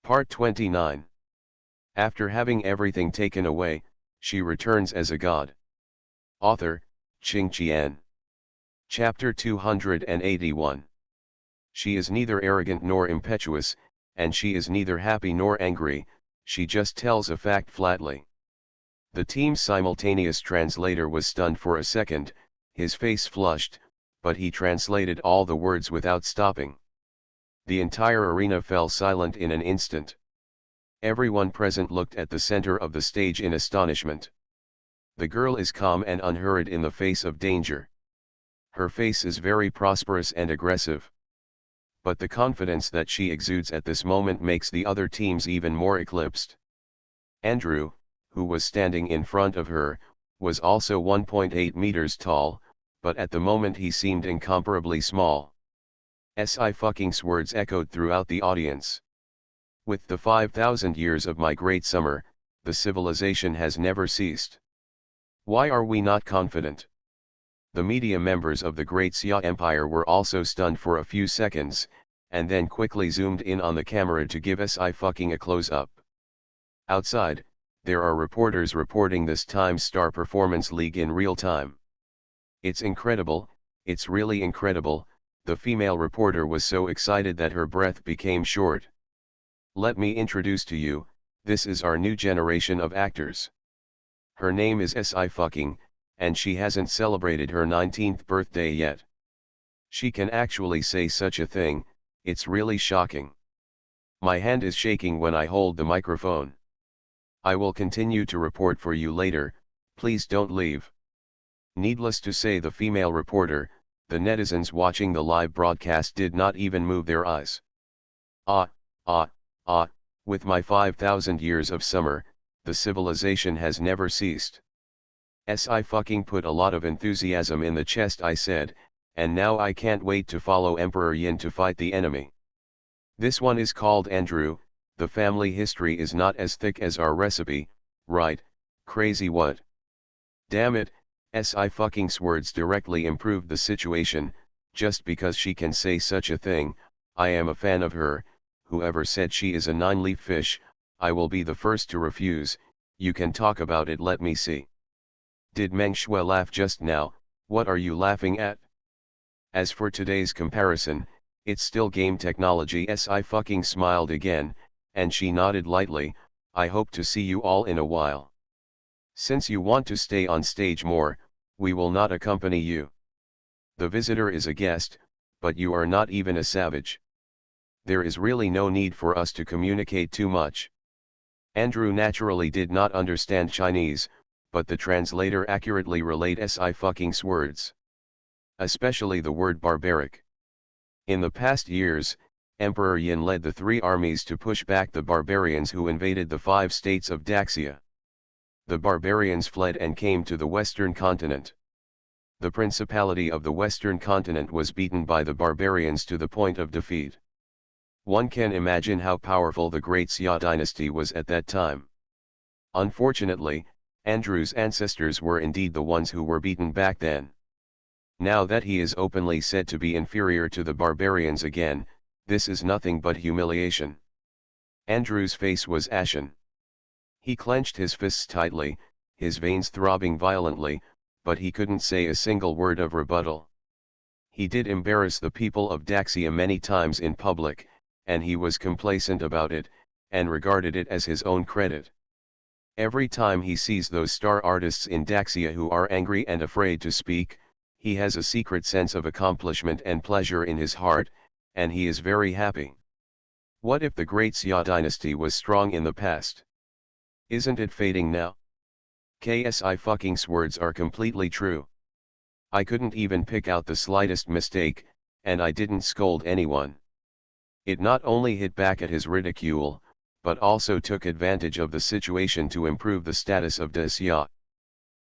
Part 29. After having everything taken away, she returns as a god. Author, Qing Qian. Chapter 281. She is neither arrogant nor impetuous, and she is neither happy nor angry, she just tells a fact flatly. The team's simultaneous translator was stunned for a second, his face flushed, but he translated all the words without stopping. The entire arena fell silent in an instant. Everyone present looked at the center of the stage in astonishment. The girl is calm and unhurried in the face of danger. Her face is very prosperous and aggressive. But the confidence that she exudes at this moment makes the other teams even more eclipsed. Andrew, who was standing in front of her, was also 1.8 meters tall, but at the moment he seemed incomparably small. Sci-fi's words echoed throughout the audience. With the 5,000 years of my great summer, the civilization has never ceased. Why are we not confident? The media members of the Great Xia Empire were also stunned for a few seconds, and then quickly zoomed in on the camera to give Sci-fi a close-up. Outside, there are reporters reporting this time's Star Performance League in real time. It's incredible, it's really incredible, the female reporter was so excited that her breath became short. Let me introduce to you, this is our new generation of actors. Her name is Sci-fi, and she hasn't celebrated her 19th birthday yet. She can actually say such a thing, it's really shocking. My hand is shaking when I hold the microphone. I will continue to report for you later, please don't leave. Needless to say, the female reporter, the netizens watching the live broadcast did not even move their eyes. With my 5,000 years of summer, the civilization has never ceased. Sci-fi put a lot of enthusiasm in the chest, I said, and now I can't wait to follow Emperor Yin to fight the enemy. This one is called Andrew, the family history is not as thick as our recipe, right? Crazy what? Damn it, Sci-fi's words directly improved the situation, just because she can say such a thing, I am a fan of her, whoever said she is a nine-leaf fish, I will be the first to refuse, you can talk about it, let me see. Did Meng Shui laugh just now? What are you laughing at? As for today's comparison, it's still game technology. Sci-fi smiled again, and she nodded lightly, I hope to see you all in a while. Since you want to stay on stage more, we will not accompany you. The visitor is a guest, but you are not even a savage. There is really no need for us to communicate too much. Andrew naturally did not understand Chinese, but the translator accurately relayed Sci-fi's words. Especially the word barbaric. In the past years, Emperor Yin led the three armies to push back the barbarians who invaded the 5 states of Daxia. The barbarians fled and came to the western continent. The principality of the western continent was beaten by the barbarians to the point of defeat. One can imagine how powerful the Great Xia dynasty was at that time. Unfortunately, Andrew's ancestors were indeed the ones who were beaten back then. Now that he is openly said to be inferior to the barbarians again, this is nothing but humiliation. Andrew's face was ashen. He clenched his fists tightly, his veins throbbing violently, but he couldn't say a single word of rebuttal. He did embarrass the people of Daxia many times in public, and he was complacent about it, and regarded it as his own credit. Every time he sees those star artists in Daxia who are angry and afraid to speak, he has a secret sense of accomplishment and pleasure in his heart, and he is very happy. What if the Great Xia dynasty was strong in the past? Isn't it fading now? Sci-fi's words are completely true. I couldn't even pick out the slightest mistake, and I didn't scold anyone. It not only hit back at his ridicule, but also took advantage of the situation to improve the status of Daxia.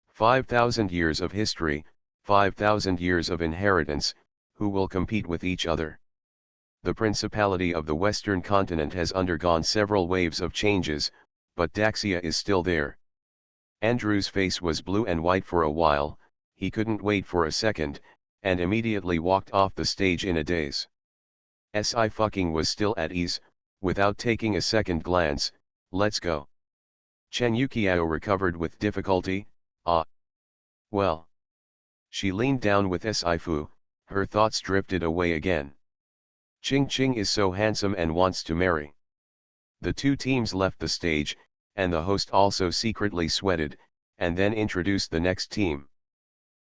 5,000 years of history, 5,000 years of inheritance, who will compete with each other? The principality of the western continent has undergone several waves of changes, but Daxia is still there. Andrew's face was blue and white for a while, he couldn't wait for a second, and immediately walked off the stage in a daze. Sci-fi was still at ease, Without taking a second glance, let's go. Chen Yukiao recovered with difficulty. Ah. Well. She leaned down with Sci-fi, her thoughts drifted away again. Ching Ching is so handsome and wants to marry. The two teams left the stage, and the host also secretly sweated, and then introduced the next team.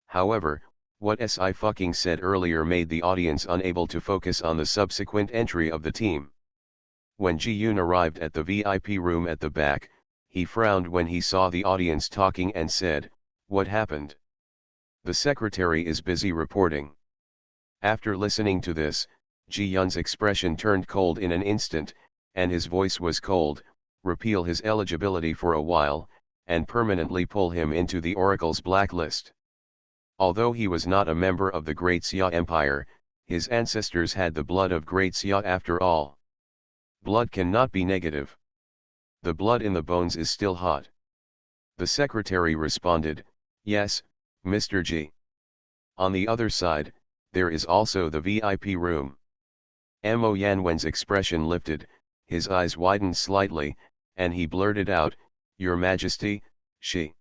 However, what Sci-fi said earlier made the audience unable to focus on the subsequent entry of the team. When Ji-yoon arrived at the VIP room at the back, he frowned when he saw the audience talking and said, "What happened?" "The secretary is busy reporting." After listening to this, Ji-yoon's expression turned cold in an instant, and his voice was cold, repeal his eligibility for a while, and permanently pull him into the Oracle's blacklist. Although he was not a member of the Great Xia Empire, his ancestors had the blood of Great Xia after all. Blood cannot be negative. The blood in the bones is still hot. The secretary responded, "Yes, Mr. G." On the other side, there is also the VIP room. Mo Yanwen's expression lifted, his eyes widened slightly, and he blurted out, "Your Majesty, she."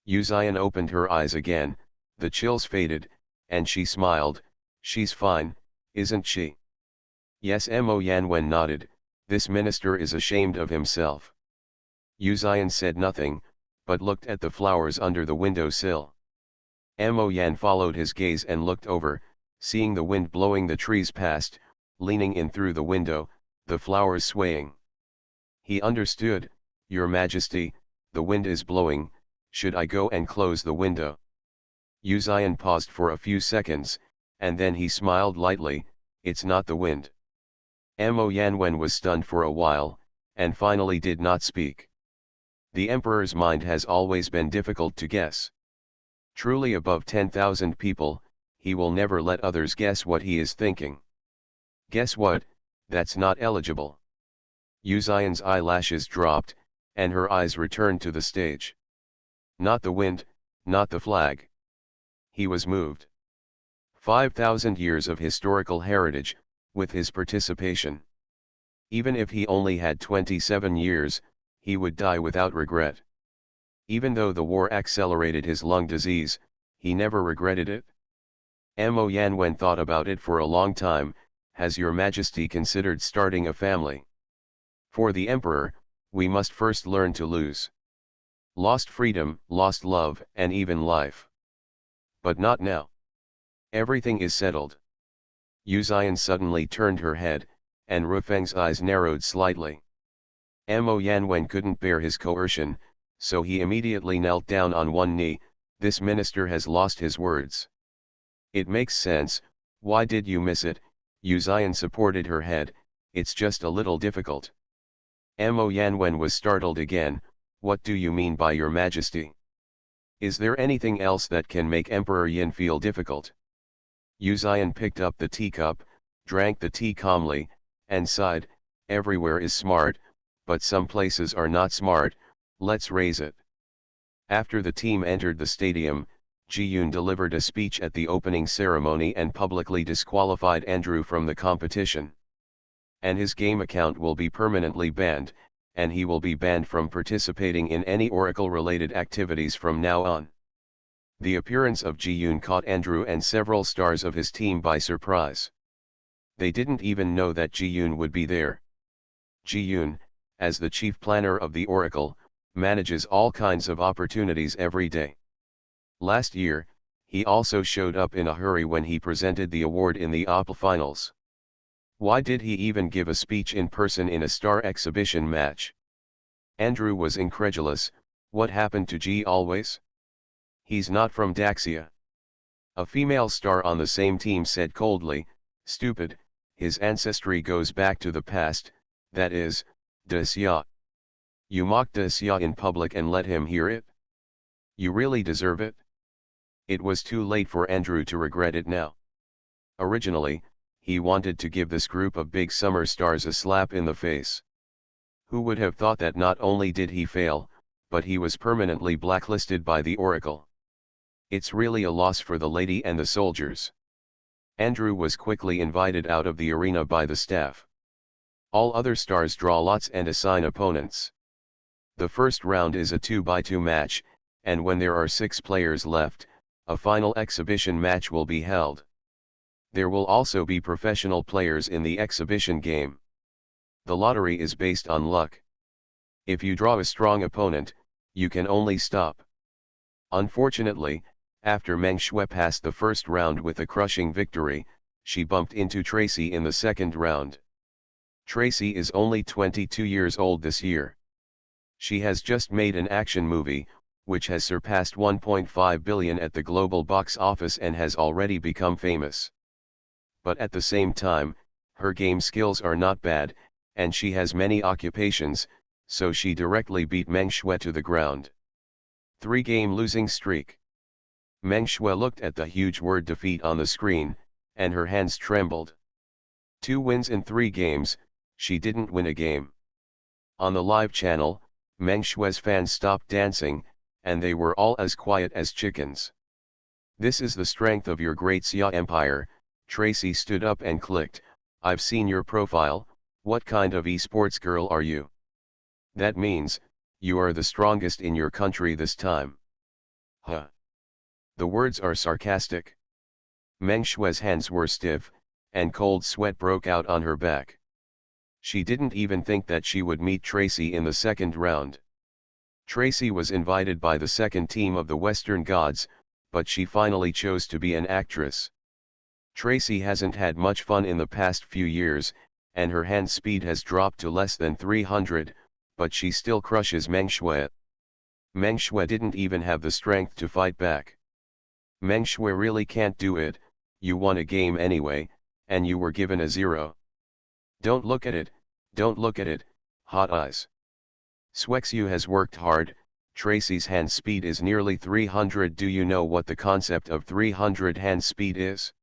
Yu Xian opened her eyes again, the chills faded, and she smiled, "She's fine, isn't she?" Yes, Mo Yanwen nodded, "This minister is ashamed of himself." Yu Xian said nothing, but looked at the flowers under the window sill. Mo Yan followed his gaze and looked over, seeing the wind blowing the trees past, leaning in through the window, the flowers swaying. He understood, "Your Majesty, the wind is blowing, should I go and close the window?" Yu Xian paused for a few seconds, and then he smiled lightly, "It's not the wind." Mo Yanwen was stunned for a while, and finally did not speak. The emperor's mind has always been difficult to guess. Truly above 10,000 people, he will never let others guess what he is thinking. Guess what, that's not eligible. Yu Xian's eyelashes dropped, and her eyes returned to the stage. Not the wind, not the flag. He was moved. 5,000 years of historical heritage, with his participation. Even if he only had 27 years, he would die without regret. Even though the war accelerated his lung disease, he never regretted it. Mo Yanwen thought about it for a long time. "Has your Majesty considered starting a family? For the emperor, we must first learn to lose. Lost freedom, lost love, and even life. But not now. Everything is settled." Yu Xian suddenly turned her head, and Rufeng's eyes narrowed slightly. Mo Yanwen couldn't bear his coercion, so he immediately knelt down on one knee. "This minister has lost his words." "It makes sense, why did you miss it?" Yu Xian supported her head, "It's just a little difficult." Mo Yanwen was startled again, "What do you mean by your Majesty? Is there anything else that can make Emperor Yin feel difficult?" Yu Xian picked up the teacup, drank the tea calmly, and sighed, "Everywhere is smart, but some places are not smart, let's raise it." After the team entered the stadium, Ji-yoon delivered a speech at the opening ceremony and publicly disqualified Andrew from the competition. And his game account will be permanently banned, and he will be banned from participating in any Oracle-related activities from now on. The appearance of Ji-yoon caught Andrew and several stars of his team by surprise. They didn't even know that Ji-yoon would be there. Ji-yoon, as the chief planner of the Oracle, manages all kinds of opportunities every day. Last year, he also showed up in a hurry when he presented the award in the OPL finals. Why did he even give a speech in person in a star exhibition match? Andrew was incredulous. What happened to G always? He's not from Daxia. A female star on the same team said coldly, "Stupid, his ancestry goes back to the past, that is, Daxia. You mocked Daxia in public and let him hear it? You really deserve it?" It was too late for Andrew to regret it now. Originally, he wanted to give this group of big summer stars a slap in the face. Who would have thought that not only did he fail, but he was permanently blacklisted by the Oracle. It's really a loss for the lady and the soldiers. Andrew was quickly invited out of the arena by the staff. All other stars draw lots and assign opponents. The first round is a 2x2 match, and when there are 6 players left, a final exhibition match will be held. There will also be professional players in the exhibition game. The lottery is based on luck. If you draw a strong opponent, you can only stop. Unfortunately, after Meng Shui passed the first round with a crushing victory, she bumped into Tracy in the second round. Tracy is only 22 years old this year. She has just made an action movie, which has surpassed 1.5 billion at the global box office and has already become famous. But at the same time, her game skills are not bad, and she has many occupations, so she directly beat Meng Shui to the ground. 3-game losing streak. Meng Shui looked at the huge word defeat on the screen, and her hands trembled. 2 wins in 3 games, she didn't win a game. On the live channel, Meng Shui's fans stopped dancing, and they were all as quiet as chickens. This is the strength of your great Xia empire. Tracy stood up and clicked, "I've seen your profile, what kind of esports girl are you? That means, you are the strongest in your country this time." Huh. The words are sarcastic. Meng Shui's hands were stiff, and cold sweat broke out on her back. She didn't even think that she would meet Tracy in the second round. Tracy was invited by the second team of the Western Gods, but she finally chose to be an actress. Tracy hasn't had much fun in the past few years, and her hand speed has dropped to less than 300, but she still crushes Meng Shui. Meng Shui didn't even have the strength to fight back. Meng Shui really can't do it. You won a game anyway, and you were given a 0. Don't look at it, don't look at it, hot eyes. Swexu has worked hard. Tracy's hand speed is nearly 300. Do you know what the concept of 300 hand speed is?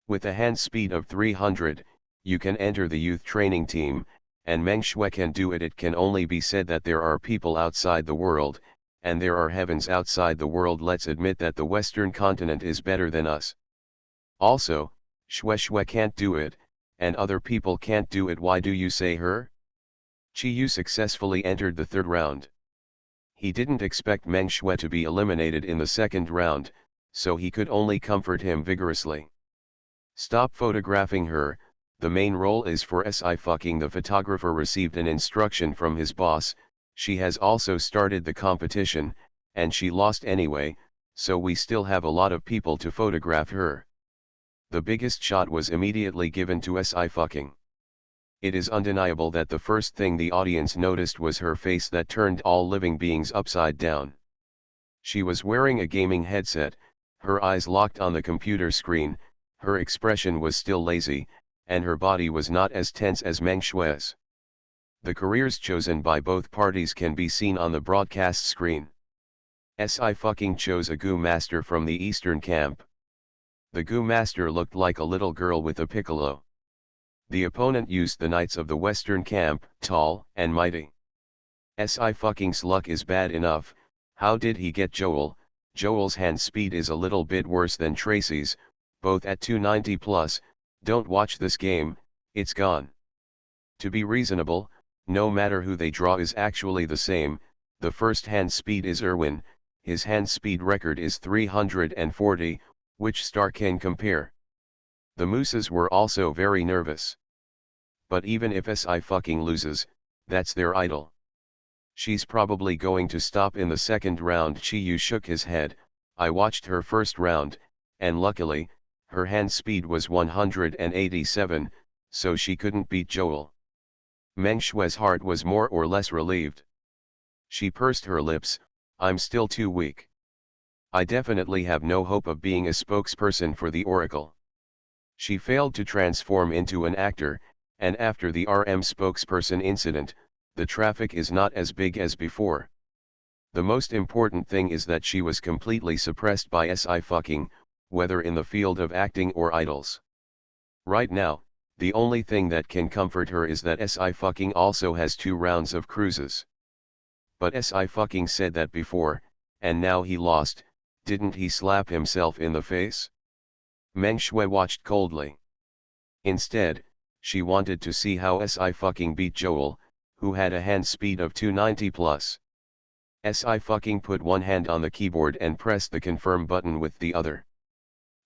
With a hand speed of 300, you can enter the youth training team, and Meng Shui can do it. It can only be said that there are people outside the world, and there are heavens outside the world. Let's admit that the Western continent is better than us. Also, Shui can't do it, and other people can't do it. Why do you say her? Chi Yu successfully entered the third round. He didn't expect Meng Shui to be eliminated in the second round, so he could only comfort him vigorously. Stop photographing her, the main role is for Sci-fi. The photographer received an instruction from his boss. She has also started the competition, and she lost anyway, so we still have a lot of people to photograph her. The biggest shot was immediately given to Sci-fi. It is undeniable that the first thing the audience noticed was her face that turned all living beings upside down. She was wearing a gaming headset, her eyes locked on the computer screen, her expression was still lazy, and her body was not as tense as Meng Shui's. The careers chosen by both parties can be seen on the broadcast screen. Sci-fi chose a Gu master from the Eastern camp. The Gu master looked like a little girl with a piccolo. The opponent used the knights of the Western camp, tall and mighty. Sci-fi's luck is bad enough. How did he get Joel? Joel's hand speed is a little bit worse than Tracy's, both at 290 plus. Don't watch this game, it's gone. To be reasonable, no matter who they draw is actually the same. The first hand speed is Irwin, his hand speed record is 340, which star can compare? The Mooses were also very nervous. But even if Sci-fi loses, that's their idol. She's probably going to stop in the second round. Chi Yu shook his head. I watched her first round, and luckily, her hand speed was 187, so she couldn't beat Joel. Meng Shui's heart was more or less relieved. She pursed her lips, I'm still too weak. I definitely have no hope of being a spokesperson for the Oracle. She failed to transform into an actor, and after the RM spokesperson incident, the traffic is not as big as before. The most important thing is that she was completely suppressed by Sci-fi, whether in the field of acting or idols. Right now, the only thing that can comfort her is that Sci-fi also has 2 rounds of cruises. But Sci-fi said that before, and now he lost. Didn't he slap himself in the face? Meng Shui watched coldly. Instead, she wanted to see how SI fucking beat Joel, who had a hand speed of 290 plus. SI fucking put one hand on the keyboard and pressed the confirm button with the other.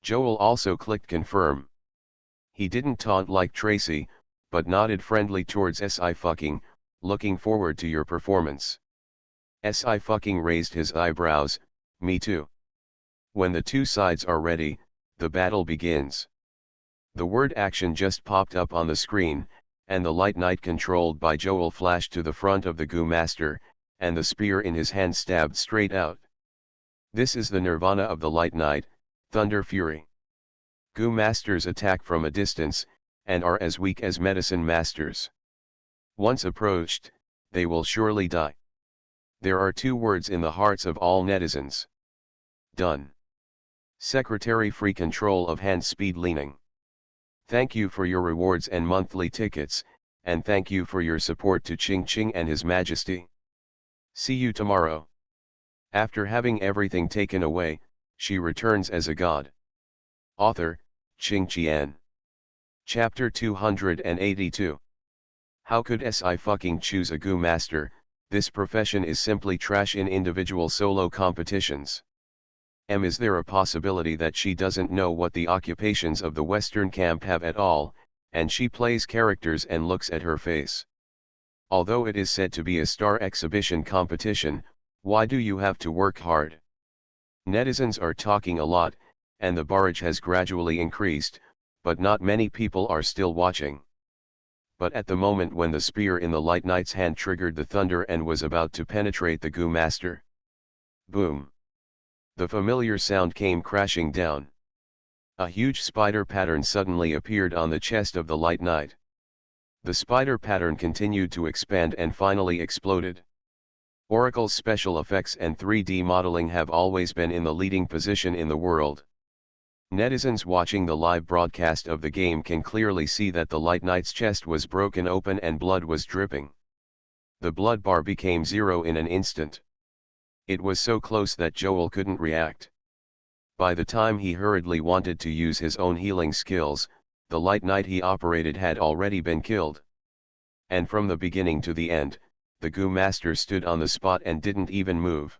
Joel also clicked confirm. He didn't taunt like Tracy, but nodded friendly towards SI fucking, looking forward to your performance. SI fucking raised his eyebrows, me too. When the two sides are ready, the battle begins. The word action just popped up on the screen, and the light knight controlled by Joel flashed to the front of the Goo Master, and the spear in his hand stabbed straight out. This is the nirvana of the light knight, Thunder Fury. Goo Masters attack from a distance, and are as weak as medicine masters. Once approached, they will surely die. There are two words in the hearts of all netizens. Done. Secretary free control of hand speed leaning. Thank you for your rewards and monthly tickets, and thank you for your support to Ching Ching and His Majesty. See you tomorrow. After having everything taken away, she returns as a god. Author, Ching Qian. Chapter 282. How could SI fucking choose a Goo Master? This profession is simply trash in individual solo competitions. Is there a possibility that she doesn't know what the occupations of the Western camp have at all, and she plays characters and looks at her face? Although it is said to be a star exhibition competition, why do you have to work hard? Netizens are talking a lot, and the barrage has gradually increased, but not many people are still watching. But at the moment when the spear in the light knight's hand triggered the thunder and was about to penetrate the Goo Master, boom! The familiar sound came crashing down. A huge spider pattern suddenly appeared on the chest of the light knight. The spider pattern continued to expand and finally exploded. Oracle's special effects and 3D modeling have always been in the leading position in the world. Netizens watching the live broadcast of the game can clearly see that the light knight's chest was broken open and blood was dripping. The blood bar became 0 in an instant. It was so close that Joel couldn't react. By the time he hurriedly wanted to use his own healing skills, the light knight he operated had already been killed. And from the beginning to the end, the Goo Master stood on the spot and didn't even move.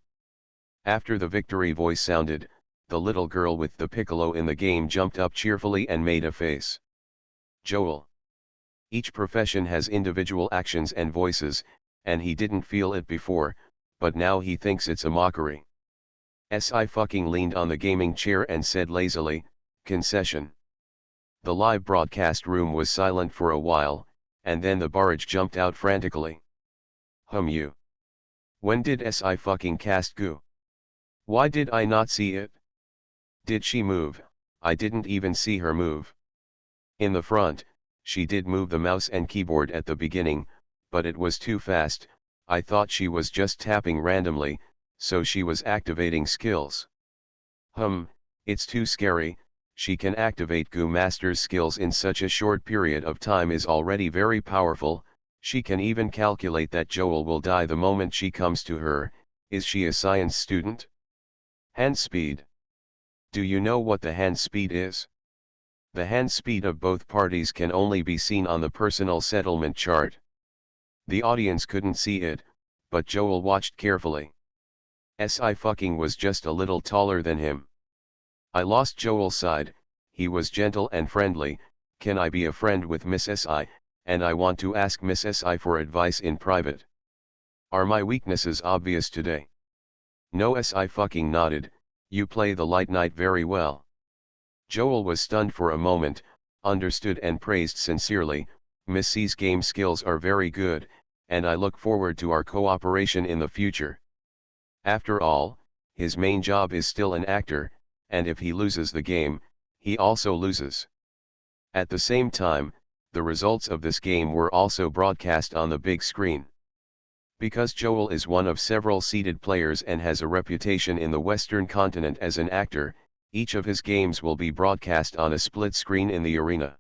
After the victory voice sounded, the little girl with the piccolo in the game jumped up cheerfully and made a face. Joel. Each profession has individual actions and voices, and he didn't feel it before, but now he thinks it's a mockery. SI fucking leaned on the gaming chair and said lazily, concession. The live broadcast room was silent for a while, and then the barrage jumped out frantically. You. When did SI fucking cast Goo? Why did I not see it? Did she move? I didn't even see her move. In the front, she did move the mouse and keyboard at the beginning, but it was too fast. I thought she was just tapping randomly, so she was activating skills. It's too scary. She can activate Goo Master's skills in such a short period of time is already very powerful. She can even calculate that Joel will die the moment she comes to her. Is she a science student? Hand speed. Do you know what the hand speed is? The hand speed of both parties can only be seen on the personal settlement chart. The audience couldn't see it, but Joel watched carefully. SI fucking was just a little taller than him. I lost Joel's side. He was gentle and friendly. Can I be a friend with Miss SI, and I want to ask Miss SI for advice in private. Are my weaknesses obvious today? No. SI fucking nodded. You play the light knight very well. Joel was stunned for a moment, understood and praised sincerely. Miss C's game skills are very good, and I look forward to our cooperation in the future. After all, his main job is still an actor, and if he loses the game, he also loses. At the same time, the results of this game were also broadcast on the big screen. Because Joel is one of several seeded players and has a reputation in the Western continent as an actor, each of his games will be broadcast on a split screen in the arena.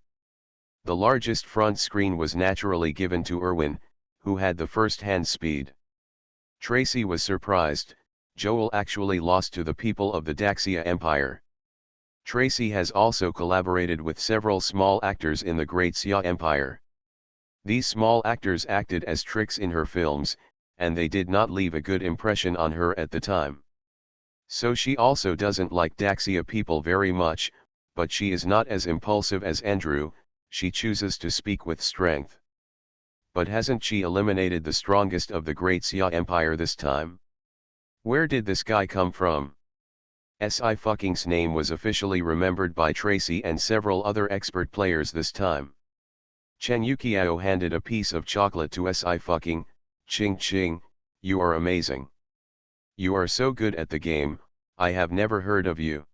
The largest front screen was naturally given to Erwin, who had the first hand speed. Tracy was surprised. Joel actually lost to the people of the Daxia Empire. Tracy has also collaborated with several small actors in the Great Xia Empire. These small actors acted as tricks in her films, and they did not leave a good impression on her at the time. So she also doesn't like Daxia people very much, but she is not as impulsive as Andrew, she chooses to speak with strength. But hasn't she eliminated the strongest of the Great Xia Empire this time? Where did this guy come from? Sci-Fucking's name was officially remembered by Tracy and several other expert players this time. Chen Yukiao handed a piece of chocolate to Sci-Fucking. Ching ching, you are amazing. You are so good at the game, I have never heard of you.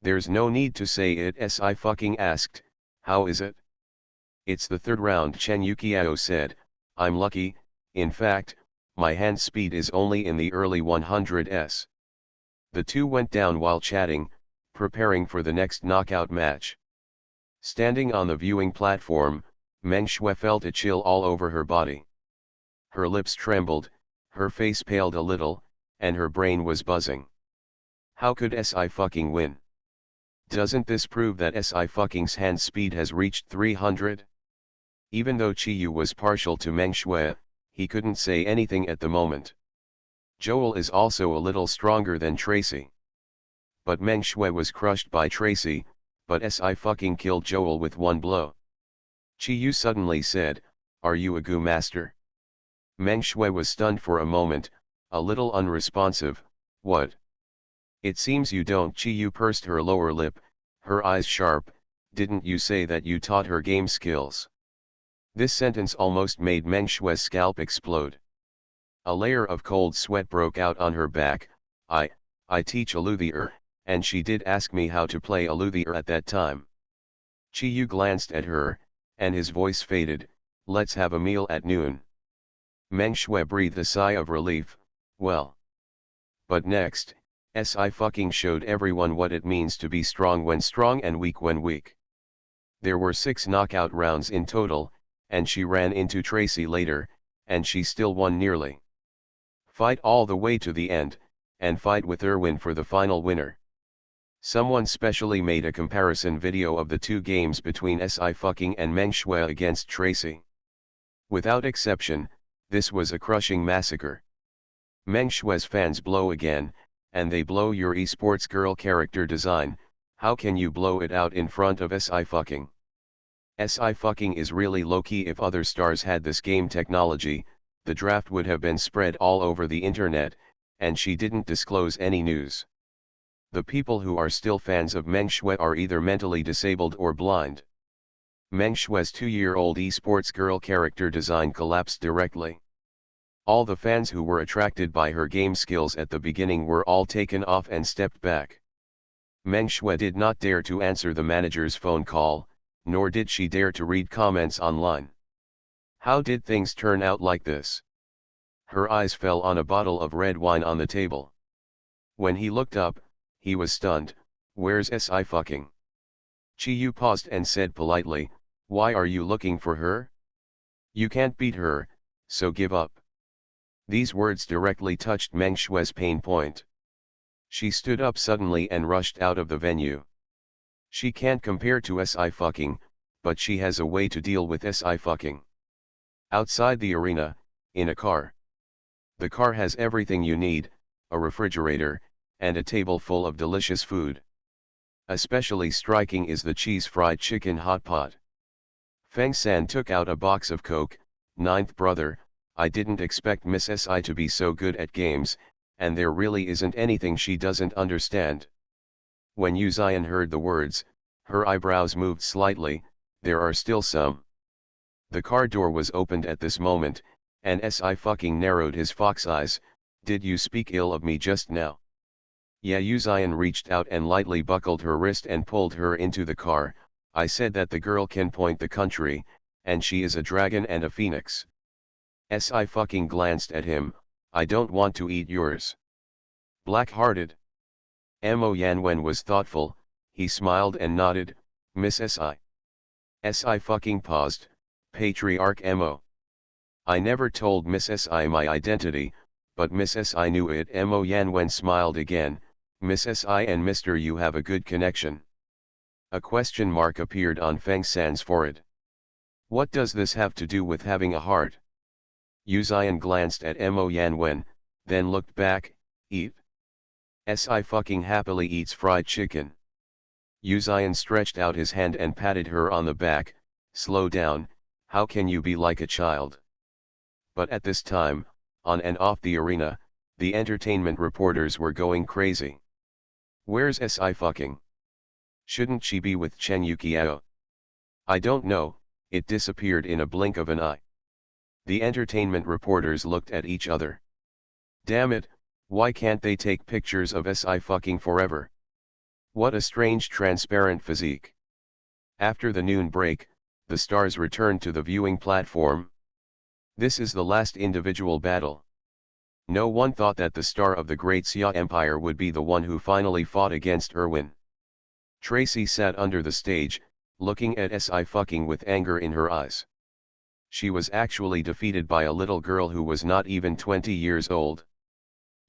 There's no need to say it, Sci-Fucking asked, how is it? It's the third round, Chen Yukiao said, I'm lucky, in fact, my hand speed is only in the early 100s. The two went down while chatting, preparing for the next knockout match. Standing on the viewing platform, Meng Shui felt a chill all over her body. Her lips trembled, her face paled a little, and her brain was buzzing. How could Sci-Fucking win? Doesn't this prove that Sci-Fucking's hand speed has reached 300? Even though Chiyu was partial to Meng Shui, he couldn't say anything at the moment. Joel is also a little stronger than Tracy. But Meng Shui was crushed by Tracy, but Sci-Fucking killed Joel with one blow. Chiyu suddenly said, are you a Gu master? Meng Shui was stunned for a moment, a little unresponsive, what? It seems you don't. Chiyu pursed her lower lip, her eyes sharp, didn't you say that you taught her game skills? This sentence almost made Meng Shui's scalp explode. A layer of cold sweat broke out on her back. I teach a luthier, and she did ask me how to play a luthier at that time. Chiyu glanced at her, and his voice faded, let's have a meal at noon. Meng Shui breathed a sigh of relief, well. But next, Sci-Fucking showed everyone what it means to be strong when strong and weak when weak. There were 6 knockout rounds in total, and she ran into Tracy later, and she still won nearly. Fight all the way to the end, and fight with Erwin for the final winner. Someone specially made a comparison video of the 2 games between Sci-Fucking and Meng Shui against Tracy. Without exception, this was a crushing massacre. Meng Shui's fans blow again, and they blow your esports girl character design. How can you blow it out in front of Sci-Fucking? Sci-Fucking is really low-key. If other stars had this game technology, the draft would have been spread all over the internet, and she didn't disclose any news. The people who are still fans of Meng Shui are either mentally disabled or blind. Meng Shui's 2-year-old esports girl character design collapsed directly. All the fans who were attracted by her game skills at the beginning were all taken off and stepped back. Meng Shui did not dare to answer the manager's phone call, nor did she dare to read comments online. How did things turn out like this? Her eyes fell on a bottle of red wine on the table. When he looked up, he was stunned. Where's Sci-Fucking? Chiyu paused and said politely, why are you looking for her? You can't beat her, so give up. These words directly touched Meng Shui's pain point. She stood up suddenly and rushed out of the venue. She can't compare to Sci-Fucking, but she has a way to deal with Sci-Fucking. Outside the arena, in a car. The car has everything you need, a refrigerator, and a table full of delicious food. Especially striking is the cheese fried chicken hot pot. Feng San took out a box of Coke. Ninth brother, I didn't expect Miss Si to be so good at games, and there really isn't anything she doesn't understand. When Yu Zian heard the words, her eyebrows moved slightly, there are still some. The car door was opened at this moment, and Sci-Fucking narrowed his fox eyes, did you speak ill of me just now? Yeah, Yu Zian reached out and lightly buckled her wrist and pulled her into the car. I said that the girl can point the country, and she is a dragon and a phoenix. Sci-Fucking glanced at him, I don't want to eat yours. Black-hearted. Mo Yanwen was thoughtful, he smiled and nodded, Miss Si. Sci-Fucking paused, Patriarch Mo. I never told Miss Si my identity, but Miss Si knew it. Mo Yanwen smiled again, Miss Si and Mr. You have a good connection. A question mark appeared on Feng San's forehead. What does this have to do with having a heart? Yu Zian glanced at Mo Yanwen, then looked back. Eat. Si fucking happily eats fried chicken. Yu Zian stretched out his hand and patted her on the back. Slow down, how can you be like a child? But at this time, on and off the arena, the entertainment reporters were going crazy. Where's Si fucking? Shouldn't she be with Chen Yukiao? I don't know, it disappeared in a blink of an eye. The entertainment reporters looked at each other. Damn it, why can't they take pictures of Si fucking forever? What a strange transparent physique. After the noon break, the stars returned to the viewing platform. This is the last individual battle. No one thought that the star of the Great Xia Empire would be the one who finally fought against Erwin. Tracy sat under the stage, looking at Si fucking with anger in her eyes. She was actually defeated by a little girl who was not even 20 years old.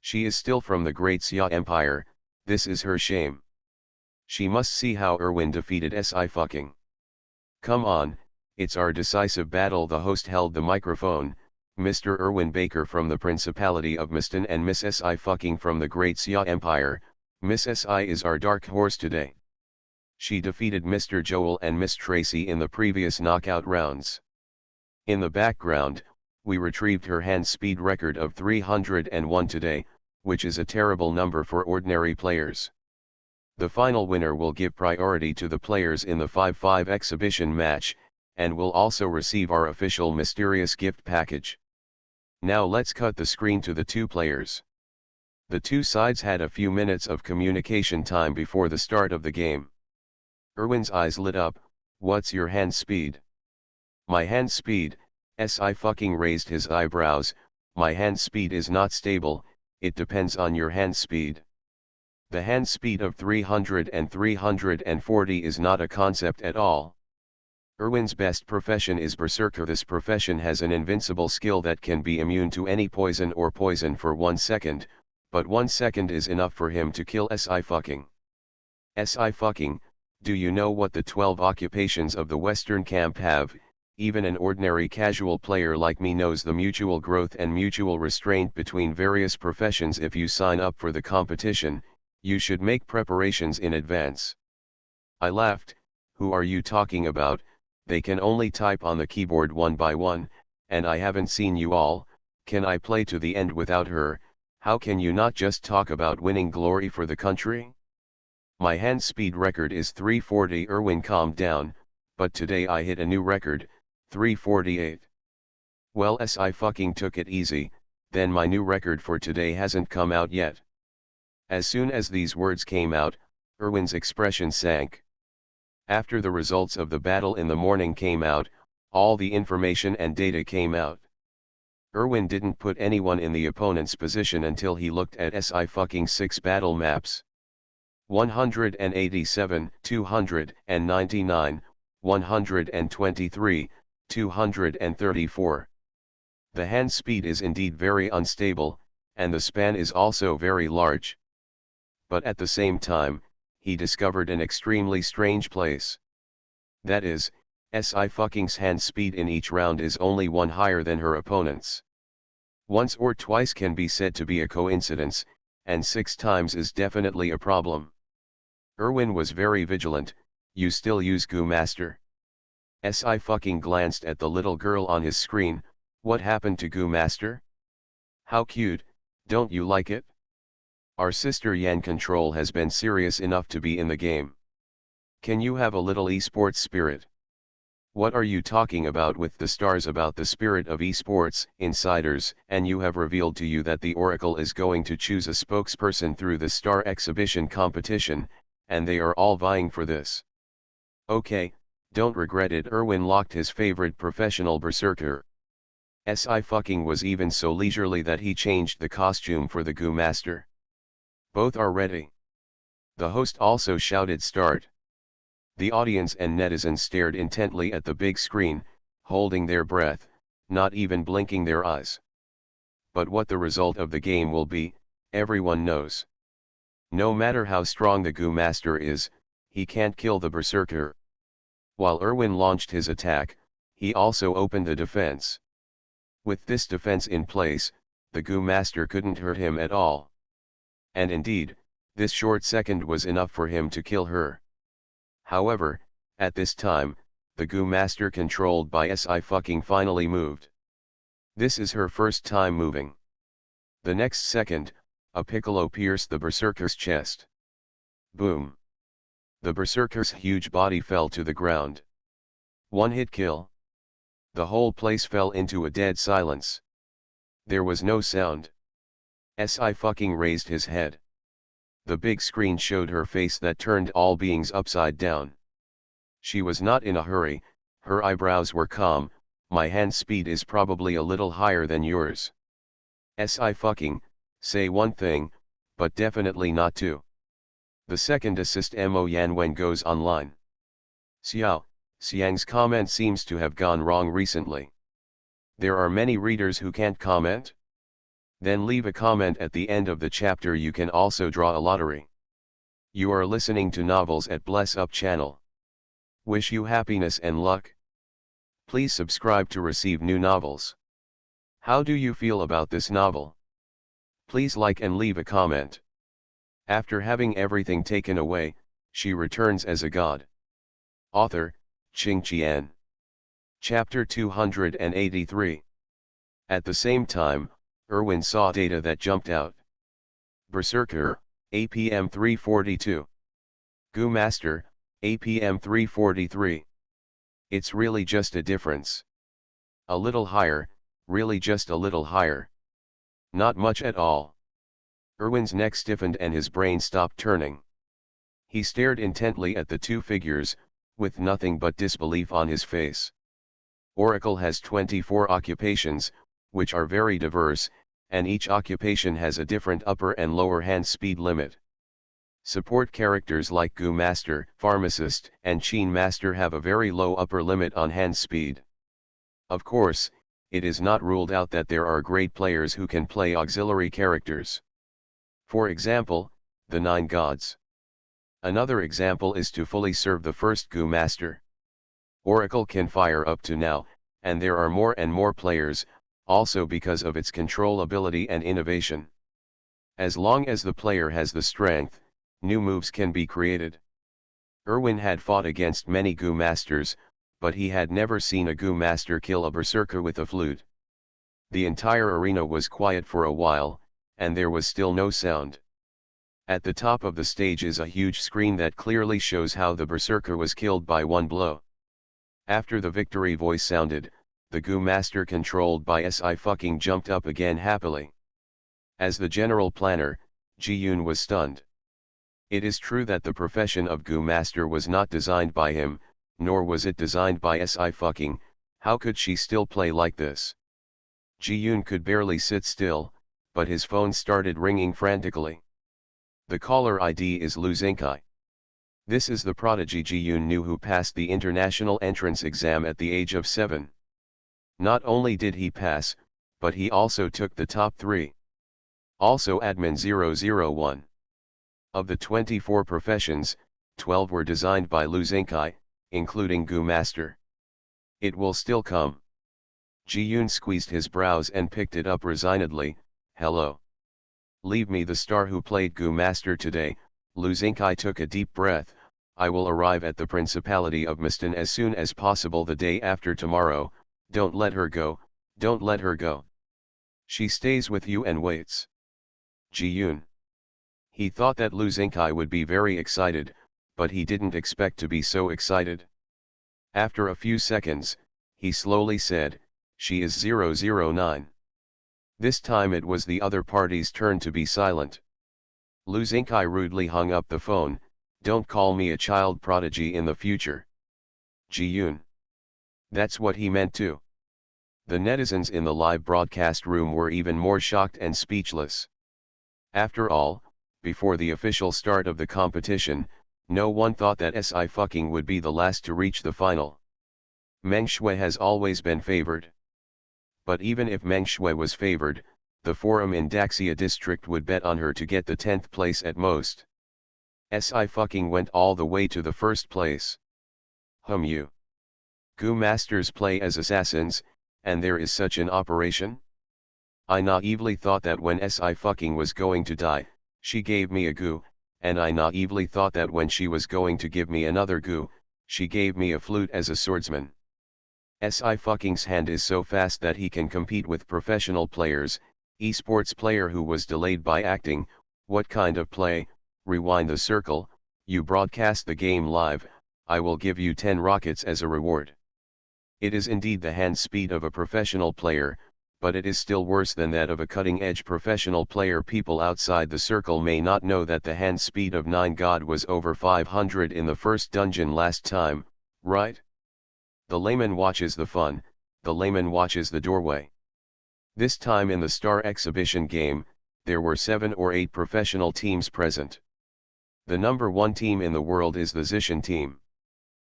She is still from the Great Xia Empire, this is her shame. She must see how Erwin defeated Si fucking. Come on, it's our decisive battle. The host held the microphone. Mr. Erwin Baker from the Principality of Miston and Miss Si fucking from the Great Xia Empire. Miss Si is our dark horse today. She defeated Mr. Joel and Miss Tracy in the previous knockout rounds. In the background, we retrieved her hand speed record of 301 today, which is a terrible number for ordinary players. The final winner will give priority to the players in the 5-5 exhibition match, and will also receive our official mysterious gift package. Now let's cut the screen to the two players. The two sides had a few minutes of communication time before the start of the game. Erwin's eyes lit up. What's your hand speed? My hand speed, Si fucking raised his eyebrows. My hand speed is not stable, it depends on your hand speed. The hand speed of 300 and 340 is not a concept at all. Erwin's best profession is Berserker. This profession has an invincible skill that can be immune to any poison or poison for 1 second, but 1 second is enough for him to kill Si fucking. Si fucking, do you know what the 12 occupations of the Western camp have? Even an ordinary casual player like me knows the mutual growth and mutual restraint between various professions. If you sign up for the competition, you should make preparations in advance. I laughed. Who are you talking about? They can only type on the keyboard one by one, and I haven't seen you all. Can I play to the end without her? How can you not just talk about winning glory for the country? My hand speed record is 340. Erwin calmed down, but today I hit a new record, 348. Well, Si fucking took it easy, then my new record for today hasn't come out yet. As soon as these words came out, Erwin's expression sank. After the results of the battle in the morning came out, all the information and data came out. Erwin didn't put anyone in the opponent's position until he looked at Si fucking 6 battle maps. 187, 299, 123, 234. The hand speed is indeed very unstable, and the span is also very large. But at the same time, he discovered an extremely strange place. That is, Si fucking's hand speed in each round is only 1 higher than her opponent's. Once or twice can be said to be a coincidence, and 6 times is definitely a problem. Erwin was very vigilant. You still use Goo Master? Si fucking glanced at the little girl on his screen. What happened to Goo Master? How cute, don't you like it? Our sister Yan Control has been serious enough to be in the game. Can you have a little esports spirit? What are you talking about with the stars about the spirit of esports, insiders? And you have revealed to you that the Oracle is going to choose a spokesperson through the Star Exhibition competition, and they are all vying for this. Okay, don't regret it. Erwin locked his favorite professional berserker. Si fucking was even so leisurely that he changed the costume for the Goo Master. Both are ready. The host also shouted start. The audience and netizens stared intently at the big screen, holding their breath, not even blinking their eyes. But what the result of the game will be, everyone knows. No matter how strong the Goo Master is, he can't kill the Berserker. While Erwin launched his attack, he also opened a defense. With this defense in place, the Goo Master couldn't hurt him at all. And indeed, this short second was enough for him to kill her. However, at this time, the Goo Master controlled by Sci-Fi finally moved. This is her first time moving. The next second, a piccolo pierced the Berserker's chest. Boom! The Berserker's huge body fell to the ground. One hit kill. The whole place fell into a dead silence. There was no sound. Sci-Fi raised his head. The big screen showed her face that turned all beings upside down. She was not in a hurry, her eyebrows were calm. My hand speed is probably a little higher than yours. Sci-Fi, say one thing, but definitely not two. The second assist Mo Yanwen goes online. Xiao, Xiang's comment seems to have gone wrong recently. There are many readers who can't comment? Then leave a comment at the end of the chapter. You can also draw a lottery. You are listening to Novels at Bless Up channel. Wish you happiness and luck. Please subscribe to receive new novels. How do you feel about this novel? Please like and leave a comment. After having everything taken away, she returns as a god. Author, Qing Qian. Chapter 283. At the same time, Erwin saw data that jumped out. Berserker, APM 342. Goo Master, APM 343. It's really just a difference. A little higher, really just a little higher. Not much at all. Erwin's neck stiffened and his brain stopped turning. He stared intently at the two figures, with nothing but disbelief on his face. Oracle has 24 occupations, which are very diverse, and each occupation has a different upper and lower hand speed limit. Support characters like Goo Master, Pharmacist, and Chain Master have a very low upper limit on hand speed. Of course, it is not ruled out that there are great players who can play auxiliary characters. For example, the 9 gods. Another example is to fully serve the first Goo Master. Oracle can fire up to now, and there are more and more players, also because of its control ability and innovation. As long as the player has the strength, new moves can be created. Erwin had fought against many Goo Masters, but he had never seen a Goo Master kill a Berserker with a flute. The entire arena was quiet for a while, and there was still no sound. At the top of the stage is a huge screen that clearly shows how the Berserker was killed by one blow. After the victory voice sounded, the Goo Master controlled by Sci-Fi jumped up again happily. As the general planner, Ji-Yoon was stunned. It is true that the profession of Goo Master was not designed by him, nor was it designed by Sci-Fi. How could she still play like this? Ji-Yoon could barely sit still, but his phone started ringing frantically. The caller ID is Lu Xingkai. This is the prodigy Ji-Yoon knew who passed the international entrance exam at the age of 7. Not only did he pass, but he also took the top 3. Also admin 001. Of the 24 professions, 12 were designed by Lu Xingkai, including Goo Master. It will still come. Ji-Yoon squeezed his brows and picked it up resignedly. Hello. Leave me the star who played Goo Master today. Lu Xingkai took a deep breath. I will arrive at the Principality of Miston as soon as possible the day after tomorrow. Don't let her go, don't let her go. She stays with you and waits. Ji-Yoon. He thought that Lu Xingkai would be very excited, but he didn't expect to be so excited. After a few seconds, he slowly said, she is 009. This time it was the other party's turn to be silent. Lu Xingkai rudely hung up the phone. Don't call me a child prodigy in the future. Ji-Yoon. That's what he meant too. The netizens in the live broadcast room were even more shocked and speechless. After all, before the official start of the competition, no one thought that Sci-Fi would be the last to reach the final. Meng Shui has always been favored. But even if Meng Shui was favored, the forum in Daxia district would bet on her to get the 10th place at most. Si fucking went all the way to the first place. You. Goo masters play as assassins, and there is such an operation? I naively thought that when Si fucking was going to die, she gave me a goo, and I naively thought that when she was going to give me another goo, she gave me a flute as a swordsman. Si fucking's hand is so fast that he can compete with professional players. Esports player who was delayed by acting. What kind of play? Rewind the circle. You broadcast the game live, I will give you 10 rockets as a reward. It is indeed the hand speed of a professional player, but it is still worse than that of a cutting-edge professional player. People outside the circle may not know that the hand speed of 9 God was over 500 in the first dungeon last time, right? The layman watches the fun, the layman watches the doorway. This time in the Star Exhibition game, there were 7 or 8 professional teams present. The number 1 team in the world is the Zishan team.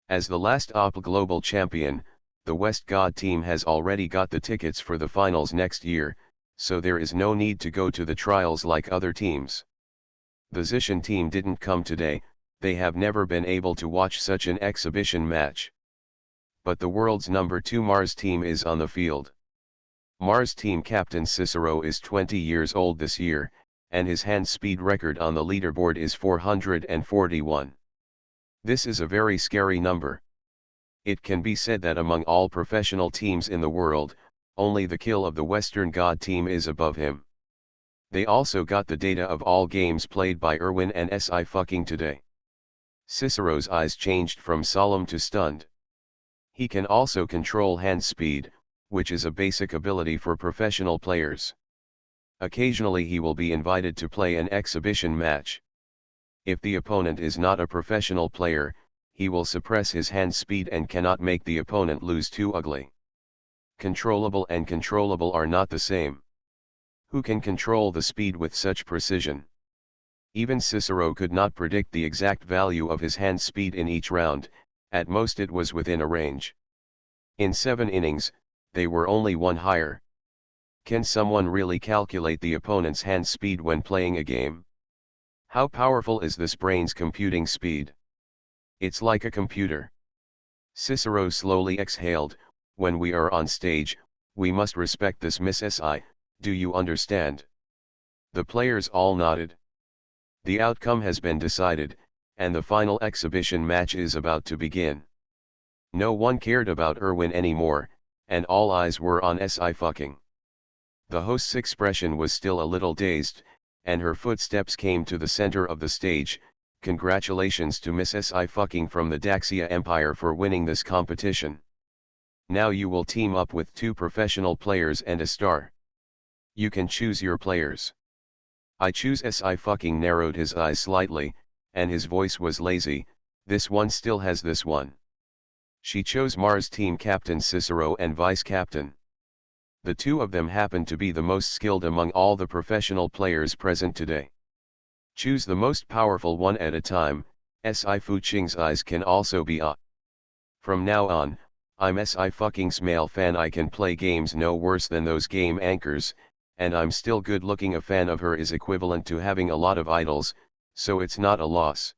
As the last OP Global Champion, the West God team has already got the tickets for the finals next year, so there is no need to go to the trials like other teams. The Zishan team didn't come today, they have never been able to watch such an exhibition match. But the world's number 2 Mars team is on the field. Mars team captain Cicero is 20 years old this year, and his hand speed record on the leaderboard is 441. This is a very scary number. It can be said that among all professional teams in the world, only the kill of the Western God team is above him. They also got the data of all games played by Erwin and Si fucking today. Cicero's eyes changed from solemn to stunned. He can also control hand speed, which is a basic ability for professional players. Occasionally he will be invited to play an exhibition match. If the opponent is not a professional player, he will suppress his hand speed and cannot make the opponent lose too ugly. Controllable and controllable are not the same. Who can control the speed with such precision? Even Cicero could not predict the exact value of his hand speed in each round. At most it was within a range. In 7 innings, they were only 1 higher. Can someone really calculate the opponent's hand speed when playing a game? How powerful is this brain's computing speed? It's like a computer. Cicero slowly exhaled. When we are on stage, we must respect this, Miss Si, do you understand? The players all nodded. The outcome has been decided, and the final exhibition match is about to begin. No one cared about Erwin anymore, and all eyes were on Si fucking. The host's expression was still a little dazed, and her footsteps came to the center of the stage. Congratulations to Miss Si fucking from the Daxia Empire for winning this competition. Now you will team up with 2 professional players and a star. You can choose your players. I choose Si fucking narrowed his eyes slightly, and his voice was lazy. This one still has this one. She chose Mars team captain Cicero and vice captain. The 2 of them happen to be the most skilled among all the professional players present today. Choose the most powerful one at a time. Si Fuqing's eyes can also be up. From now on, I'm Si fucking's male fan. I can play games no worse than those game anchors, and I'm still good looking. A fan of her is equivalent to having a lot of idols, so it's not a loss.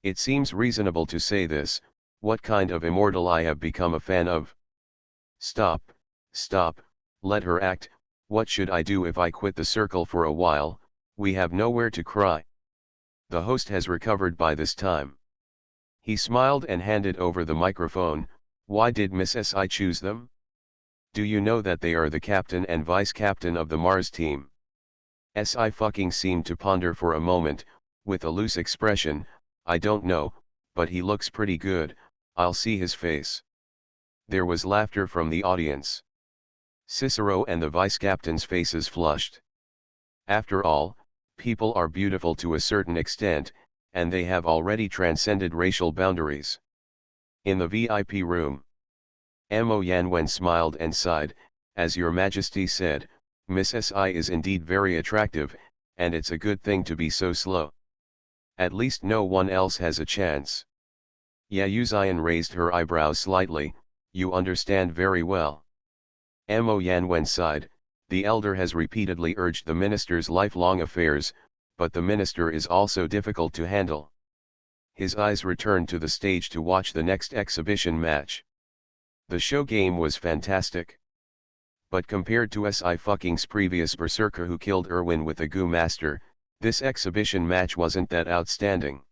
It seems reasonable to say this. What kind of immortal I have become a fan of? Stop, let her act. What should I do if I quit the circle for a while? We have nowhere to cry. The host has recovered by this time. He smiled and handed over the microphone. Why did Miss Si choose them? Do you know that they are the captain and vice captain of the Mars team? Si fucking seemed to ponder for a moment, with a loose expression. I don't know, but he looks pretty good. I'll see his face. There was laughter from the audience. Cicero and the vice captain's faces flushed. After all, people are beautiful to a certain extent, and they have already transcended racial boundaries. In the VIP room, Mo Yanwen smiled and sighed. As your majesty said, Miss Si is indeed very attractive, and it's a good thing to be so slow. At least no one else has a chance. Yu Zion raised her eyebrows slightly. You understand very well. Mo Yanwen sighed. The elder has repeatedly urged the minister's lifelong affairs, but the minister is also difficult to handle. His eyes returned to the stage to watch the next exhibition match. The show game was fantastic. But compared to Sci-Fi's previous berserker who killed Irwin with a goo master, this exhibition match wasn't that outstanding.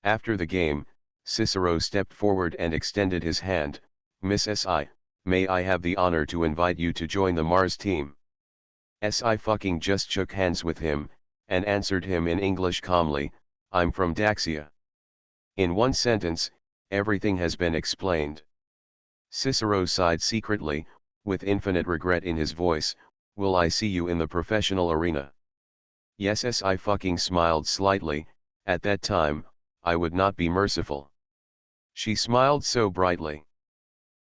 After the game, Cicero stepped forward and extended his hand. "Miss Si, may I have the honor to invite you to join the Mars team?" Si just shook hands with him, and answered him in English calmly, "I'm from Daxia." In one sentence, everything has been explained. Cicero sighed secretly, with infinite regret in his voice. "Will I see you in the professional arena?" Yes, Si smiled slightly. "At that time, I would not be merciful." She smiled so brightly.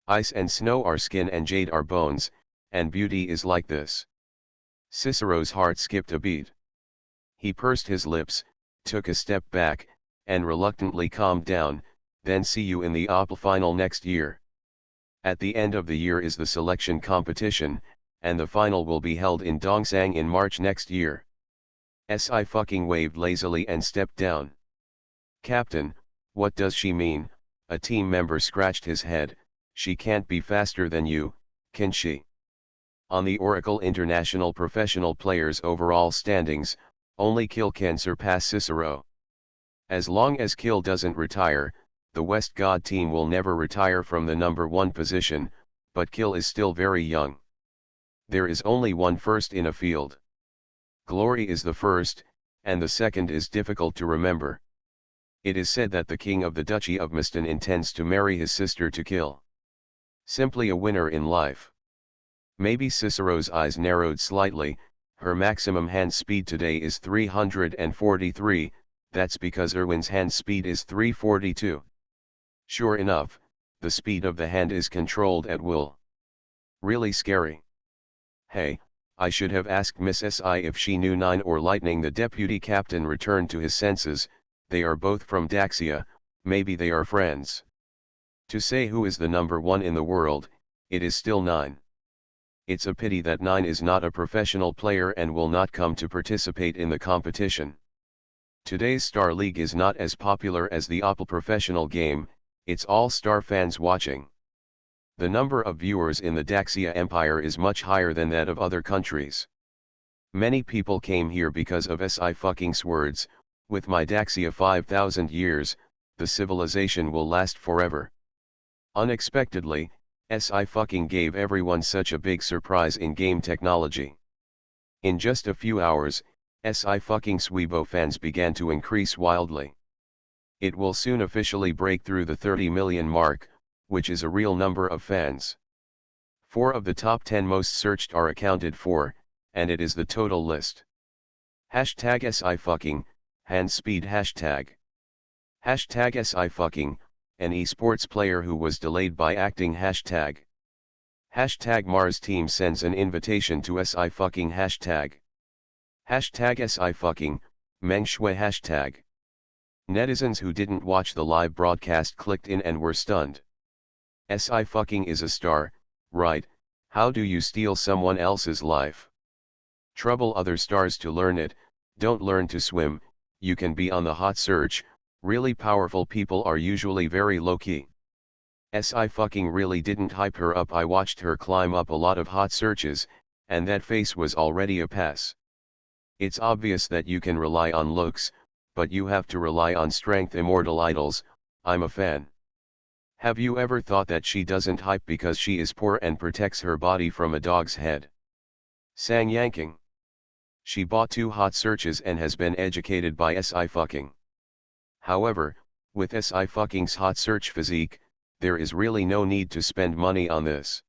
"Ice and snow are skin and jade are bones, and beauty is like this." Cicero's heart skipped a beat. He pursed his lips, took a step back, and reluctantly calmed down. "Then see you in the OPL final next year. At the end of the year is the selection competition, and the final will be held in Dongsan in March next year." Si waved lazily and stepped down. "Captain, what does she mean?" A team member scratched his head. "She can't be faster than you, can she?" On the Oracle International Professional Players overall standings, only Kill can surpass Cicero. As long as Kill doesn't retire, the West God team will never retire from the number 1 position, but Kill is still very young. There is only one first in a field. Glory is the first, and the second is difficult to remember. It is said that the king of the Duchy of Miston intends to marry his sister to Kill. Simply a winner in life. Maybe Cicero's eyes narrowed slightly. "Her maximum hand speed today is 343, that's because Irwin's hand speed is 342. Sure enough, the speed of the hand is controlled at will. Really scary. Hey, I should have asked Miss Si if she knew Nine or Lightning." The deputy captain returned to his senses. "They are both from Daxia, maybe they are friends. To say who is the number 1 in the world, it is still Nine. It's a pity that Nine is not a professional player and will not come to participate in the competition. Today's Star League is not as popular as the OPL professional game, it's all star fans watching. The number of viewers in the Daxia Empire is much higher than that of other countries. Many people came here because of Si words, with my Daxia 5,000 years, the civilization will last forever." Unexpectedly, Si gave everyone such a big surprise in game technology. In just a few hours, Si Weibo fans began to increase wildly. It will soon officially break through the 30 million mark, which is a real number of fans. 4 of the top 10 most searched are accounted for, and it is the total list. Hashtag Si hand speed hashtag. Hashtag Si an esports player who was delayed by acting hashtag. Hashtag Mars team sends an invitation to Si hashtag. Hashtag Si Meng Shui hashtag. Netizens who didn't watch the live broadcast clicked in and were stunned. Si is a star, right? How do you steal someone else's life? Trouble other stars to learn it. Don't learn to swim, you can be on the hot search. Really powerful people are usually very low-key. Si really didn't hype her up. I watched her climb up a lot of hot searches, and that face was already a pass. It's obvious that you can rely on looks, but you have to rely on strength. Immortal idols, I'm a fan. Have you ever thought that she doesn't hype because she is poor and protects her body from a dog's head? Sang Yanking. She bought 2 hot searches and has been educated by Si. However, with Si hot search physique, there is really no need to spend money on this.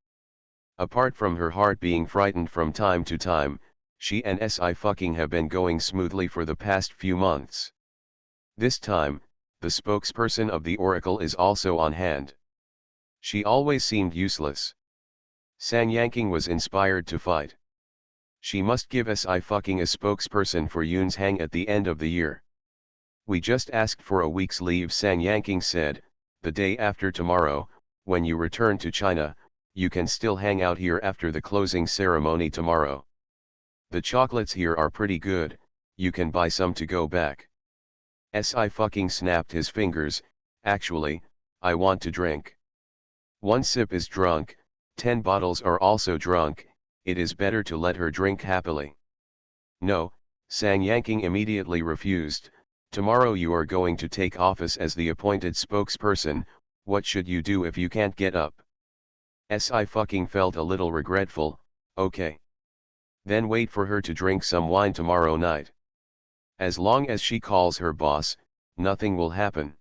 Apart from her heart being frightened from time to time, she and Si have been going smoothly for the past few months. This time, the spokesperson of the Oracle is also on hand. She always seemed useless. Sang Yanking was inspired to fight. She must give Si a spokesperson for Yun's Hang at the end of the year. We just asked for a week's leave, Sang Yanking said. The day after tomorrow, when you return to China, you can still hang out here after the closing ceremony tomorrow. The chocolates here are pretty good, you can buy some to go back. Si fucking snapped his fingers. Actually, I want to drink. One sip is drunk, 10 bottles are also drunk, it is better to let her drink happily. No, Sang Yanking immediately refused. Tomorrow you are going to take office as the appointed spokesperson, what should you do if you can't get up? Si fucking felt a little regretful. Okay. Then wait for her to drink some wine tomorrow night. As long as she calls her boss, nothing will happen.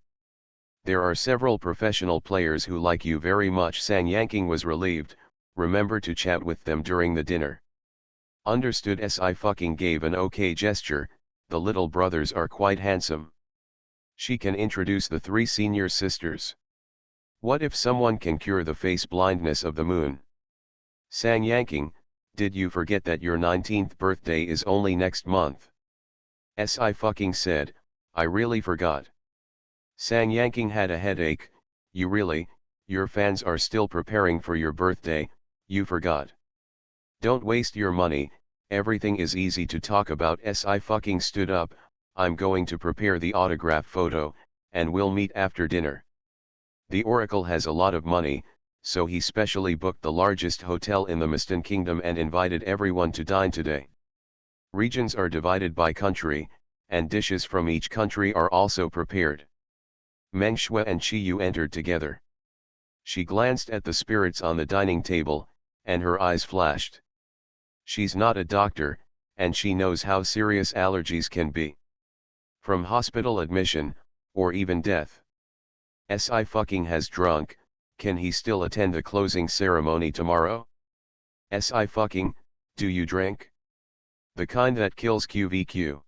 There are several professional players who like you very much. Sang Yanking was relieved. Remember to chat with them during the dinner. Understood. Si fucking gave an okay gesture. The little brothers are quite handsome. She can introduce the 3 senior sisters. What if someone can cure the face blindness of the moon? Sang Yanking, did you forget that your 19th birthday is only next month? Si fucking said, I really forgot. Sang Yanking had a headache. You really, your fans are still preparing for your birthday, you forgot. Don't waste your money, everything is easy to talk about. Si fucking stood up, I'm going to prepare the autograph photo, and we'll meet after dinner. The Oracle has a lot of money, so he specially booked the largest hotel in the Miston Kingdom and invited everyone to dine today. Regions are divided by country, and dishes from each country are also prepared. Meng Shui and Chi Yu entered together. She glanced at the spirits on the dining table, and her eyes flashed. She's not a doctor, and she knows how serious allergies can be. From hospital admission, or even death. Si fucking has drunk, can he still attend the closing ceremony tomorrow? Si fucking, do you drink? The kind that kills QVQ.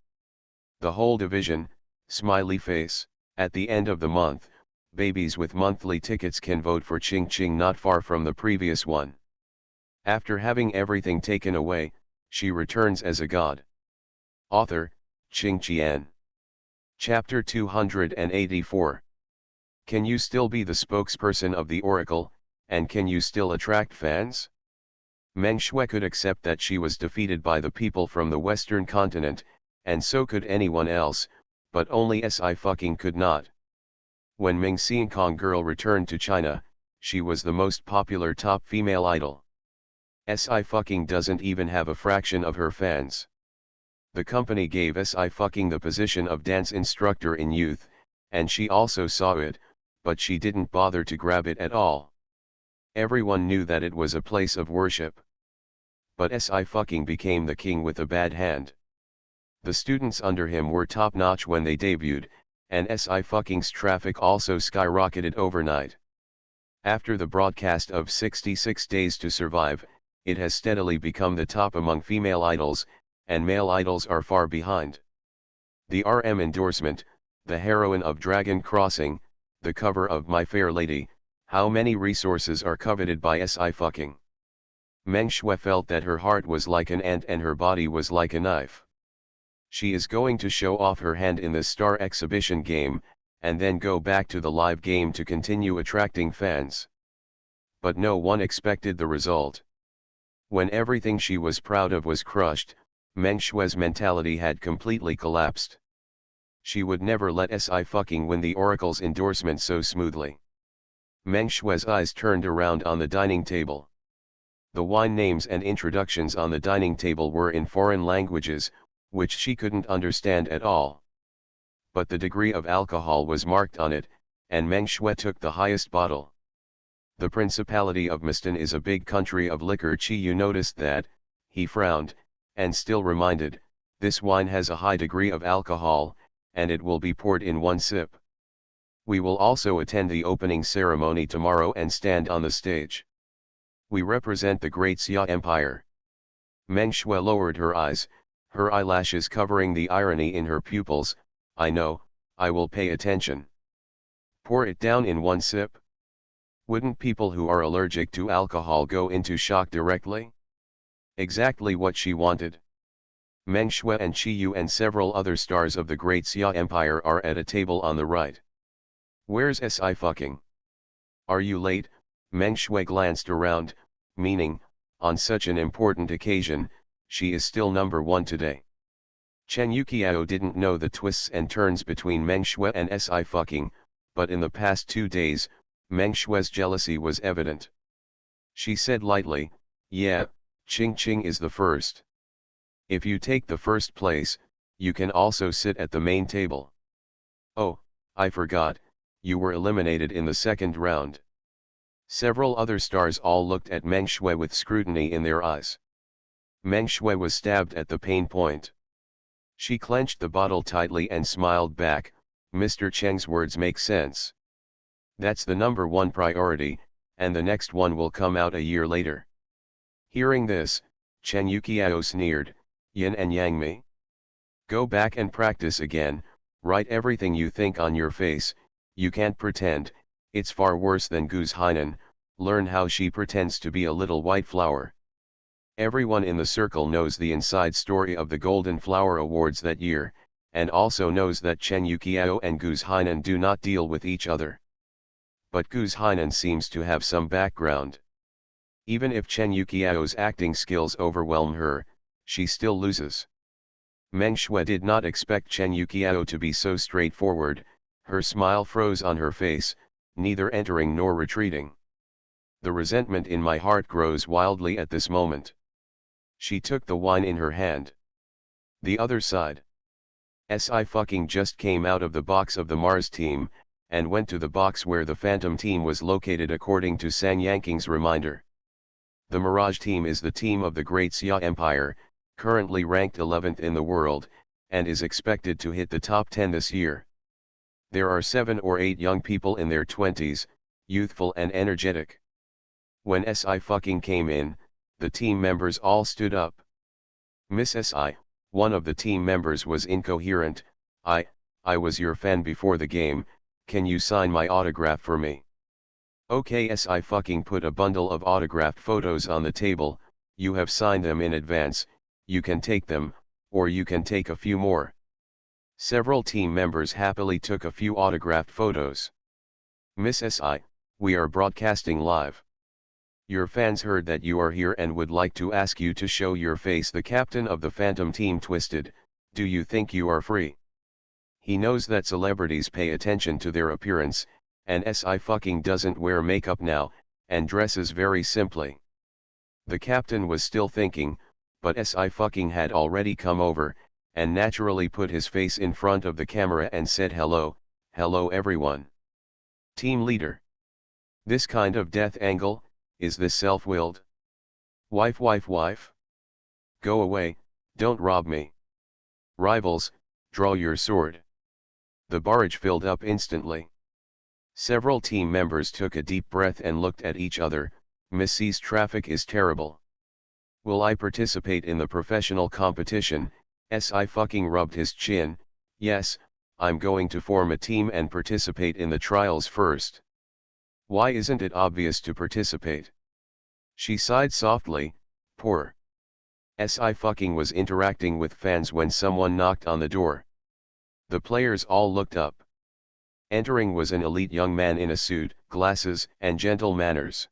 The whole division, smiley face. At the end of the month, babies with monthly tickets can vote for Ching Ching not far from the previous one. After having everything taken away, she returns as a god. Author, Ching Qian. Chapter 284. Can you still be the spokesperson of the Oracle, and can you still attract fans? Meng Shui could accept that she was defeated by the people from the Western continent, and so could anyone else, but only Si fucking could not. When Ming Xiankong girl returned to China, she was the most popular top female idol. Si fucking doesn't even have a fraction of her fans. The company gave Si fucking the position of dance instructor in youth, and she also saw it, but she didn't bother to grab it at all. Everyone knew that it was a place of worship. But Si fucking became the king with a bad hand. The students under him were top-notch when they debuted, and Si fucking's traffic also skyrocketed overnight. After the broadcast of 66 Days to Survive, it has steadily become the top among female idols, and male idols are far behind. The RM endorsement, the heroine of Dragon Crossing, the cover of My Fair Lady, how many resources are coveted by Si fucking? Meng Shui felt that her heart was like an ant and her body was like a knife. She is going to show off her hand in the star exhibition game, and then go back to the live game to continue attracting fans. But no one expected the result. When everything she was proud of was crushed, Meng Shui's mentality had completely collapsed. She would never let Si fucking win the Oracle's endorsement so smoothly. Meng Shui's eyes turned around on the dining table. The wine names and introductions on the dining table were in foreign languages, which she couldn't understand at all. But the degree of alcohol was marked on it, and Meng Shui took the highest bottle. The Principality of Miston is a big country of liquor. Chi Yu noticed that, he frowned, and still reminded, this wine has a high degree of alcohol, and it will be poured in one sip. We will also attend the opening ceremony tomorrow and stand on the stage. We represent the Great Xia Empire. Meng Shui lowered her eyes, her eyelashes covering the irony in her pupils. I know, I will pay attention. Pour it down in one sip? Wouldn't people who are allergic to alcohol go into shock directly? Exactly what she wanted. Meng Shui and Chi Yu and several other stars of the Great Xia Empire are at a table on the right. Where's Si fucking? Are you late? Meng Shui glanced around, meaning, on such an important occasion, she is still number one today. Chen Yuqiao didn't know the twists and turns between Meng Shui and Si fucking, but in the past 2 days, Meng Shui's jealousy was evident. She said lightly, yeah, Ching Ching is the first. If you take the first place, you can also sit at the main table. Oh, I forgot, you were eliminated in the second round. Several other stars all looked at Meng Shui with scrutiny in their eyes. Meng Shui was stabbed at the pain point. She clenched the bottle tightly and smiled back, Mr. Cheng's words make sense. That's the number one priority, and the next one will come out a year later. Hearing this, Chen Yuqiao sneered, yin and yang me? Go back and practice again, write everything you think on your face, you can't pretend, it's far worse than Gu's Hainan, learn how she pretends to be a little white flower. Everyone in the circle knows the inside story of the Golden Flower Awards that year, and also knows that Chen Yuqiao and Gu's Hainan do not deal with each other. But Gu's Hainan seems to have some background. Even if Chen Yuqiao's acting skills overwhelm her, she still loses. Meng Shui did not expect Chen Yuqiao to be so straightforward, her smile froze on her face, neither entering nor retreating. The resentment in my heart grows wildly at this moment. She took the wine in her hand. The other side. Si fucking just came out of the box of the Mars team, and went to the box where the Phantom team was located according to Sang Yanking's reminder. The Mirage team is the team of the Great Xia Empire, currently ranked 11th in the world, and is expected to hit the top 10 this year. There are 7 or 8 young people in their 20s, youthful and energetic. When Si fucking came in, the team members all stood up. Miss Si, one of the team members was incoherent, I was your fan before the game, can you sign my autograph for me? Okay, Si fucking put a bundle of autographed photos on the table, you have signed them in advance, you can take them, or you can take a few more. Several team members happily took a few autographed photos. Miss Si, we are broadcasting live. Your fans heard that you are here and would like to ask you to show your face. The captain of the Phantom team twisted, do you think you are free? He knows that celebrities pay attention to their appearance, and Si fucking doesn't wear makeup now, and dresses very simply. The captain was still thinking, but Si fucking had already come over, and naturally put his face in front of the camera and said hello everyone. Team leader. This kind of death angle, is this self-willed? Wife. Go away, don't rob me. Rivals, draw your sword. The barrage filled up instantly. Several team members took a deep breath and looked at each other, Miss C's traffic is terrible. Will I participate in the professional competition? Si fucking rubbed his chin, yes, I'm going to form a team and participate in the trials first. Why isn't it obvious to participate? She sighed softly, poor. Si fucking was interacting with fans when someone knocked on the door. The players all looked up. Entering was an elite young man in a suit, glasses, and gentle manners.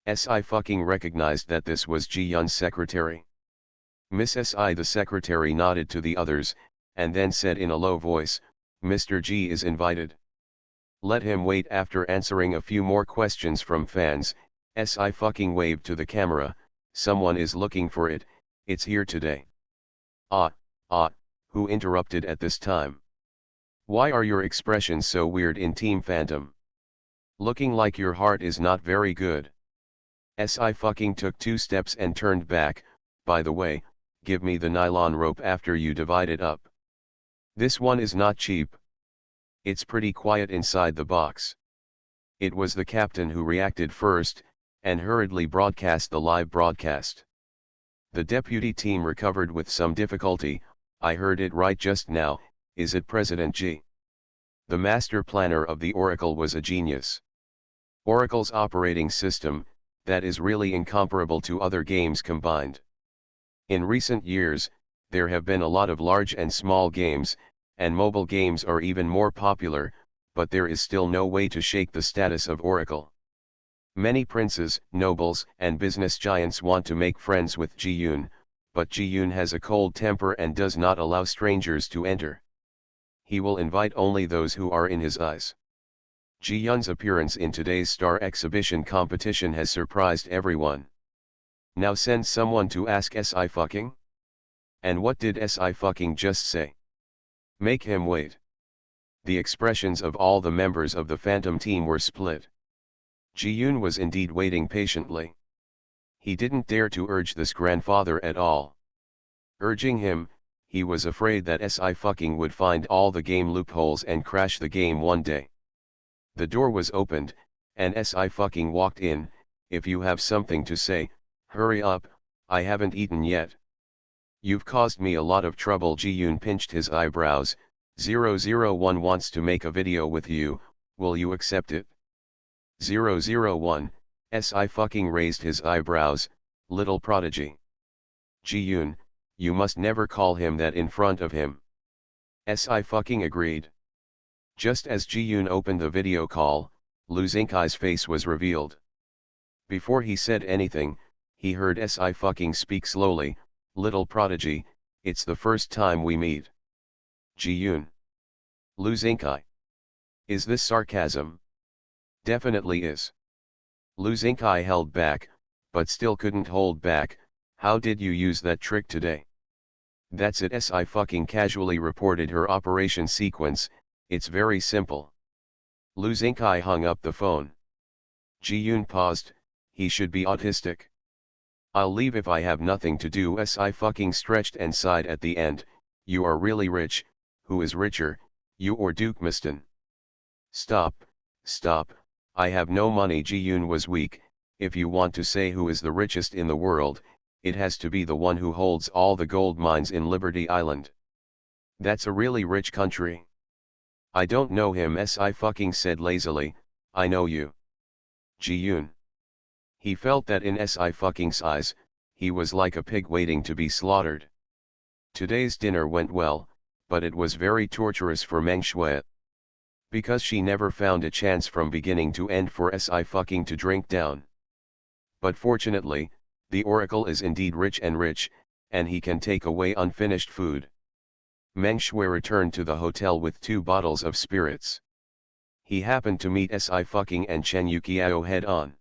Si fucking recognized that this was Ji Yun's secretary. Miss Si, the secretary, nodded to the others, and then said in a low voice, Mr. Ji is invited. Let him wait. After answering a few more questions from fans, Si fucking waved to the camera, someone is looking for it, it's here today. Who interrupted at this time? Why are your expressions so weird in Team Phantom? Looking like your heart is not very good. Si fucking took 2 steps and turned back, by the way, give me the nylon rope after you divide it up. This one is not cheap. It's pretty quiet inside the box. It was the captain who reacted first, and hurriedly broadcast the live broadcast. The deputy team recovered with some difficulty, I heard it right just now, is it President G? The master planner of the Oracle was a genius. Oracle's operating system, that is really incomparable to other games combined. In recent years, there have been a lot of large and small games, and mobile games are even more popular, but there is still no way to shake the status of Oracle. Many princes, nobles, and business giants want to make friends with Ji-yoon, but Ji-yoon has a cold temper and does not allow strangers to enter. He will invite only those who are in his eyes. Ji-yoon's appearance in today's star exhibition competition has surprised everyone. Now send someone to ask SI fucking? And what did SI fucking just say? Make him wait. The expressions of all the members of the Phantom team were split. Ji-yoon was indeed waiting patiently. He didn't dare to urge this grandfather at all. Urging him, he was afraid that SI fucking would find all the game loopholes and crash the game one day. The door was opened, and SI fucking walked in. If you have something to say, hurry up, I haven't eaten yet. You've caused me a lot of trouble. Ji-yoon pinched his eyebrows. 001 wants to make a video with you, will you accept it? 001, SI fucking raised his eyebrows, little prodigy. Ji-yoon, you must never call him that in front of him. SI fucking agreed. Just as Ji-yoon opened the video call, Loo Zinkai's face was revealed. Before he said anything, he heard SI fucking speak slowly, little prodigy, it's the first time we meet. Ji-yoon. Loo Zinkai. Is this sarcasm? Definitely is. Loo Zinkai held back, but still couldn't hold back. How did you use that trick today? That's it. SI fucking casually reported her operation sequence. It's very simple. Loo Zinkai hung up the phone. Ji-yoon paused. He should be autistic. I'll leave if I have nothing to do. SI fucking stretched and sighed at the end. You are really rich. Who is richer, you or Duke Miston? Stop, stop, I have no money. Ji-yoon was weak. If you want to say who is the richest in the world, it has to be the one who holds all the gold mines in Liberty Island. That's a really rich country. I don't know him. SI fucking said lazily. I know you. Ji-yoon. He felt that in SI fucking's eyes, he was like a pig waiting to be slaughtered. Today's dinner went well, but it was very torturous for Meng Shui. Because she never found a chance from beginning to end for SI fucking to drink down. But fortunately, the Oracle is indeed rich, and he can take away unfinished food. Meng Shui returned to the hotel with 2 bottles of spirits. He happened to meet SI fucking and Chen Yukiao head on.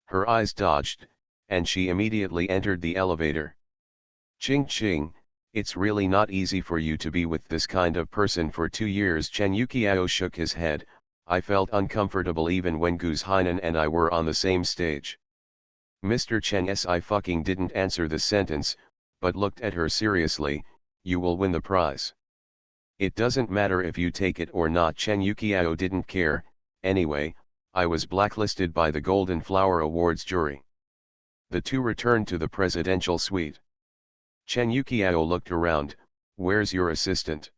Her eyes dodged, and she immediately entered the elevator. Ching ching. It's really not easy for you to be with this kind of person for 2 years. Chen Yukiao shook his head. I felt uncomfortable even when Guz Hainan and I were on the same stage. Mr. Chen. SI fucking didn't answer the sentence, but looked at her seriously. You will win the prize. It doesn't matter if you take it or not. Chen Yukiao didn't care. Anyway, I was blacklisted by the Golden Flower Awards jury. The two returned to the presidential suite. Chen Yukiao looked around. Where's your assistant?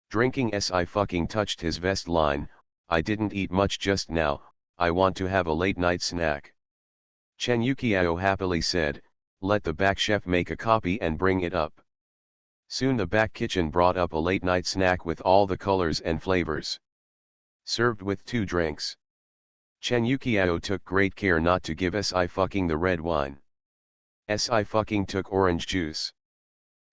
Drinking. SI fucking touched his vest line. I didn't eat much just now, I want to have a late night snack. Chen Yukiao happily said, let the back chef make a copy and bring it up. Soon the back kitchen brought up a late night snack with all the colors and flavors. Served with 2 drinks. Chen Yukiao took great care not to give SI fucking the red wine. SI fucking took orange juice.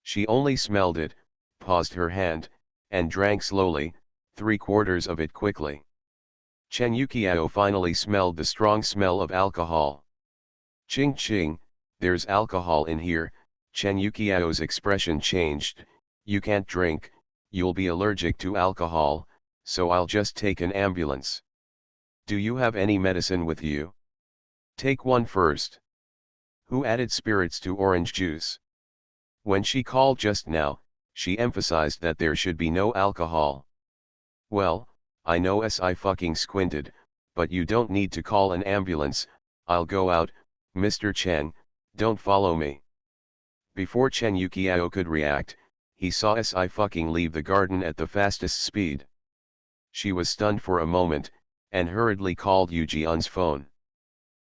She only smelled it, paused her hand, and drank slowly, 3/4 of it quickly. Chen Yukiao finally smelled the strong smell of alcohol. Ching ching, there's alcohol in here. Chen Yukiao's expression changed. You can't drink, you'll be allergic to alcohol, so I'll just take an ambulance. Do you have any medicine with you? Take one first. Who added spirits to orange juice? When she called just now, she emphasized that there should be no alcohol. Well, I know. SI fucking squinted, but you don't need to call an ambulance. I'll go out. Mr. Chen, don't follow me. Before Chen Yukiao could react, he saw SI fucking leave the garden at the fastest speed. She was stunned for a moment, and hurriedly called Yu Jian's phone.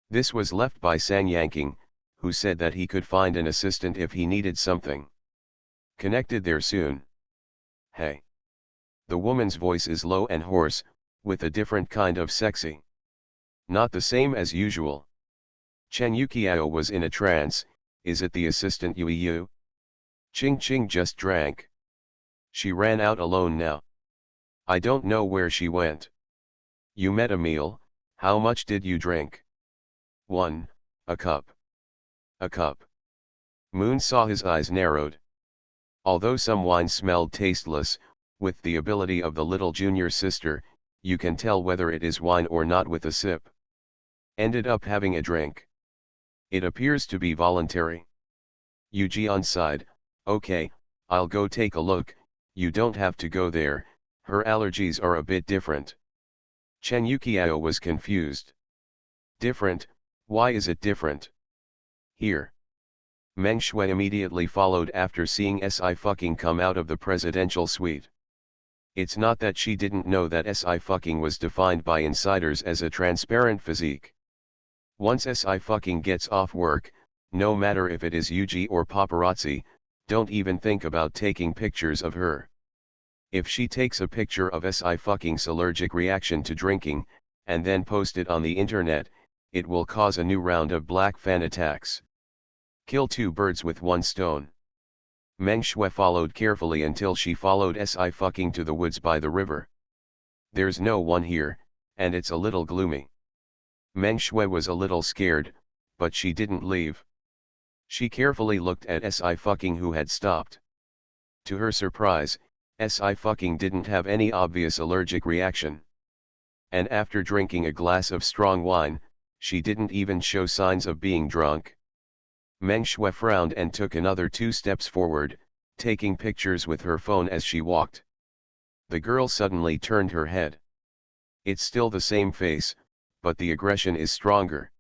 This was left by Sang Yanking, who said that he could find an assistant if he needed something. Connected there soon. Hey. The woman's voice is low and hoarse, with a different kind of sexy. Not the same as usual. Chen Yukiao was in a trance. Is it the assistant Yu? Ching Ching just drank. She ran out alone now. I don't know where she went. You met Emil, how much did you drink? 1, a cup. A cup. Moon saw his eyes narrowed. Although some wine smelled tasteless, with the ability of the little junior sister, you can tell whether it is wine or not with a sip. Ended up having a drink. It appears to be voluntary. Yu sighed, okay, I'll go take a look. You don't have to go there, her allergies are a bit different. Chen Yukiao was confused. Different, why is it different? Here. Meng Shui immediately followed after seeing Sci-fucking come out of the presidential suite. It's not that she didn't know that Sci-fucking was defined by insiders as a transparent physique. Once Sci-fucking gets off work, no matter if it is Yuji or paparazzi, don't even think about taking pictures of her. If she takes a picture of Sci-fucking's allergic reaction to drinking, and then post it on the internet, it will cause a new round of black fan attacks. Kill two birds with one stone. Meng Shui followed carefully until she followed Sci-fucking to the woods by the river. There's no one here, and it's a little gloomy. Meng Shui was a little scared, but she didn't leave. She carefully looked at Sci-fucking who had stopped. To her surprise, Sci-fucking didn't have any obvious allergic reaction. And after drinking a glass of strong wine, she didn't even show signs of being drunk. Meng Shui frowned and took another 2 steps forward, taking pictures with her phone as she walked. The girl suddenly turned her head. It's still the same face, but the aggression is stronger.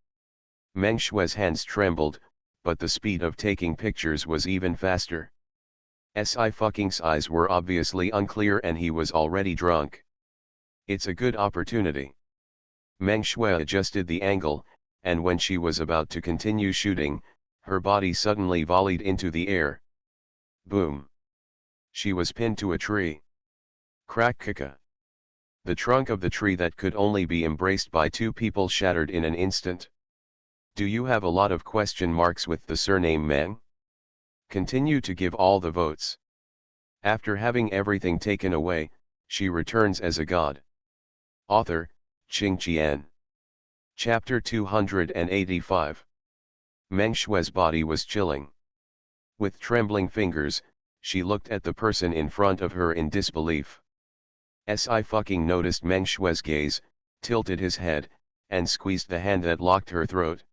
Meng Shui's hands trembled, but the speed of taking pictures was even faster. Sci-fucking's eyes were obviously unclear and he was already drunk. It's a good opportunity. Meng Shui adjusted the angle, and when she was about to continue shooting, her body suddenly volleyed into the air. Boom! She was pinned to a tree. Crack kika. The trunk of the tree that could only be embraced by 2 people shattered in an instant. Do you have a lot of question marks with the surname Meng? Continue to give all the votes. After having everything taken away, she returns as a god. Author, Qing Qian. Chapter 285. Meng Shui's body was chilling. With trembling fingers, she looked at the person in front of her in disbelief. Sci-fucking noticed Meng Shui's gaze, tilted his head, and squeezed the hand that locked her throat.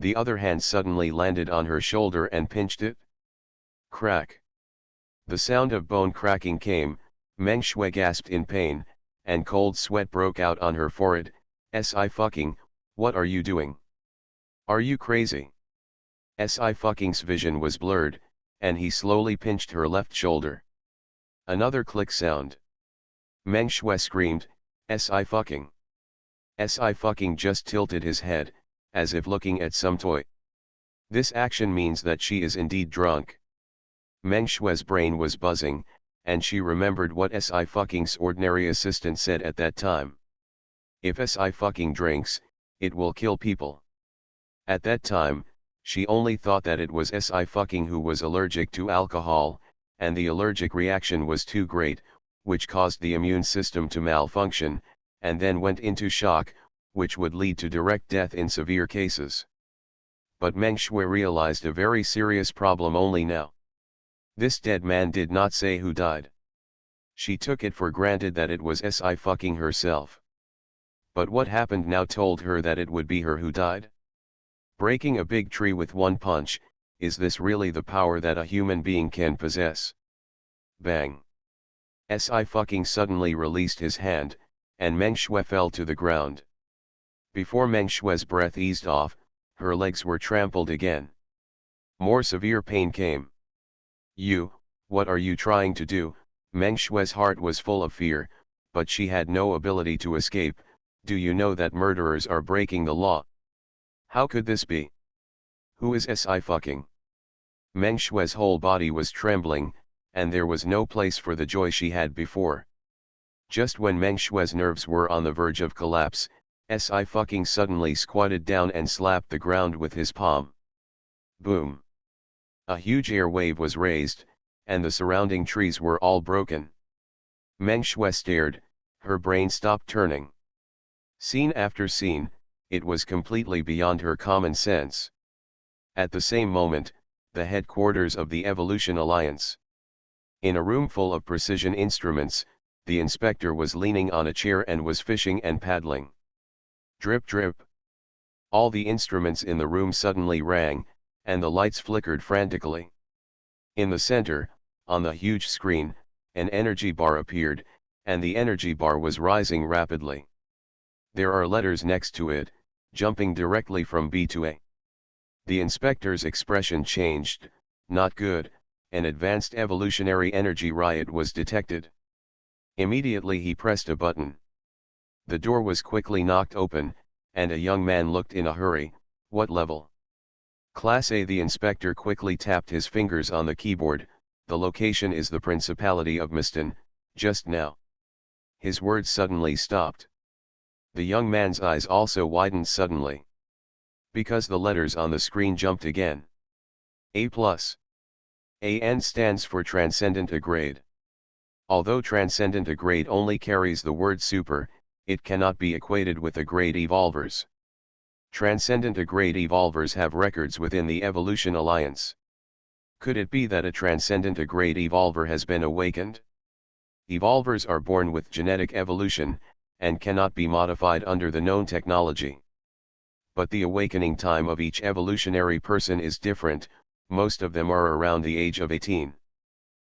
The other hand suddenly landed on her shoulder and pinched it. Crack. The sound of bone cracking came, Meng Shui gasped in pain, and cold sweat broke out on her forehead. Sci-fucking, what are you doing? Are you crazy? Sci-fucking's vision was blurred, and he slowly pinched her left shoulder. Another click sound. Meng Shui screamed, Sci-fucking. Sci-fucking just tilted his head, as if looking at some toy. This action means that she is indeed drunk. Meng Shui's brain was buzzing, and she remembered what Sci-fucking's ordinary assistant said at that time. If Sci-fucking drinks, it will kill people. At that time, she only thought that it was Sci-fucking who was allergic to alcohol, and the allergic reaction was too great, which caused the immune system to malfunction, and then went into shock, which would lead to direct death in severe cases. But Meng Shui realized a very serious problem only now. This dead man did not say who died. She took it for granted that it was Sci-fucking herself. But what happened now told her that it would be her who died. Breaking a big tree with one punch, is this really the power that a human being can possess? Bang! Sci-fucking suddenly released his hand, and Meng Shui fell to the ground. Before Meng Shui's breath eased off, her legs were trampled again. More severe pain came. What are you trying to do? Meng Shui's heart was full of fear, but she had no ability to escape. Do you know that murderers are breaking the law? How could this be? Who is Sci-fucking? Meng Shui's whole body was trembling, and there was no place for the joy she had before. Just when Meng Shui's nerves were on the verge of collapse, Si fucking suddenly squatted down and slapped the ground with his palm. Boom. A huge air wave was raised, and the surrounding trees were all broken. Meng Shui stared, her brain stopped turning. Scene after scene, it was completely beyond her common sense. At the same moment, the headquarters of the Evolution Alliance. In a room full of precision instruments, the inspector was leaning on a chair and was fishing and paddling. Drip drip. All the instruments in the room suddenly rang, and the lights flickered frantically. In the center, on the huge screen, an energy bar appeared, and the energy bar was rising rapidly. There are letters next to it, jumping directly from B to A. The inspector's expression changed. Not good, an advanced evolutionary energy riot was detected. Immediately he pressed a button. The door was quickly knocked open, and a young man looked in a hurry. What level? Class A. The inspector quickly tapped his fingers on the keyboard. The location is the Principality of Miston, just now. His words suddenly stopped. The young man's eyes also widened suddenly. Because the letters on the screen jumped again. A+. AN stands for Transcendent Grade. Although Transcendent Grade only carries the word super, it cannot be equated with a grade evolvers. Transcendent grade evolvers have records within the Evolution Alliance. Could it be that a Transcendent grade evolver has been awakened? Evolvers are born with genetic evolution, and cannot be modified under the known technology. But the awakening time of each evolutionary person is different, most of them are around the age of 18.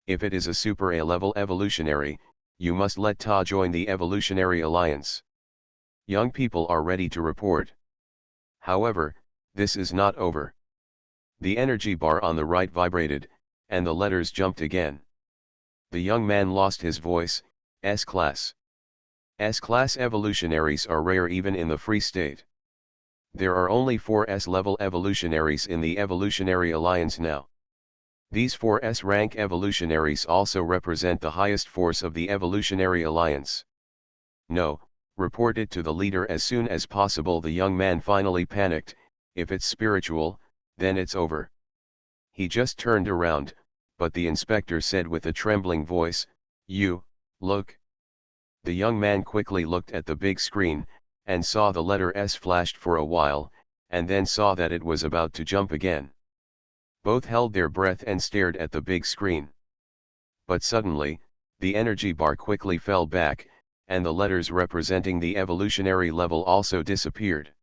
If it is a super A-level evolutionary, you must let Ta join the Evolutionary Alliance. Young people are ready to report. However, this is not over. The energy bar on the right vibrated, and the letters jumped again. The young man lost his voice. S-Class. S-Class evolutionaries are rare even in the Free State. There are only 4 S-level evolutionaries in the Evolutionary Alliance now. These 4 S-rank evolutionaries also represent the highest force of the Evolutionary Alliance. No, report it to the leader as soon as possible. The young man finally panicked. If it's spiritual, then it's over. He just turned around, but the inspector said with a trembling voice, "You, look." The young man quickly looked at the big screen, and saw the letter S flashed for a while, and then saw that it was about to jump again. Both held their breath and stared at the big screen. But suddenly, the energy bar quickly fell back, and the letters representing the evolutionary level also disappeared.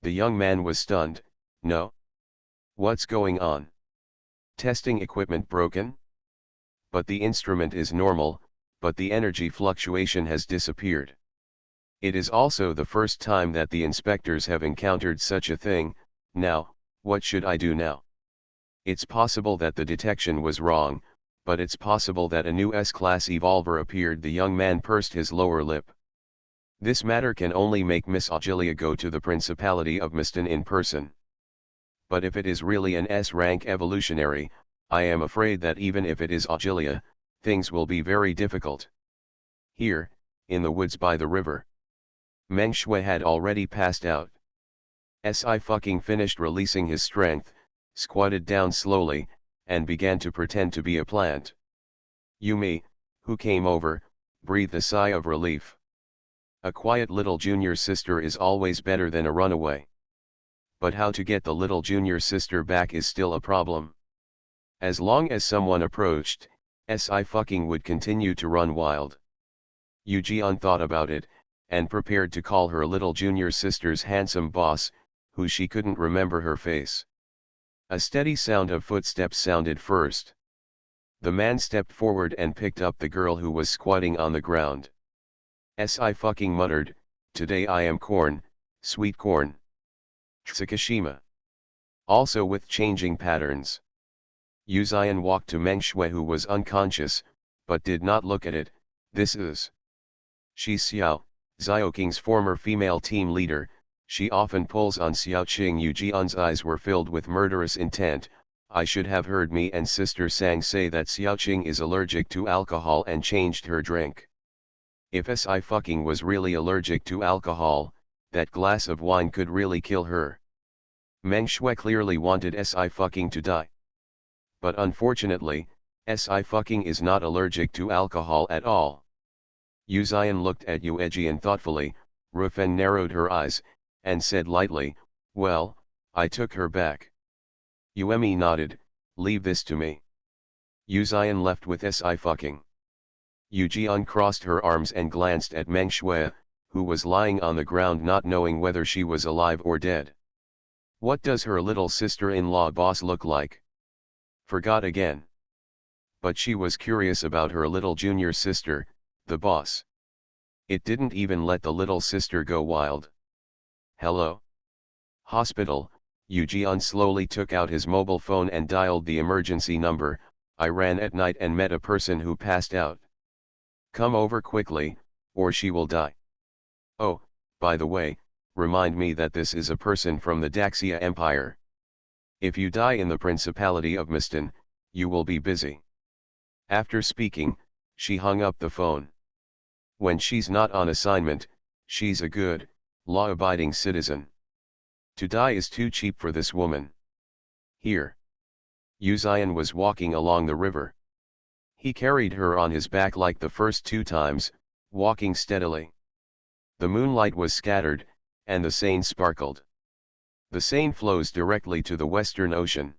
The young man was stunned. No? What's going on? Testing equipment broken? But the instrument is normal, but the energy fluctuation has disappeared. It is also the first time that the inspectors have encountered such a thing. Now, what should I do now? It's possible that the detection was wrong, but it's possible that a new S-Class evolver appeared. The young man pursed his lower lip. This matter can only make Miss Augilia go to the Principality of Miston in person. But if it is really an S-rank evolutionary, I am afraid that even if it is Augilia, things will be very difficult. Here, in the woods by the river. Meng Shui had already passed out. Si fucking finished releasing his strength, squatted down slowly, and began to pretend to be a plant. Yumi, who came over, breathed a sigh of relief. A quiet little junior sister is always better than a runaway. But how to get the little junior sister back is still a problem. As long as someone approached, Si fucking would continue to run wild. Yu Jian thought about it, and prepared to call her little junior sister's handsome boss, who she couldn't remember her face. A steady sound of footsteps sounded first. The man stepped forward and picked up the girl who was squatting on the ground. Si fucking muttered, "Today I am corn, sweet corn." Tsukishima. Also with changing patterns. Yu Zian walked to Meng Shui who was unconscious, but did not look at it. This is. She's Xiao, Xiaoqing's former female team leader. She often pulls on Xiaoqing. Yu Jian's eyes were filled with murderous intent. I should have heard me and Sister Sang say that Xiaoqing is allergic to alcohol and changed her drink. If Si fucking was really allergic to alcohol, that glass of wine could really kill her. Meng Shui clearly wanted Si fucking to die. But unfortunately, Si fucking is not allergic to alcohol at all. Yu Xian looked at Yu Ejian thoughtfully, Ru Feng narrowed her eyes, and said lightly, well, I took her back. Yu Emi nodded, leave this to me. Yu Xian left with Si fucking. Yu Jian crossed her arms and glanced at Meng Shui, who was lying on the ground not knowing whether she was alive or dead. What does her little sister-in-law boss look like? Forgot again. But she was curious about her little junior sister, the boss. It didn't even let the little sister go wild. Hello? Hospital. Yu Jian slowly took out his mobile phone and dialed the emergency number. I ran at night and met a person who passed out. Come over quickly, or she will die. Oh, by the way, remind me that this is a person from the Daxia Empire. If you die in the Principality of Miston, you will be busy. After speaking, she hung up the phone. When she's not on assignment, she's a good, law-abiding citizen. To die is too cheap for this woman. Here. Yu Xian was walking along the river. He carried her on his back like the first 2 times, walking steadily. The moonlight was scattered, and the Seine sparkled. The Seine flows directly to the Western Ocean.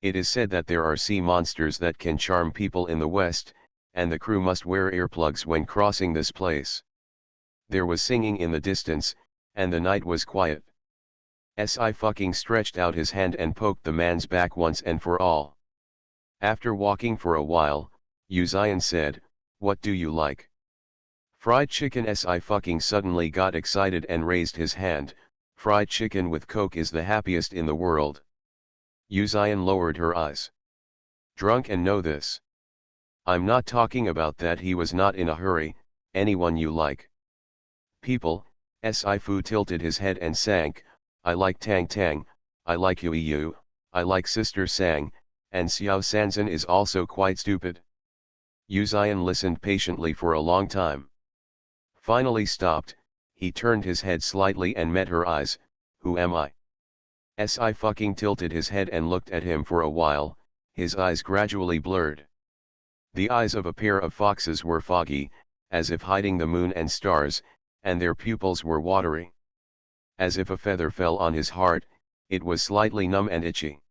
It is said that there are sea monsters that can charm people in the West, and the crew must wear earplugs when crossing this place. There was singing in the distance, and the night was quiet. Si fucking stretched out his hand and poked the man's back once and for all. After walking for a while, Yu Xian said, what do you like? Fried chicken. Si fucking suddenly got excited and raised his hand, fried chicken with Coke is the happiest in the world. Yu Xian lowered her eyes. Drunk and know this. I'm not talking about that. He was not in a hurry, anyone you like. People. Si Fu tilted his head and sank, I like Tang Tang, I like Yu Yu, I like Sister Sang, and Xiao Sanzan is also quite stupid. Yu Xian listened patiently for a long time. Finally stopped, he turned his head slightly and met her eyes, who am I? Si fucking tilted his head and looked at him for a while, his eyes gradually blurred. The eyes of a pair of foxes were foggy, as if hiding the moon and stars, and their pupils were watery. As if a feather fell on his heart, it was slightly numb and itchy.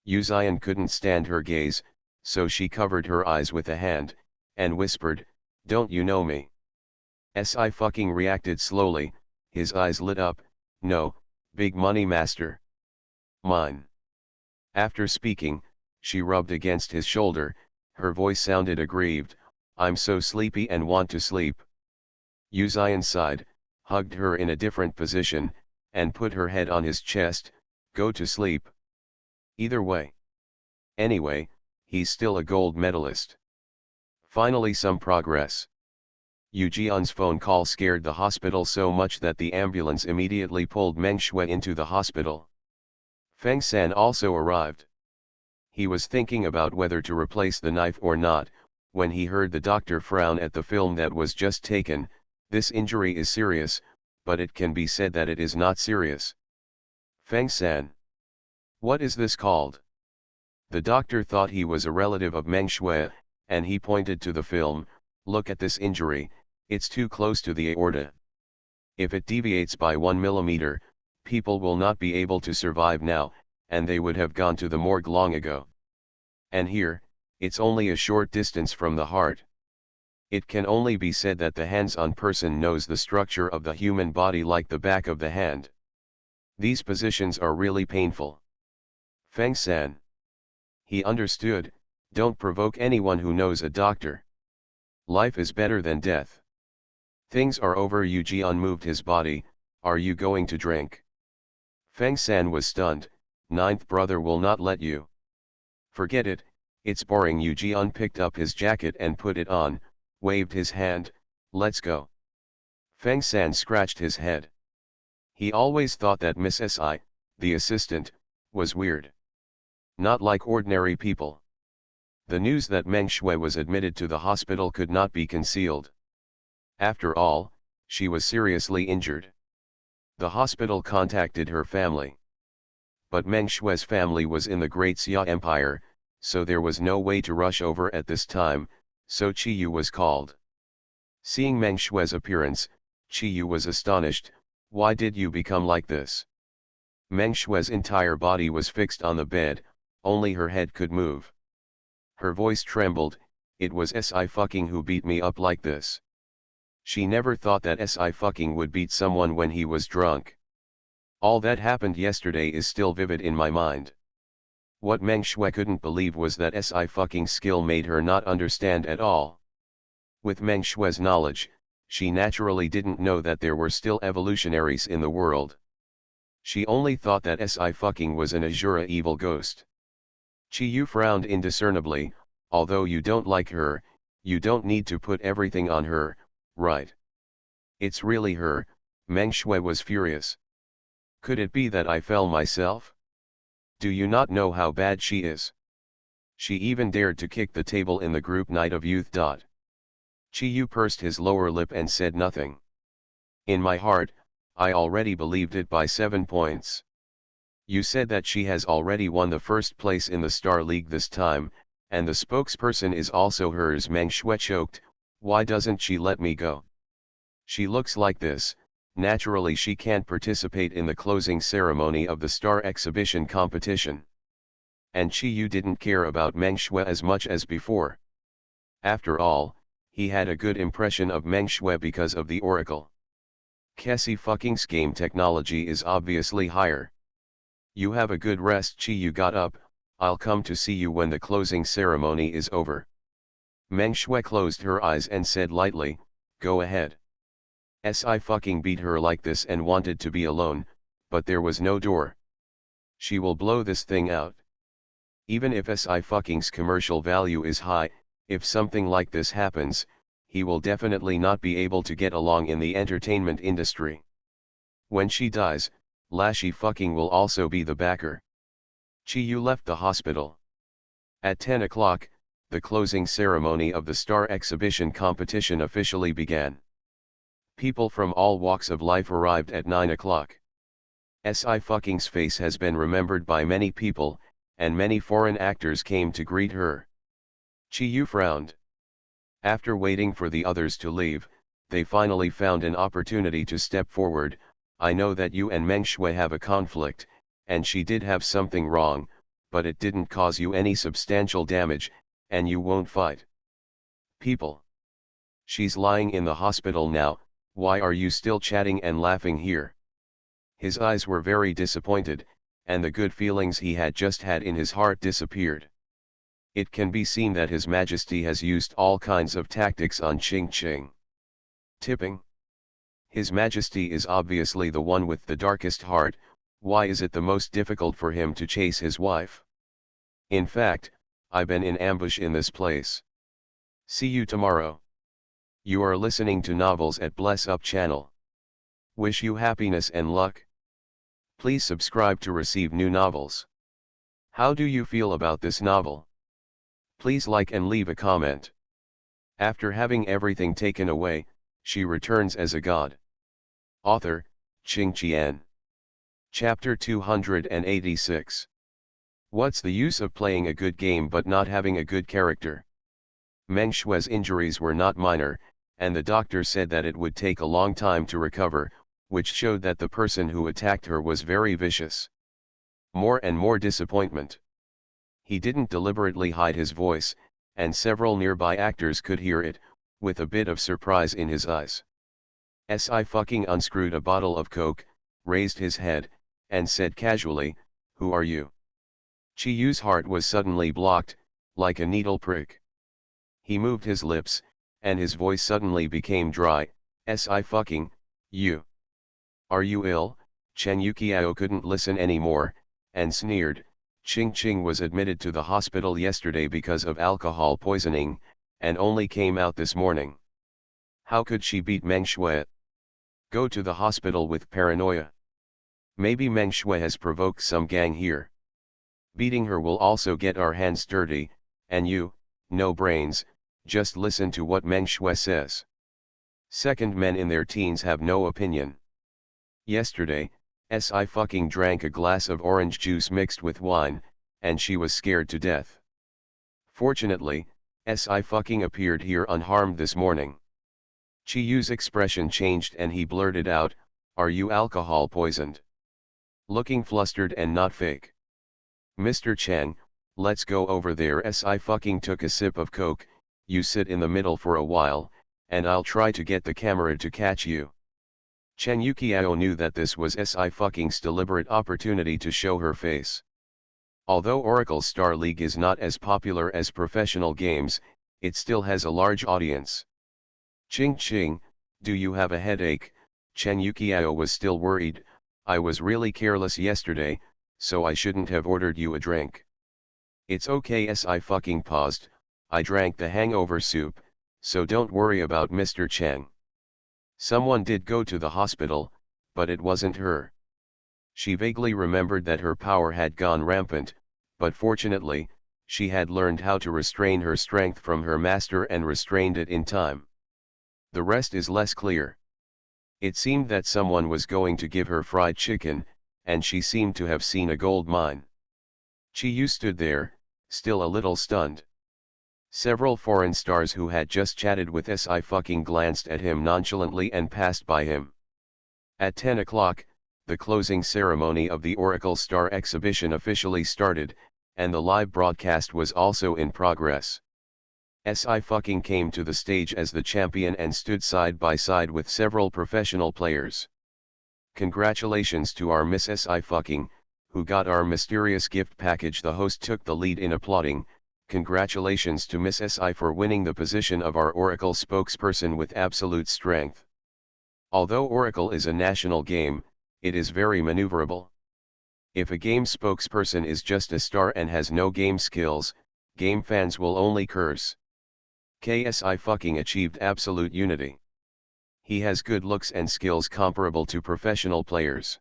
Yu Xian couldn't stand her gaze, so she covered her eyes with a hand, and whispered, don't you know me? Si fucking reacted slowly, his eyes lit up, no, big money master. Mine. After speaking, she rubbed against his shoulder, her voice sounded aggrieved, I'm so sleepy and want to sleep. Yu Xian sighed, hugged her in a different position, and put her head on his chest, go to sleep. Either way. Anyway, he's still a gold medalist. Finally some progress. Yu Jian's phone call scared the hospital so much that the ambulance immediately pulled Meng Shui into the hospital. Feng San also arrived. He was thinking about whether to replace the knife or not, when he heard the doctor frown at the film that was just taken. This injury is serious, but it can be said that it is not serious. Feng San. What is this called? The doctor thought he was a relative of Meng Shui, and he pointed to the film, look at this injury, it's too close to the aorta. If it deviates by 1 millimeter, people will not be able to survive now, and they would have gone to the morgue long ago. And here, it's only a short distance from the heart. It can only be said that the hands-on person knows the structure of the human body like the back of the hand. These positions are really painful. Feng San. He understood, don't provoke anyone who knows a doctor. Life is better than death. Things are over. Yu Jian moved his body, are you going to drink? Feng San was stunned, ninth brother will not let you. Forget it, it's boring. Yu Jian picked up his jacket and put it on, waved his hand, let's go. Feng San scratched his head. He always thought that Miss Si, the assistant, was weird. Not like ordinary people. The news that Meng Shui was admitted to the hospital could not be concealed. After all, she was seriously injured. The hospital contacted her family. But Meng Shui's family was in the Great Xia Empire, so there was no way to rush over at this time, so Qi Yu was called. Seeing Meng Shui's appearance, Qi Yu was astonished. Why did you become like this? Meng Shui's entire body was fixed on the bed, only her head could move. Her voice trembled. It was Si fucking who beat me up like this. She never thought that Si fucking would beat someone when he was drunk. All that happened yesterday is still vivid in my mind. What Meng Shui couldn't believe was that Si fucking skill made her not understand at all. With Meng Shui's knowledge, she naturally didn't know that there were still evolutionaries in the world. She only thought that Si fucking was an Azura evil ghost. Qi Yu frowned indiscernibly. Although you don't like her, you don't need to put everything on her, right? It's really her. Meng Shui was furious. Could it be that I fell myself? Do you not know how bad she is? She even dared to kick the table in the group night of youth. Qi Yu pursed his lower lip and said nothing. In my heart, I already believed it by 7 points. You said that she has already won the first place in the Star League this time, and the spokesperson is also hers. Meng Shui choked. Why doesn't she let me go? She looks like this. Naturally she can't participate in the closing ceremony of the Star Exhibition competition. And Qi Yu didn't care about Meng Shui as much as before. After all, he had a good impression of Meng Shui because of the Oracle. Kessie fucking's game technology is obviously higher. You have a good rest. Qi Yu got up. I'll come to see you when the closing ceremony is over. Meng Shui closed her eyes and said lightly, go ahead. Si fucking beat her like this and wanted to be alone, but there was no door. She will blow this thing out. Even if Si fucking's commercial value is high, if something like this happens, he will definitely not be able to get along in the entertainment industry. When she dies, Lashy fucking will also be the backer. Qi Yu left the hospital. At 10 o'clock, the closing ceremony of the Star Exhibition competition officially began. People from all walks of life arrived at 9 o'clock. Si fucking's face has been remembered by many people, and many foreign actors came to greet her. Qi Yu frowned. After waiting for the others to leave, they finally found an opportunity to step forward. I know that you and Meng Shui have a conflict, and she did have something wrong, but it didn't cause you any substantial damage, and you won't fight. People. She's lying in the hospital now. Why are you still chatting and laughing here? His eyes were very disappointed, and the good feelings he had just had in his heart disappeared. It can be seen that His Majesty has used all kinds of tactics on Ching Ching. Tipping. His Majesty is obviously the one with the darkest heart. Why is it the most difficult for him to chase his wife? In fact, I've been in ambush in this place. See you tomorrow. You are listening to Novels at Bless Up channel. Wish you happiness and luck. Please subscribe to receive new novels. How do you feel about this novel? Please like and leave a comment. After having everything taken away, she returns as a god. Author, Qing Qian. Chapter 286. What's the use of playing a good game but not having a good character? Meng Shui's injuries were not minor, and the doctor said that it would take a long time to recover, which showed that the person who attacked her was very vicious. More and more disappointment. He didn't deliberately hide his voice, and several nearby actors could hear it, with a bit of surprise in his eyes. Si fucking unscrewed a bottle of Coke, raised his head, and said casually, "Who are you?" Qi Yu's heart was suddenly blocked, like a needle prick. He moved his lips, and his voice suddenly became dry. Si fucking, you. Are you ill? Chen Yuqiao couldn't listen anymore, and sneered. Ching Ching was admitted to the hospital yesterday because of alcohol poisoning, and only came out this morning. How could she beat Meng Shui? Go to the hospital with paranoia. Maybe Meng Shui has provoked some gang here. Beating her will also get our hands dirty, and you, no brains, just listen to what Meng Shui says. Second, men in their teens have no opinion. Yesterday, Si fucking drank a glass of orange juice mixed with wine, and she was scared to death. Fortunately, Si fucking appeared here unharmed this morning. Chi Yu's expression changed and he blurted out, "Are you alcohol poisoned?" Looking flustered and not fake. "Mr. Chang, let's go over there." Si fucking took a sip of coke. "You sit in the middle for a while, and I'll try to get the camera to catch you." Chen Yuqiao knew that this was Si fucking's deliberate opportunity to show her face. Although Oracle's Star League is not as popular as professional games, it still has a large audience. "Ching ching, do you have a headache?" Chen Yuqiao was still worried. "I was really careless yesterday, so I shouldn't have ordered you a drink." "It's okay." Si fucking paused. "I drank the hangover soup, so don't worry about Mr. Chang." Someone did go to the hospital, but it wasn't her. She vaguely remembered that her power had gone rampant, but fortunately, she had learned how to restrain her strength from her master and restrained it in time. The rest is less clear. It seemed that someone was going to give her fried chicken, and she seemed to have seen a gold mine. Chi Yu stood there, still a little stunned. Several foreign stars who had just chatted with Si fucking glanced at him nonchalantly and passed by him. At 10 o'clock, the closing ceremony of the Oracle Star exhibition officially started, and the live broadcast was also in progress. Si fucking came to the stage as the champion and stood side by side with several professional players. "Congratulations to our Miss Si fucking, who got our mysterious gift package." The host took the lead in applauding. "Congratulations to Miss Si for winning the position of our Oracle spokesperson with absolute strength. Although Oracle is a national game, it is very maneuverable. If a game spokesperson is just a star and has no game skills, game fans will only curse. KSI fucking achieved absolute unity. He has good looks and skills comparable to professional players.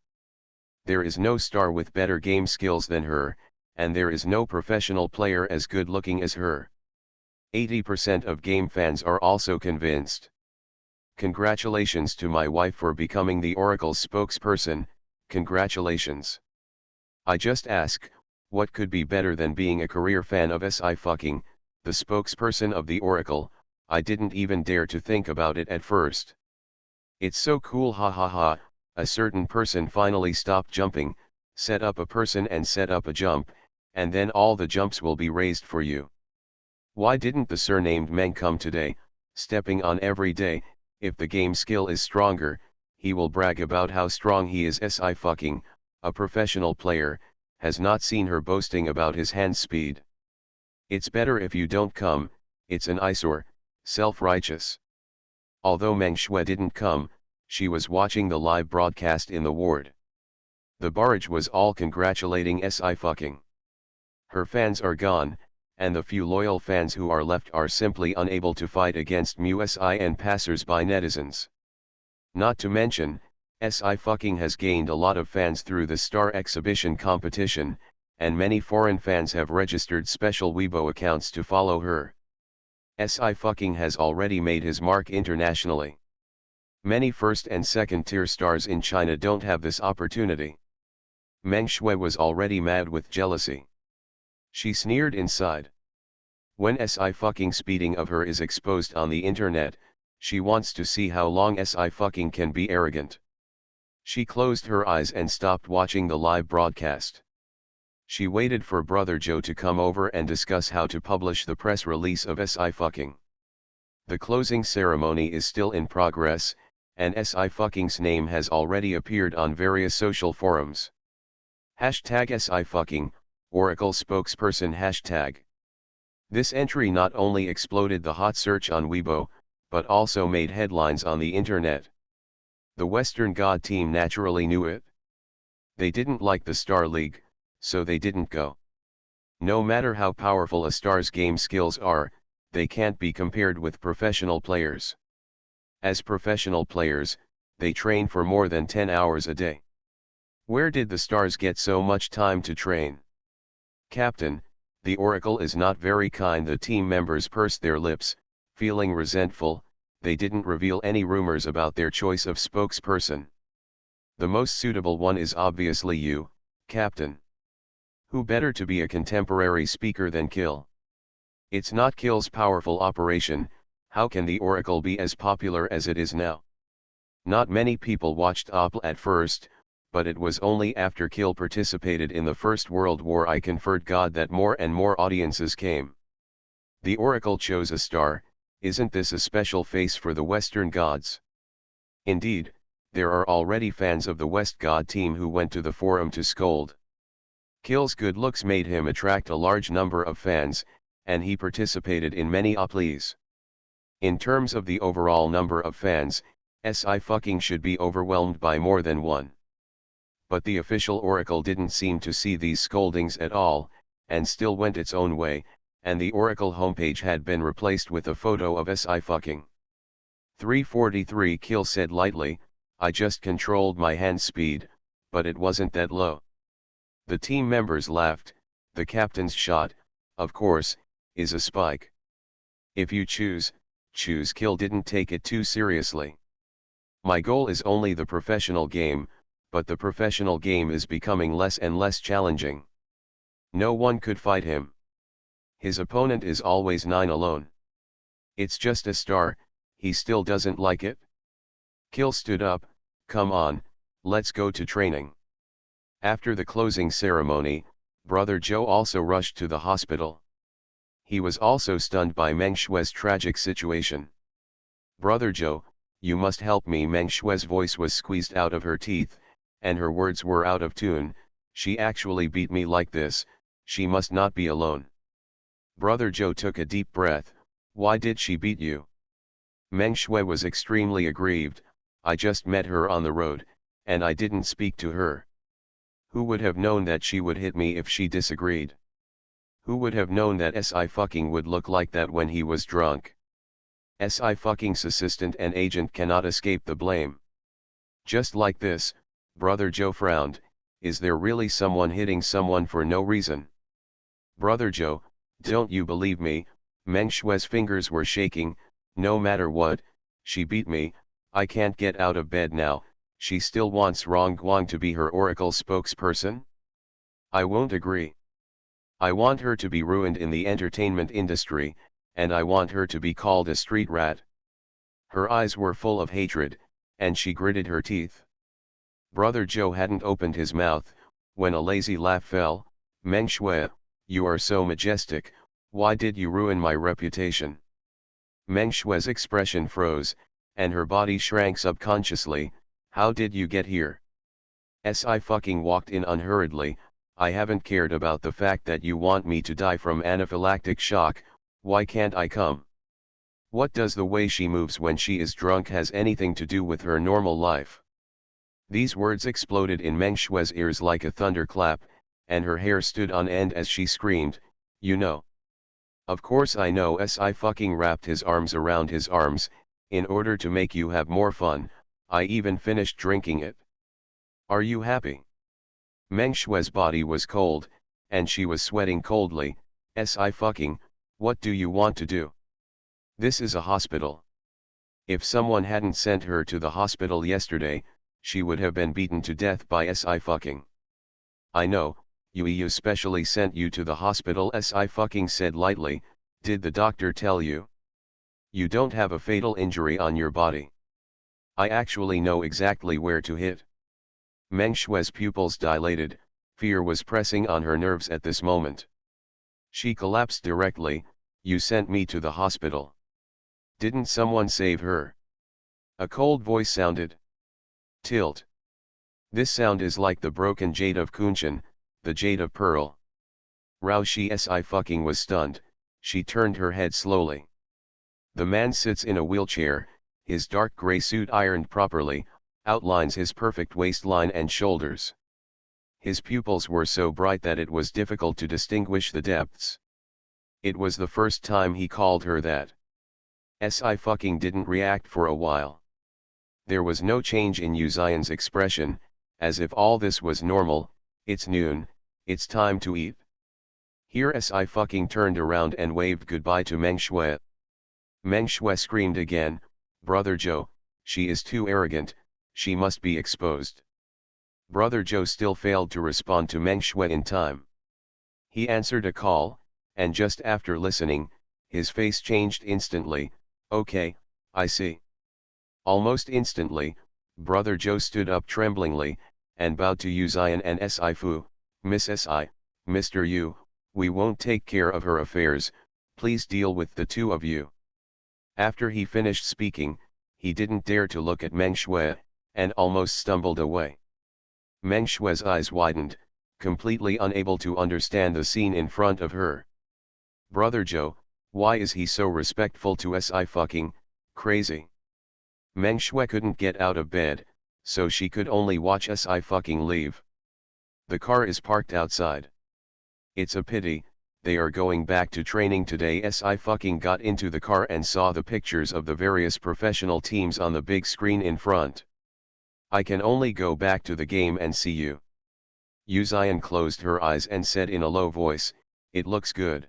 There is no star with better game skills than her, and there is no professional player as good looking as her." 80% of game fans are also convinced. "Congratulations to my wife for becoming the Oracle's spokesperson. Congratulations. I just ask, what could be better than being a career fan of Si fucking, the spokesperson of the Oracle? I didn't even dare to think about it at first. It's so cool, ha ha ha." A certain person finally stopped jumping. "Set up a person and set up a jump, and then all the jumps will be raised for you. Why didn't the surnamed Meng come today, stepping on every day? If the game skill is stronger, he will brag about how strong he is." Si fucking, a professional player, has not seen her boasting about his hand speed. "It's better if you don't come." It's an eyesore, self-righteous. Although Meng Shui didn't come, she was watching the live broadcast in the ward. The barrage was all congratulating Si fucking. Her fans are gone, and the few loyal fans who are left are simply unable to fight against MUSI and passers-by netizens. Not to mention, Si fucking has gained a lot of fans through the Star Exhibition competition, and many foreign fans have registered special Weibo accounts to follow her. Si fucking has already made his mark internationally. Many first and second tier stars in China don't have this opportunity. Meng Shui was already mad with jealousy. She sneered inside. When Si fucking speeding of her is exposed on the internet, she wants to see how long Si fucking can be arrogant. She closed her eyes and stopped watching the live broadcast. She waited for Brother Joe to come over and discuss how to publish the press release of Si fucking. The closing ceremony is still in progress, and Si fucking's name has already appeared on various social forums. Hashtag Si fucking, Oracle spokesperson hashtag. This entry not only exploded the hot search on Weibo, but also made headlines on the internet. The Western God team naturally knew it. They didn't like the Star League, so they didn't go. No matter how powerful a star's game skills are, they can't be compared with professional players. As professional players, they train for more than 10 hours a day. Where did the stars get so much time to train? "Captain, the Oracle is not very kind." The team members pursed their lips, feeling resentful. They didn't reveal any rumors about their choice of spokesperson. The most suitable one is obviously you, Captain. Who better to be a contemporary speaker than Kill? It's not Kill's powerful operation, how can the Oracle be as popular as it is now? Not many people watched OPL at first, but it was only after Kill participated in the First World War I conferred God that more and more audiences came. The Oracle chose a star, isn't this a special face for the Western gods? Indeed, there are already fans of the West God team who went to the forum to scold. Kill's good looks made him attract a large number of fans, and he participated in many OPLs. In terms of the overall number of fans, SI fucking should be overwhelmed by more than one. But the official Oracle didn't seem to see these scoldings at all, and still went its own way, and the Oracle homepage had been replaced with a photo of SI fucking. 343 Kill said lightly, I just controlled my hand speed, but it wasn't that low. The team members laughed. The captain's shot, of course, is a spike. If you choose Kill didn't take it too seriously. My goal is only the professional game, but the professional game is becoming less and less challenging. No one could fight him. His opponent is always 9 alone. It's just a star, he still doesn't like it? Kill stood up, come on, let's go to training. After the closing ceremony, Brother Joe also rushed to the hospital. He was also stunned by Meng Shui's tragic situation. Brother Joe, you must help me. Meng Shui's voice was squeezed out of her teeth, and her words were out of tune. She actually beat me like this, she must not be alone. Brother Joe took a deep breath, why did she beat you? Meng Shui was extremely aggrieved, I just met her on the road, and I didn't speak to her. Who would have known that she would hit me if she disagreed? Who would have known that SI fucking would look like that when he was drunk? SI fucking's assistant and agent cannot escape the blame. Just like this, Brother Joe frowned, is there really someone hitting someone for no reason? Brother Joe, don't you believe me? Meng Shui's fingers were shaking, no matter what, she beat me, I can't get out of bed now, she still wants Rong Guang to be her Oracle spokesperson? I won't agree. I want her to be ruined in the entertainment industry, and I want her to be called a street rat. Her eyes were full of hatred, and she gritted her teeth. Brother Joe hadn't opened his mouth, when a lazy laugh fell. Meng Shui, you are so majestic, why did you ruin my reputation? Meng Shui's expression froze, and her body shrank subconsciously, how did you get here? SI fucking walked in unhurriedly, I haven't cared about the fact that you want me to die from anaphylactic shock, why can't I come? What does the way she moves when she is drunk has anything to do with her normal life? These words exploded in Meng Shui's ears like a thunderclap, and her hair stood on end as she screamed, you know. Of course I know. SI fucking wrapped his arms around his arms, in order to make you have more fun, I even finished drinking it. Are you happy? Meng Shui's body was cold, and she was sweating coldly. SI fucking, what do you want to do? This is a hospital. If someone hadn't sent her to the hospital yesterday, she would have been beaten to death by SI fucking. I know, Yu specially sent you to the hospital. SI fucking said lightly, did the doctor tell you? You don't have a fatal injury on your body. I actually know exactly where to hit. Meng Shui's pupils dilated, fear was pressing on her nerves at this moment. She collapsed directly, you sent me to the hospital. Didn't someone save her? A cold voice sounded. Tilt. This sound is like the broken jade of Kunshan, the jade of Pearl. Rao Shi Si fucking was stunned, she turned her head slowly. The man sits in a wheelchair, his dark grey suit ironed properly, outlines his perfect waistline and shoulders. His pupils were so bright that it was difficult to distinguish the depths. It was the first time he called her that. Si fucking didn't react for a while. There was no change in Yu Zion's expression, as if all this was normal. It's noon, it's time to eat. Here Si fucking turned around and waved goodbye to Meng Shui. Meng Shui screamed again, Brother Joe, she is too arrogant, she must be exposed. Brother Joe still failed to respond to Meng Shui in time. He answered a call, and just after listening, his face changed instantly. Okay, I see. Almost instantly, Brother Joe stood up tremblingly, and bowed to Yu Zion and Si Fu. Miss Si, Mr. Yu, we won't take care of her affairs, please deal with the two of you. After he finished speaking, he didn't dare to look at Meng Shui, and almost stumbled away. Meng Shui's eyes widened, completely unable to understand the scene in front of her. Brother Joe, why is he so respectful to Si fucking crazy? Meng Shui couldn't get out of bed, so she could only watch Si fucking leave. The car is parked outside. It's a pity, they are going back to training today. Si fucking got into the car and saw the pictures of the various professional teams on the big screen in front. I can only go back to the game and see you. Yu Zion closed her eyes and said in a low voice, it looks good.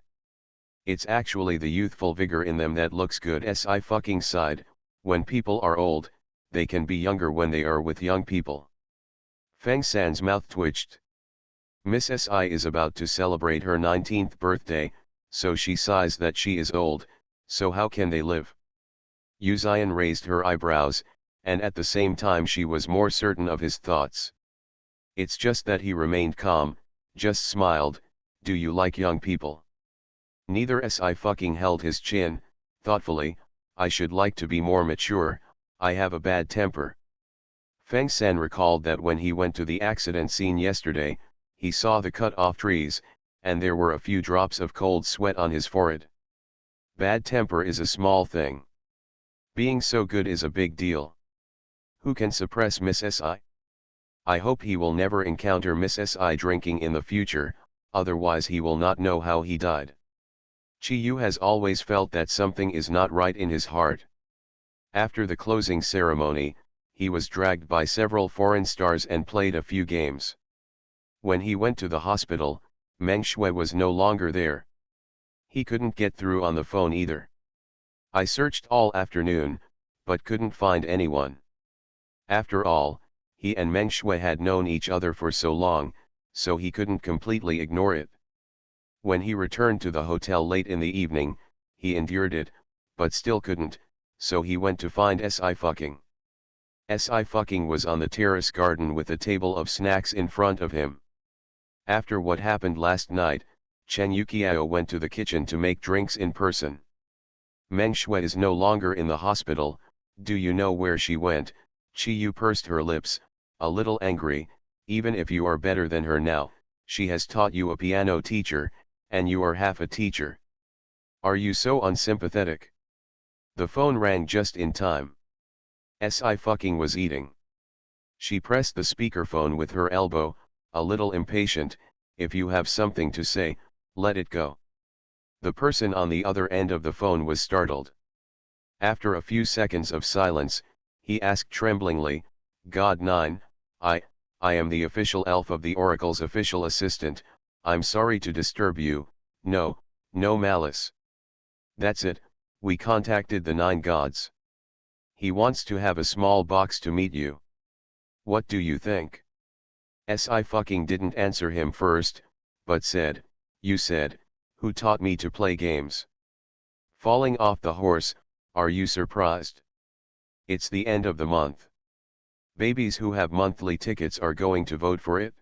It's actually the youthful vigor in them that looks good. Si fucking sighed, when people are old, they can be younger when they are with young people. Feng San's mouth twitched. Miss Si is about to celebrate her 19th birthday, so she sighs that she is old, so how can they live? Yu Zion raised her eyebrows, and at the same time she was more certain of his thoughts. It's just that he remained calm, just smiled. Do you like young people? Neither Si fucking held his chin, thoughtfully. I should like to be more mature, I have a bad temper. Feng San recalled that when he went to the accident scene yesterday, he saw the cut-off trees, and there were a few drops of cold sweat on his forehead. Bad temper is a small thing. Being so good is a big deal. Who can suppress Miss Si? I hope he will never encounter Miss Si drinking in the future, otherwise he will not know how he died. Chi Yu has always felt that something is not right in his heart. After the closing ceremony, he was dragged by several foreign stars and played a few games. When he went to the hospital, Meng Shui was no longer there. He couldn't get through on the phone either. I searched all afternoon, but couldn't find anyone. After all, he and Meng Shui had known each other for so long, so he couldn't completely ignore it. When he returned to the hotel late in the evening, he endured it, but still couldn't, so he went to find Si fucking. Si fucking was on the terrace garden with a table of snacks in front of him. After what happened last night, Chen Yuqiao went to the kitchen to make drinks in person. Meng Shui is no longer in the hospital. Do you know where she went? Chi Yu pursed her lips, a little angry. Even if you are better than her now, she has taught you a piano teacher, and you are half a teacher. Are you so unsympathetic? The phone rang just in time. Si fucking was eating. She pressed the speakerphone with her elbow, a little impatient. If you have something to say, let it go. The person on the other end of the phone was startled. After a few seconds of silence, he asked tremblingly, God 9, I am the official elf of the Oracle's official assistant. I'm sorry to disturb you. No malice. That's it, we contacted the 9 gods. He wants to have a small box to meet you. What do you think? Si fucking didn't answer him first, but said, you said, who taught me to play games? Falling off the horse, are you surprised? It's the end of the month. Babies who have monthly tickets are going to vote for it.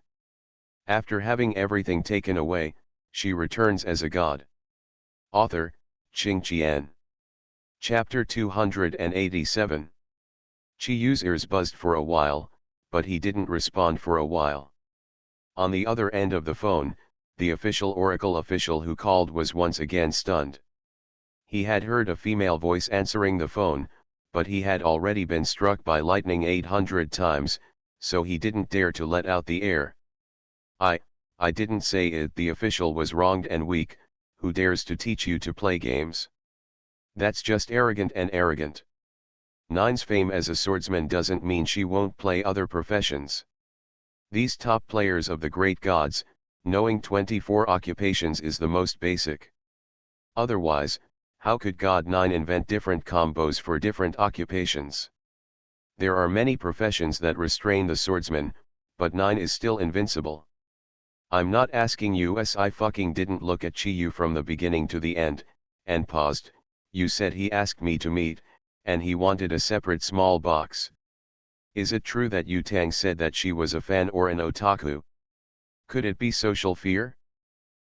After having everything taken away, she returns as a god. Author, Qing Qian. Chapter 287. Chi Yu's ears buzzed for a while, but he didn't respond for a while. On the other end of the phone, the official Oracle official who called was once again stunned. He had heard a female voice answering the phone, but he had already been struck by lightning 800 times, so he didn't dare to let out the air. I didn't say it. The official was wronged and weak. Who dares to teach you to play games? That's just arrogant and arrogant. Nine's fame as a swordsman doesn't mean she won't play other professions. These top players of the great gods, knowing 24 occupations is the most basic. Otherwise, how could God 9 invent different combos for different occupations? There are many professions that restrain the swordsman, but 9 is still invincible. I'm not asking you as I fucking didn't look at Chiyu from the beginning to the end, and paused. You said he asked me to meet, and he wanted a separate small box. Is it true that Yu Tang said that she was a fan or an otaku? Could it be social fear?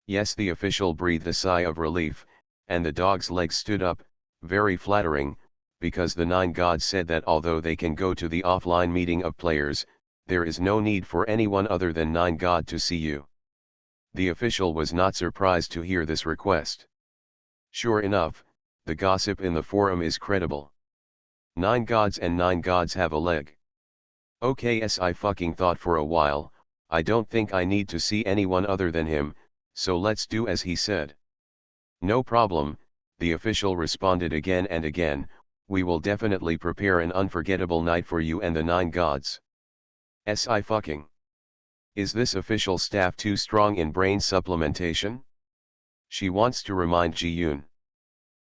Yes, the official breathed a sigh of relief, and the dog's legs stood up, very flattering, because the 9 gods said that although they can go to the offline meeting of players, there is no need for anyone other than 9 god to see you. The official was not surprised to hear this request. Sure enough, the gossip in the forum is credible. 9 gods and 9 gods have a leg. Okay, as I fucking thought for a while, I don't think I need to see anyone other than him, so let's do as he said. No problem, the official responded again and again, we will definitely prepare an unforgettable night for you and the 9 gods. Si fucking. Is this official staff too strong in brain supplementation? She wants to remind Ji-yoon.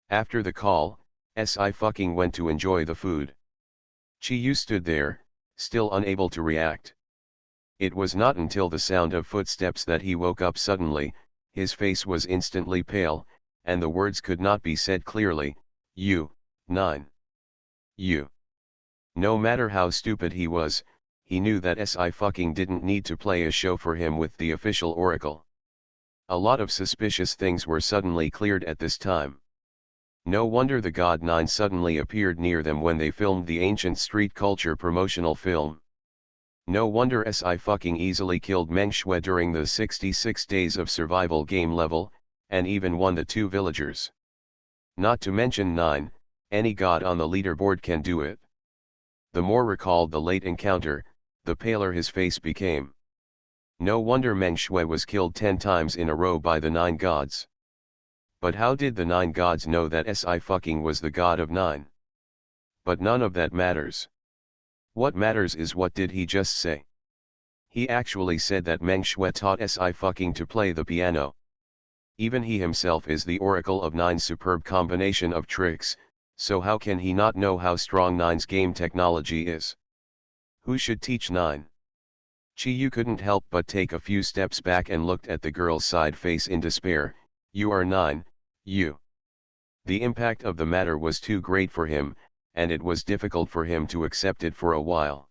After the call, Si fucking went to enjoy the food. Chi-yu stood there, still unable to react. It was not until the sound of footsteps that he woke up suddenly. His face was instantly pale, and the words could not be said clearly. You, 9. You. No matter how stupid he was, he knew that Si fucking didn't need to play a show for him with the official oracle. A lot of suspicious things were suddenly cleared at this time. No wonder the God 9 suddenly appeared near them when they filmed the ancient street culture promotional film. No wonder Si fucking easily killed Meng Shui during the 66 days of survival game level, and even won the 2 villagers. Not to mention 9, any god on the leaderboard can do it. The more recalled the late encounter, the paler his face became. No wonder Meng Shui was killed 10 times in a row by the 9 gods. But how did the 9 gods know that Si fucking was the god of 9? But none of that matters. What matters is what did he just say? He actually said that Meng Shui taught Si fucking to play the piano. Even he himself is the oracle of 9's superb combination of tricks, so how can he not know how strong 9's game technology is? Who should teach 9? Chi-yu couldn't help but take a few steps back and looked at the girl's side face in despair. You are 9, you. The impact of the matter was too great for him, and it was difficult for him to accept it for a while.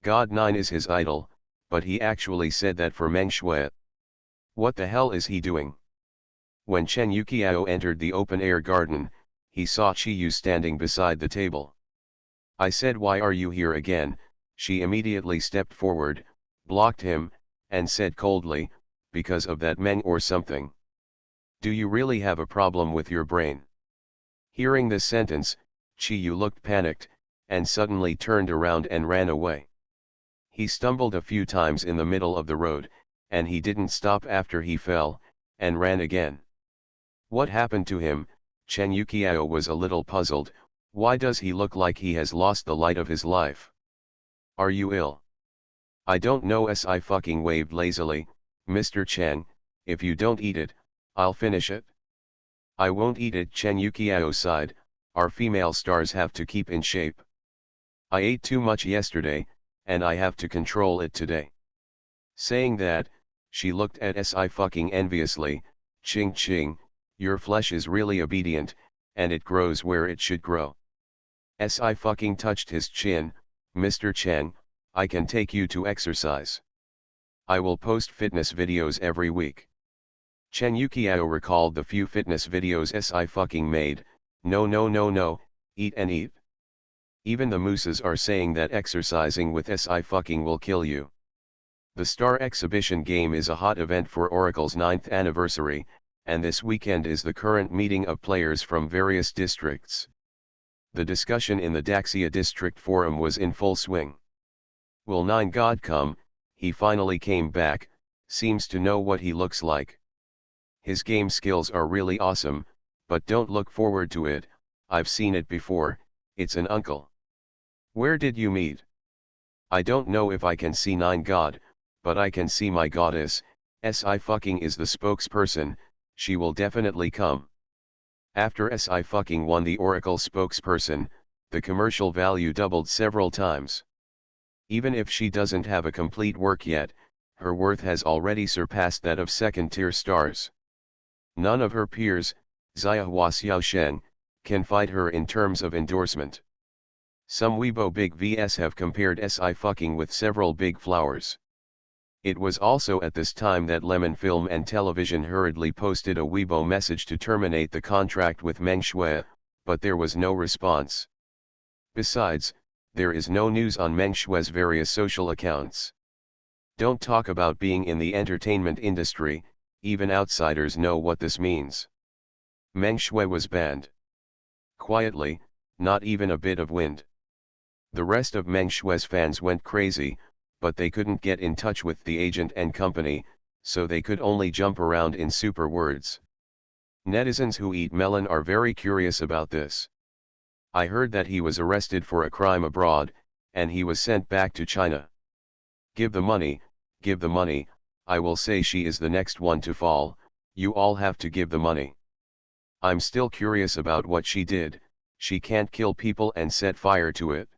God 9 is his idol, but he actually said that for Meng Shui. What the hell is he doing? When Chen Yuqiao entered the open-air garden, he saw Chi-yu standing beside the table. I said, why are you here again? She immediately stepped forward, blocked him, and said coldly, because of that Meng or something. Do you really have a problem with your brain? Hearing this sentence, Chi-yu looked panicked, and suddenly turned around and ran away. He stumbled a few times in the middle of the road, and he didn't stop after he fell, and ran again. What happened to him? Chen Yuqiao was a little puzzled. Why does he look like he has lost the light of his life? Are you ill? I don't know. Si fucking waved lazily. Mr. Chen, if you don't eat it, I'll finish it. I won't eat it. Chen Yuqiao sighed. Our female stars have to keep in shape. I ate too much yesterday, and I have to control it today. Saying that, she looked at Si fucking enviously. Ching ching, your flesh is really obedient, and it grows where it should grow. Si fucking touched his chin. Mr. Chen, I can take you to exercise. I will post fitness videos every week. Chen Yuqiao recalled the few fitness videos Si fucking made. No, eat and eat. Even the mooses are saying that exercising with Si fucking will kill you. The Star Exhibition game is a hot event for Oracle's 9th anniversary, and this weekend is the current meeting of players from various districts. The discussion in the Daxia District Forum was in full swing. Will 9 God come? He finally came back, seems to know what he looks like. His game skills are really awesome, but don't look forward to it. I've seen it before, it's an uncle. Where did you meet? I don't know if I can see 9 God, but I can see my goddess. Si fucking is the spokesperson, she will definitely come. After Si fucking won the Oracle spokesperson, the commercial value doubled several times. Even if she doesn't have a complete work yet, her worth has already surpassed that of second-tier stars. None of her peers, Xia Huaxiaoshen, can fight her in terms of endorsement. Some Weibo big vs have compared SI fucking with several big flowers. It was also at this time that Lemon Film and Television hurriedly posted a Weibo message to terminate the contract with Meng Shui, but there was no response. Besides, there is no news on Meng Shui's various social accounts. Don't talk about being in the entertainment industry, even outsiders know what this means. Meng Shui was banned. Quietly, not even a bit of wind. The rest of Meng Shui's fans went crazy, but they couldn't get in touch with the agent and company, so they could only jump around in super words. Netizens who eat melon are very curious about this. I heard that he was arrested for a crime abroad, and he was sent back to China. Give the money, I will say she is the next one to fall, you all have to give the money. I'm still curious about what she did, she can't kill people and set fire to it.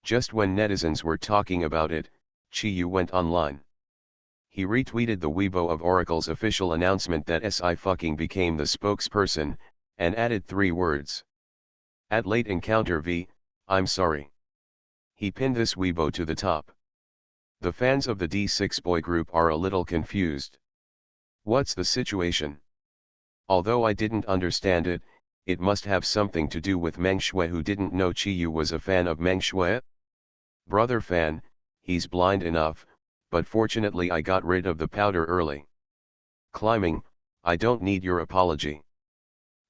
Just when netizens were talking about it, Chi Yu went online. He retweeted the Weibo of Oracle's official announcement that SI fucking became the spokesperson, and added 3 words. At late encounter v, I'm sorry. He pinned this Weibo to the top. The fans of the D6 boy group are a little confused. What's the situation? Although I didn't understand it, it must have something to do with Meng Shui, who didn't know Chi Yu was a fan of Meng Shui. Brother fan, he's blind enough, but fortunately I got rid of the powder early. Climbing, I don't need your apology.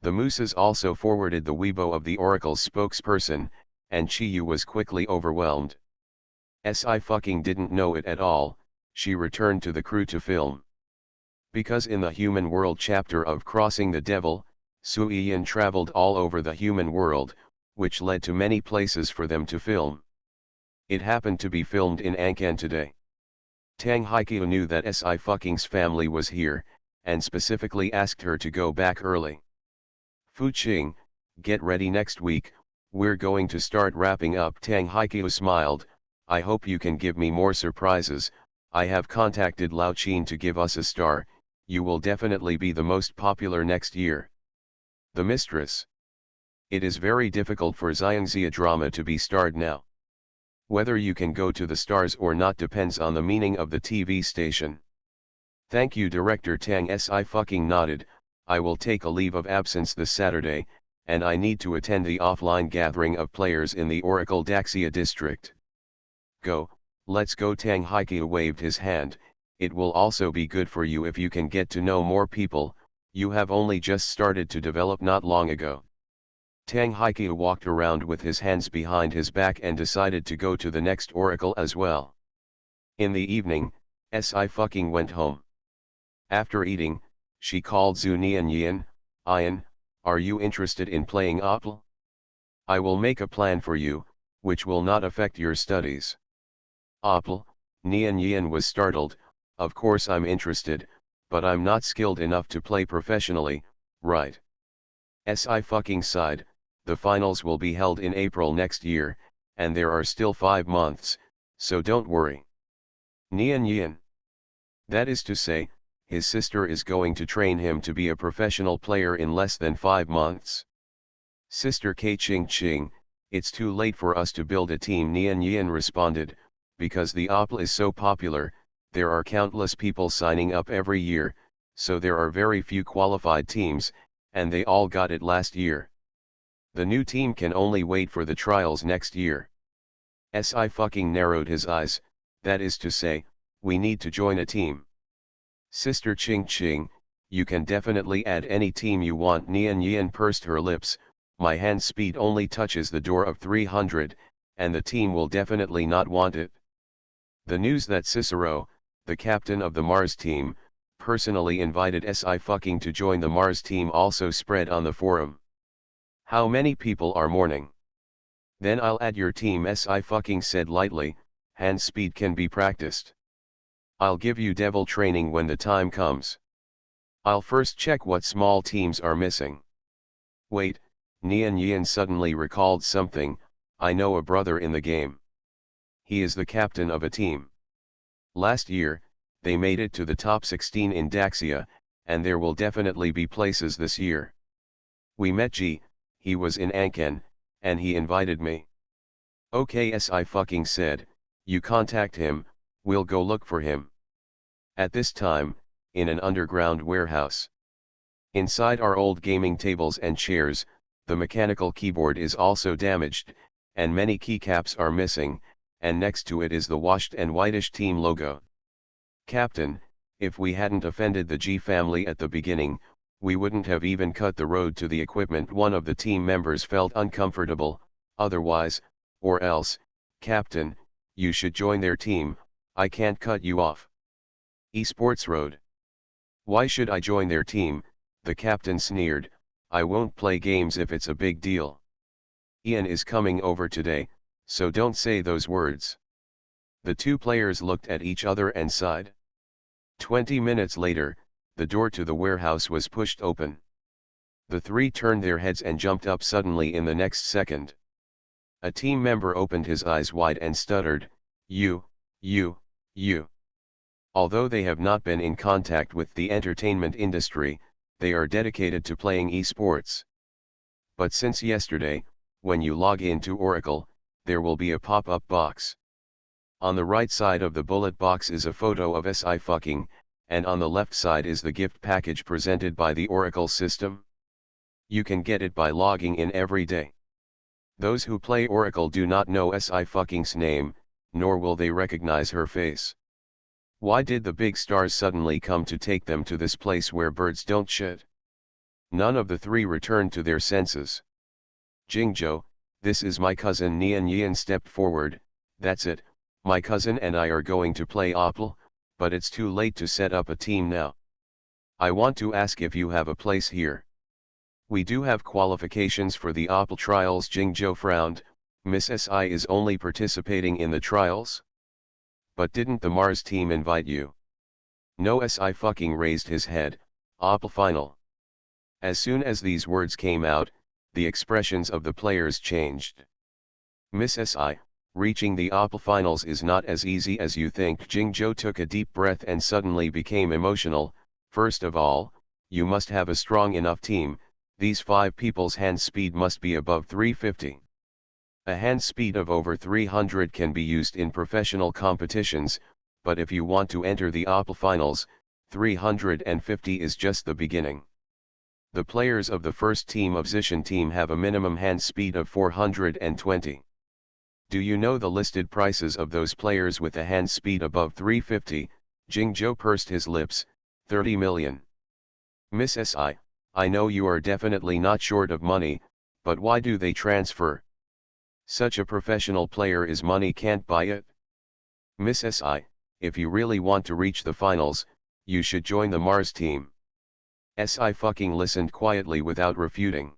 The Mooses also forwarded the Weibo of the Oracle's spokesperson, and Chi Yu was quickly overwhelmed. SI fucking didn't know it at all, she returned to the crew to film. Because in the human world chapter of Crossing the Devil, Su Yiyan traveled all over the human world, which led to many places for them to film. It happened to be filmed in Angkan today. Tang Haikyu knew that SI fucking's family was here, and specifically asked her to go back early. Fu Qing, get ready next week, we're going to start wrapping up. Tang Haikyu smiled, I hope you can give me more surprises, I have contacted Lao Qin to give us a star, you will definitely be the most popular next year. The Mistress. It is very difficult for Xiangxia drama to be starred now. Whether you can go to the stars or not depends on the meaning of the TV station. Thank you director Tang. SI fucking nodded, I will take a leave of absence this Saturday, and I need to attend the offline gathering of players in the Oracle Daxia district. Go, let's go. Tang Haikyu waved his hand, it will also be good for you if you can get to know more people, you have only just started to develop not long ago. Tang Haikyu walked around with his hands behind his back and decided to go to the next oracle as well. In the evening, SI fucking went home. After eating, she called Zhu Nian. Ian, are you interested in playing Opl? I will make a plan for you, which will not affect your studies. Opl, Nian was startled, of course I'm interested, but I'm not skilled enough to play professionally, right? SI fucking sighed, the finals will be held in April next year, and there are still 5 months, so don't worry. Nian. That is to say, his sister is going to train him to be a professional player in less than 5 months. Sister K Ching, it's too late for us to build a team. Nian responded, because the OPL is so popular, there are countless people signing up every year, so there are very few qualified teams, and they all got it last year. The new team can only wait for the trials next year. SI fucking narrowed his eyes, that is to say, we need to join a team. Sister Ching, you can definitely add any team you want. Nian pursed her lips, my hand speed only touches the door of 300, and the team will definitely not want it. The news that Cicero, the captain of the Mars team, personally invited SI fucking to join the Mars team also spread on the forum. How many people are mourning? Then I'll add your team. SI fucking said lightly, hand speed can be practiced. I'll give you devil training when the time comes. I'll first check what small teams are missing. Wait, Nian suddenly recalled something, I know a brother in the game. He is the captain of a team. Last year, they made it to the top 16 in Daxia, and there will definitely be places this year. We met G, he was in Anken, and he invited me. Okay, I fucking said, you contact him, we'll go look for him. At this time, in an underground warehouse. Inside are old gaming tables and chairs, the mechanical keyboard is also damaged, and many keycaps are missing, and next to it is the washed and whitish team logo. Captain, if we hadn't offended the G family at the beginning, we wouldn't have even cut the road to the equipment. One of the team members felt uncomfortable, otherwise, or else, Captain, you should join their team, I can't cut you off. Esports Road. Why should I join their team? The captain sneered, I won't play games if it's a big deal. Ian is coming over today, so don't say those words. The two players looked at each other and sighed. 20 minutes later, the door to the warehouse was pushed open. The three turned their heads and jumped up suddenly in the next second. A team member opened his eyes wide and stuttered, you. Although they have not been in contact with the entertainment industry, they are dedicated to playing esports. But since yesterday, when you log into Oracle, there will be a pop-up box. On the right side of the bullet box is a photo of SI fucking, and on the left side is the gift package presented by the Oracle system. You can get it by logging in every day. Those who play Oracle do not know SI fucking's name, nor will they recognize her face. Why did the big stars suddenly come to take them to this place where birds don't shit? None of the three returned to their senses. Jingzhou, this is my cousin Nian Yian stepped forward, that's it, my cousin and I are going to play Opal, but it's too late to set up a team now. I want to ask if you have a place here. We do have qualifications for the Opal trials. Jingzhou frowned, Miss SI is only participating in the trials? But didn't the Mars team invite you? No, SI fucking raised his head, Opal final. As soon as these words came out, the expressions of the players changed. Miss SI, reaching the Opal finals is not as easy as you think. Jingzhou took a deep breath and suddenly became emotional. First of all, you must have a strong enough team, these 5 people's hand speed must be above 350. A hand speed of over 300 can be used in professional competitions, but if you want to enter the Opal finals, 350 is just the beginning. The players of the first team of Zishan team have a minimum hand speed of 420. Do you know the listed prices of those players with a hand speed above 350? Jingzhou pursed his lips, 30 million. Miss SI, I know you are definitely not short of money, but why do they transfer? Such a professional player is money can't buy it. Miss SI, if you really want to reach the finals, you should join the Mars team. SI fucking listened quietly without refuting.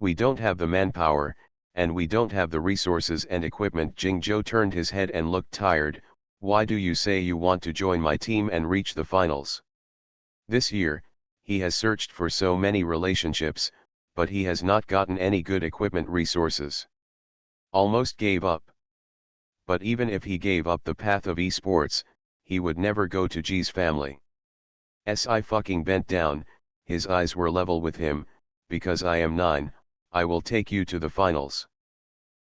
We don't have the manpower, and we don't have the resources and equipment. Jingzhou turned his head and looked tired. Why do you say you want to join my team and reach the finals? This year, he has searched for so many relationships, but he has not gotten any good equipment resources. Almost gave up. But even if he gave up the path of esports, he would never go to G's family. SI fucking bent down, his eyes were level with him, because I am 9, I will take you to the finals.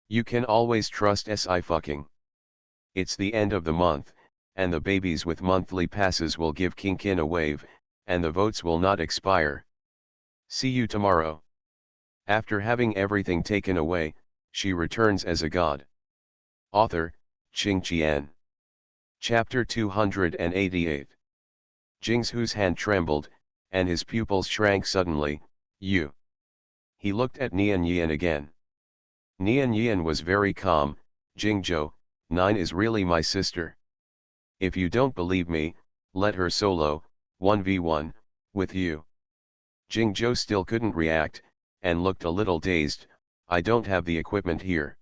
You can always trust SI fucking. It's the end of the month, and the babies with monthly passes will give Kinkin a wave, and the votes will not expire. See you tomorrow. After having everything taken away, she returns as a god. Author, Qing Qian. Chapter 288. Jingzhou's hand trembled, and his pupils shrank suddenly. You. He looked at Nian Yian again. Nian Yian was very calm. Jingzhou, 9 is really my sister. If you don't believe me, let her solo, 1v1, with you. Jingzhou still couldn't react, and looked a little dazed. I don't have the equipment here.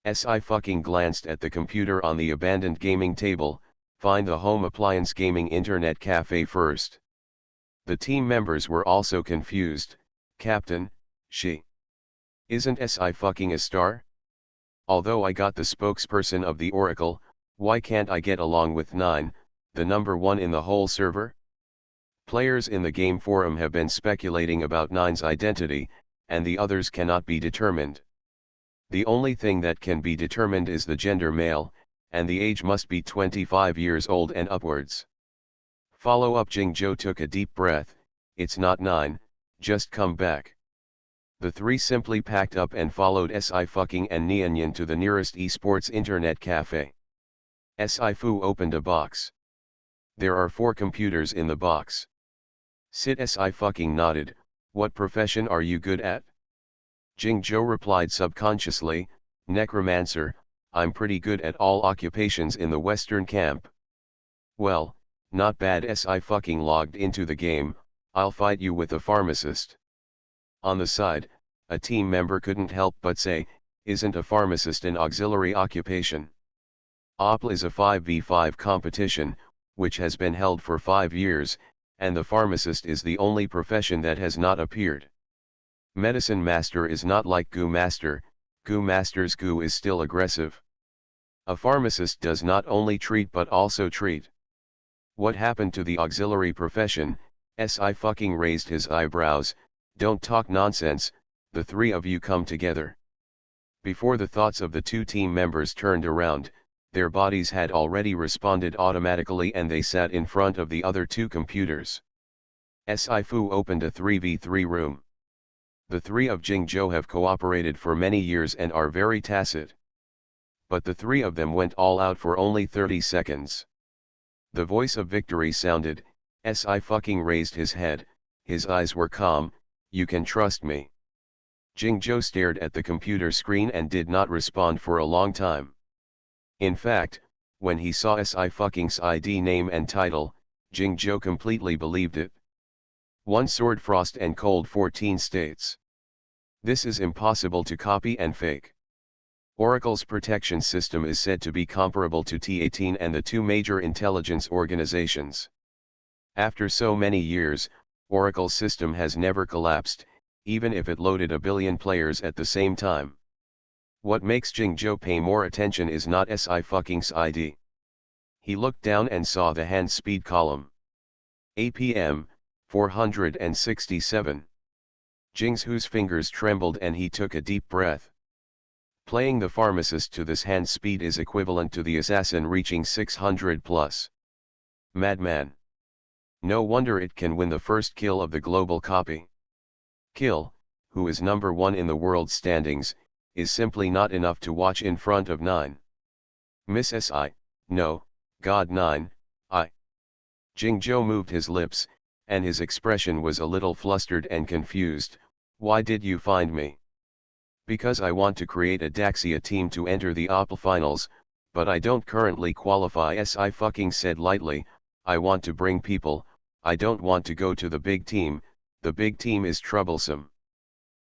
SI fucking glanced at the computer on the abandoned gaming table. Find the home appliance gaming internet cafe first. The team members were also confused. Captain, she isn't SI fucking a star? Although I got the spokesperson of the Oracle, why can't I get along with 9, the number 1 in the whole server? Players in the game forum have been speculating about 9's identity, and the others cannot be determined. The only thing that can be determined is the gender male, and the age must be 25 years old and upwards. Follow up. Jingzhou took a deep breath. It's not 9, just come back. The three simply packed up and followed Sci-Fucking and Nianyan to the nearest esports internet cafe. Sci-Fu opened a box. There are 4 computers in the box. Sit. Sci-Fucking nodded. What profession are you good at? Jingzhou replied subconsciously, necromancer. I'm pretty good at all occupations in the Western camp. Well, not bad. Sci-Fucking logged into the game. I'll fight you with a pharmacist. On the side, a team member couldn't help but say, isn't a pharmacist an auxiliary occupation? OPL is a 5v5 competition, which has been held for 5 years, and the pharmacist is the only profession that has not appeared. Medicine Master is not like Goo Master. Goo Master's Goo is still aggressive. A pharmacist does not only treat but also treat. What happened to the auxiliary profession? Sci-Fucking raised his eyebrows. Don't talk nonsense, the 3 of you come together. Before the thoughts of the 2 team members turned around, their bodies had already responded automatically and they sat in front of the other 2 computers. Sci-Fu opened a 3v3 room. The 3 of Jingzhou have cooperated for many years and are very tacit. But the 3 of them went all out for only 30 seconds. The voice of victory sounded. Sci-Fucking raised his head, his eyes were calm. You can trust me. Jingzhou stared at the computer screen and did not respond for a long time. In fact, when he saw Sci-Fucking's ID name and title, Jingzhou completely believed it. One Sword Frost and Cold 14 states. This is impossible to copy and fake. Oracle's protection system is said to be comparable to T18 and the 2 major intelligence organizations. After so many years, Oracle's system has never collapsed, even if it loaded a billion players at the same time. What makes Jingzhou pay more attention is not Sci-Fucking's ID. He looked down and saw the hand speed column. APM, 467. Jingzhou's fingers trembled and he took a deep breath. Playing the pharmacist to this hand speed is equivalent to the assassin reaching 600 plus. Madman. No wonder it can win the first kill of the global copy. Kill, who is number 1 in the world standings, is simply not enough to watch in front of 9. Miss Si, no, God 9, I. Jingzhou moved his lips, and his expression was a little flustered and confused. Why did you find me? Because I want to create a Daxia team to enter the OPL finals, but I don't currently qualify. Sci-Fucking said lightly, I want to bring people. I don't want to go to the big team. The big team is troublesome.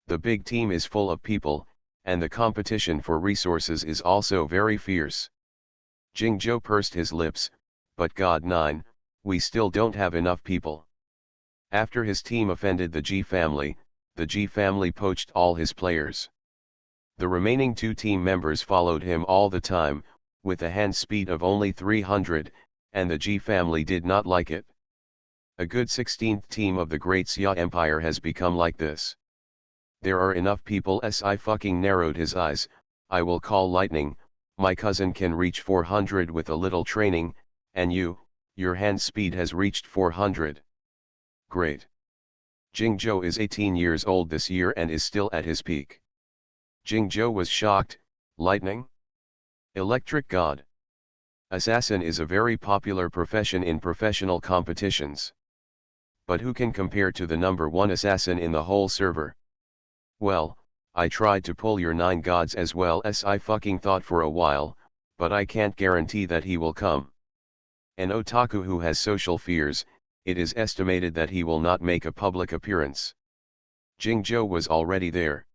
The big team is full of people, and the competition for resources is also very fierce. Jingzhou pursed his lips, but God 9, we still don't have enough people. After his team offended the G family, the G family poached all his players. The remaining 2 team members followed him all the time, with a hand speed of only 300, and the G family did not like it. A good 16th team of the Great Xia Empire has become like this. There are enough people. Sci-Fucking narrowed his eyes. I will call lightning. My cousin can reach 400 with a little training, and your hand speed has reached 400. Great. Jingzhou is 18 years old this year and is still at his peak. Jingzhou was shocked. Lightning? Electric god. Assassin is a very popular profession in professional competitions. But who can compare to the number 1 assassin in the whole server? Well, I tried to pull your 9 gods as well. Sci-Fucking thought for a while, but I can't guarantee that he will come. An otaku who has social fears, it is estimated that he will not make a public appearance. Jingzhou was already there.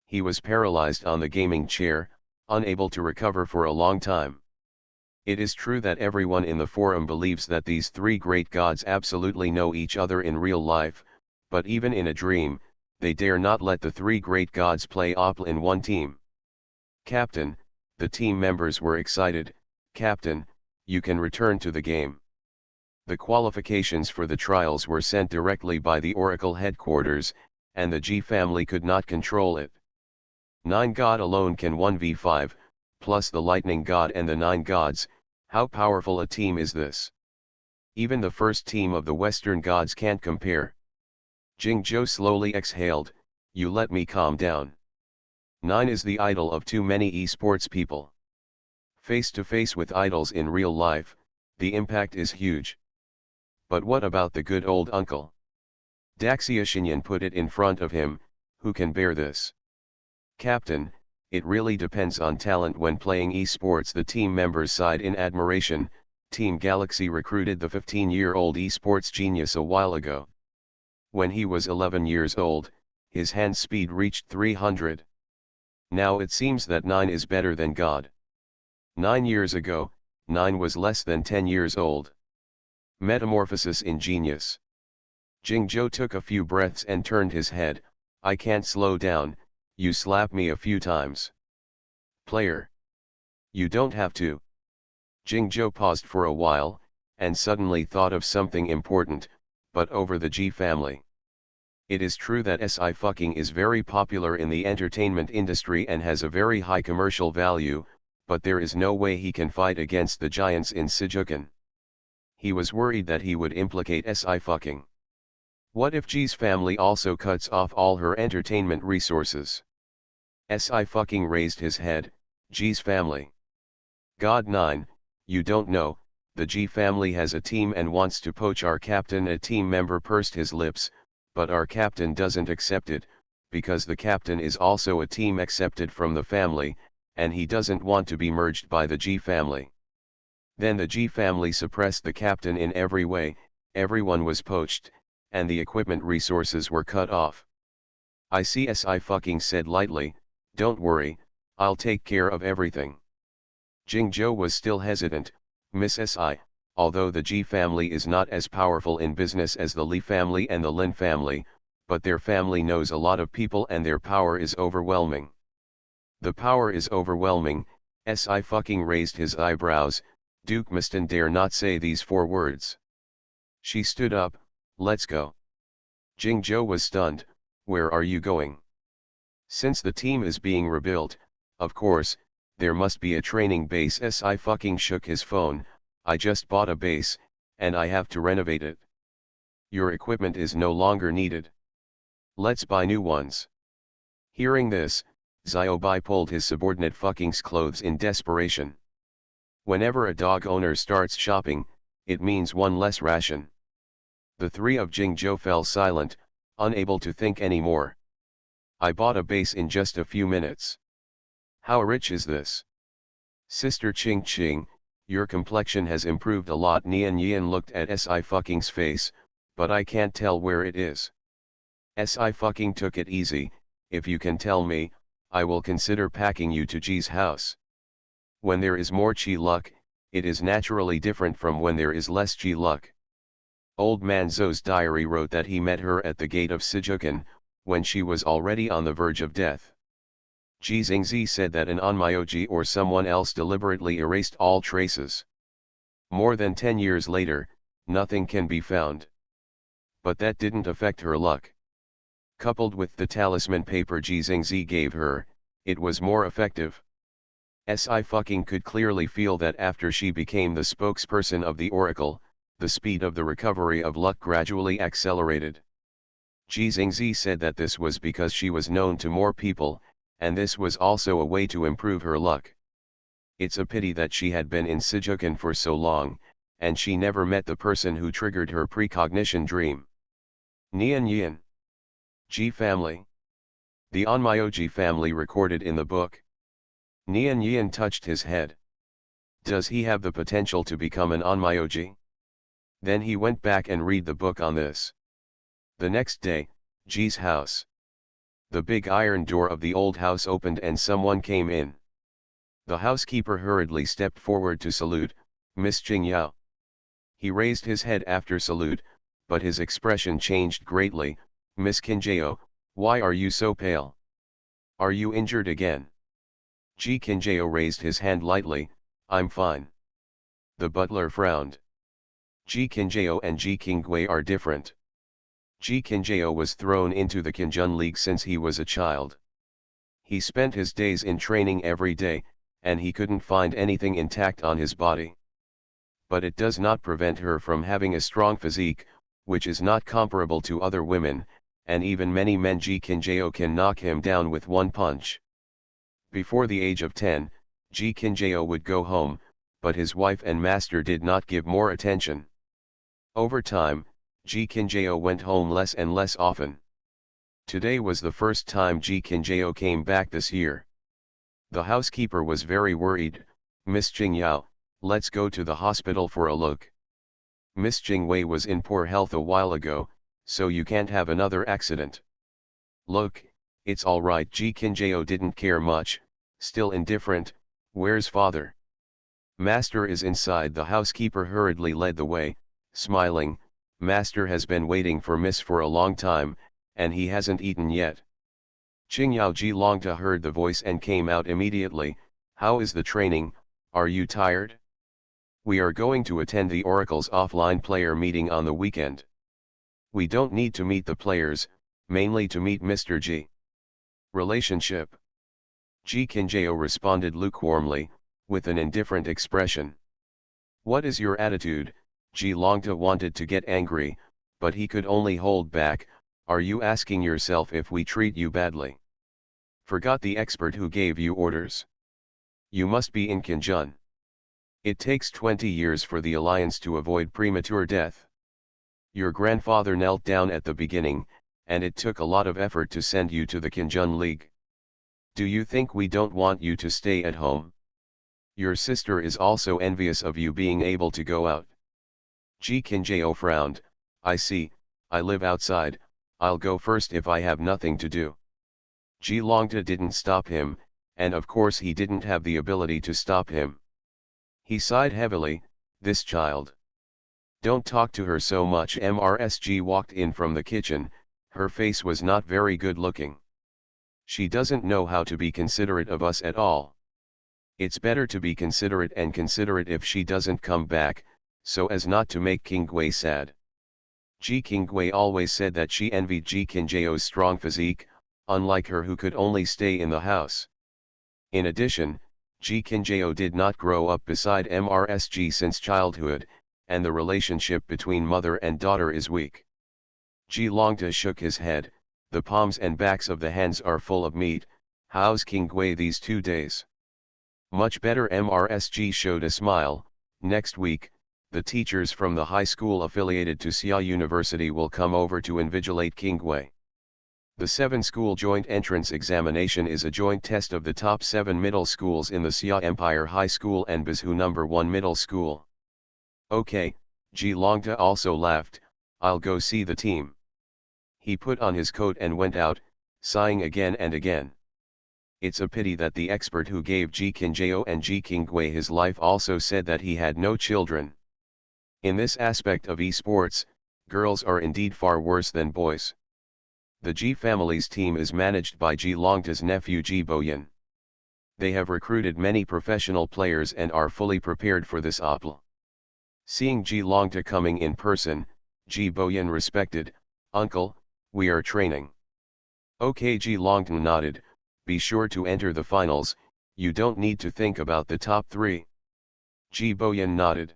He was paralyzed on the gaming chair, unable to recover for a long time. It is true that everyone in the forum believes that these 3 great gods absolutely know each other in real life, but even in a dream, they dare not let the 3 great gods play OPL in one team. Captain, the team members were excited. Captain, you can return to the game. The qualifications for the trials were sent directly by the Oracle headquarters, and the G family could not control it. 9 God alone can 1v5, plus the lightning god and the 9 gods. How powerful a team is this? Even the first team of the Western gods can't compare. Jingzhou slowly exhaled, you let me calm down. 9 is the idol of too many esports people. Face to face with idols in real life, the impact is huge. But what about the good old uncle? Daxia Shinyan put it in front of him, who can bear this? Captain, it really depends on talent when playing esports. The team members sighed in admiration. Team Galaxy recruited the 15-year-old esports genius a while ago. When he was 11 years old, his hand speed reached 300. Now it seems that 9 is better than God. 9 years ago, 9 was less than 10 years old. Metamorphosis in genius. Jingzhou took a few breaths and turned his head. I can't slow down, you slap me a few times. Player. You don't have to. Jingzhou paused for a while, and suddenly thought of something important, but over the G family. It is true that Sci-fi is very popular in the entertainment industry and has a very high commercial value, but there is no way he can fight against the giants in Sijukan. He was worried that he would implicate Sci-fi. What if G's family also cuts off all her entertainment resources? Sci-fi raised his head. G's family. God 9, you don't know, the G family has a team and wants to poach our captain. A team member pursed his lips, but our captain doesn't accept it, because the captain is also a team accepted from the family, and he doesn't want to be merged by the G family. Then the G family suppressed the captain in every way, everyone was poached, and the equipment resources were cut off. I see, Sci-fi said lightly, don't worry, I'll take care of everything. Jingzhou was still hesitant. Miss Si, although the G family is not as powerful in business as the Li family and the Lin family, but their family knows a lot of people and their power is overwhelming. The power is overwhelming. Sci-fi raised his eyebrows. Duke Miston dare not say these 4 words. She stood up, let's go. Jingzhou was stunned, where are you going? Since the team is being rebuilt, of course, there must be a training base. Sci-fi shook his phone, I just bought a base, and I have to renovate it. Your equipment is no longer needed. Let's buy new ones. Hearing this, Xiaobai pulled his subordinate fucking's clothes in desperation. Whenever a dog owner starts shopping, it means one less ration. The 3 of Jingzhou fell silent, unable to think anymore. I bought a base in just a few minutes. How rich is this? Sister Ching Ching, your complexion has improved a lot. Nian Yan looked at Sci-fi's face, but I can't tell where it is. Sci-fi took it easy, if you can tell me, I will consider packing you to G's house. When there is more Chi luck, it is naturally different from when there is less Chi luck. Old Man Zhou's diary wrote that he met her at the gate of Sijukan, when she was already on the verge of death. Ji Xingzi said that an Onmyoji or someone else deliberately erased all traces. More than 10 years later, nothing can be found. But that didn't affect her luck. Coupled with the talisman paper Ji Xingzi gave her, it was more effective. Sci-fi could clearly feel that after she became the spokesperson of the Oracle, the speed of the recovery of luck gradually accelerated. Ji Xingzi said that this was because she was known to more people, and this was also a way to improve her luck. It's a pity that she had been in Sijukan for so long, and she never met the person who triggered her precognition dream. Nian Yan. Ji family. The Onmyoji family recorded in the book. Nian Yan touched his head. Does he have the potential to become an Onmyoji? Then he went back and read the book on this. The next day, Ji's house. The big iron door of the old house opened and someone came in. The housekeeper hurriedly stepped forward to salute, Miss Jingyao. He raised his head after salute, but his expression changed greatly. Miss Kinjao, why are you so pale? Are you injured again? Ji Kinjao raised his hand lightly, I'm fine. The butler frowned. Ji Kinjao and Ji Qingwei are different. Ji Kinjao was thrown into the Qinjun League since he was a child. He spent his days in training every day, and he couldn't find anything intact on his body. But it does not prevent her from having a strong physique, which is not comparable to other women, and even many men Ji Kinjao can knock him down with one punch. Before the age of 10, Ji Kinjao would go home, but his wife and master did not give more attention. Over time, Ji Kinjao went home less and less often. Today was the first time Ji Kinjao came back this year. The housekeeper was very worried. Miss Qingyao, let's go to the hospital for a look. Miss Qingwei was in poor health a while ago, so you can't have another accident. Look, it's all right. Ji Kinjao didn't care much, still indifferent. Where's father? Master is inside. The housekeeper hurriedly led the way, smiling. Master has been waiting for Miss for a long time, and he hasn't eaten yet. Qingyao Ji Longta heard the voice and came out immediately. How is the training? Are you tired? We are going to attend the Oracle's offline player meeting on the weekend. We don't need to meet the players, mainly to meet Mr. Ji. Relationship. Ji Kinjao responded lukewarmly, with an indifferent expression. What is your attitude? Ji Longta wanted to get angry, but he could only hold back. Are you asking yourself if we treat you badly? Forgot the expert who gave you orders? You must be in Qinjun. It takes 20 years for the alliance to avoid premature death. Your grandfather knelt down at the beginning, and it took a lot of effort to send you to the Qinjun League. Do you think we don't want you to stay at home? Your sister is also envious of you being able to go out. Ji Kinjao frowned. I see, I live outside, I'll go first if I have nothing to do. Ji Longta didn't stop him, and of course he didn't have the ability to stop him. He sighed heavily, this child. Don't talk to her so much. MRSG walked in from the kitchen, her face was not very good looking. She doesn't know how to be considerate of us at all. It's better to be considerate and considerate if she doesn't come back, so as not to make Qingwei sad. Ji Qingwei always said that she envied Ji Kinjao's strong physique, unlike her who could only stay in the house. In addition, Ji Kinjao did not grow up beside MRSG since childhood, and the relationship between mother and daughter is weak. Ji Longta shook his head, the palms and backs of the hands are full of meat. How's Qingwei these 2 days? Much better. MRSG showed a smile. Next week, the teachers from the high school affiliated to Xia University will come over to invigilate Qingwei. The 7-school joint entrance examination is a joint test of the top 7 middle schools in the Xia Empire High School and Bizhu No. 1 Middle School. Okay, Ji Longta also laughed, I'll go see the team. He put on his coat and went out, sighing again and again. It's a pity that the expert who gave Ji Kinjao and Ji Qingwei his life also said that he had no children. In this aspect of esports, girls are indeed far worse than boys. The Ji family's team is managed by Ji Longta's nephew Ji Boyan. They have recruited many professional players and are fully prepared for this OPL. Seeing Ji Longta coming in person, Ji Boyan respected, Uncle, we are training. Okay. Ji Longta nodded, be sure to enter the finals, you don't need to think about the top 3. Ji Boyan nodded.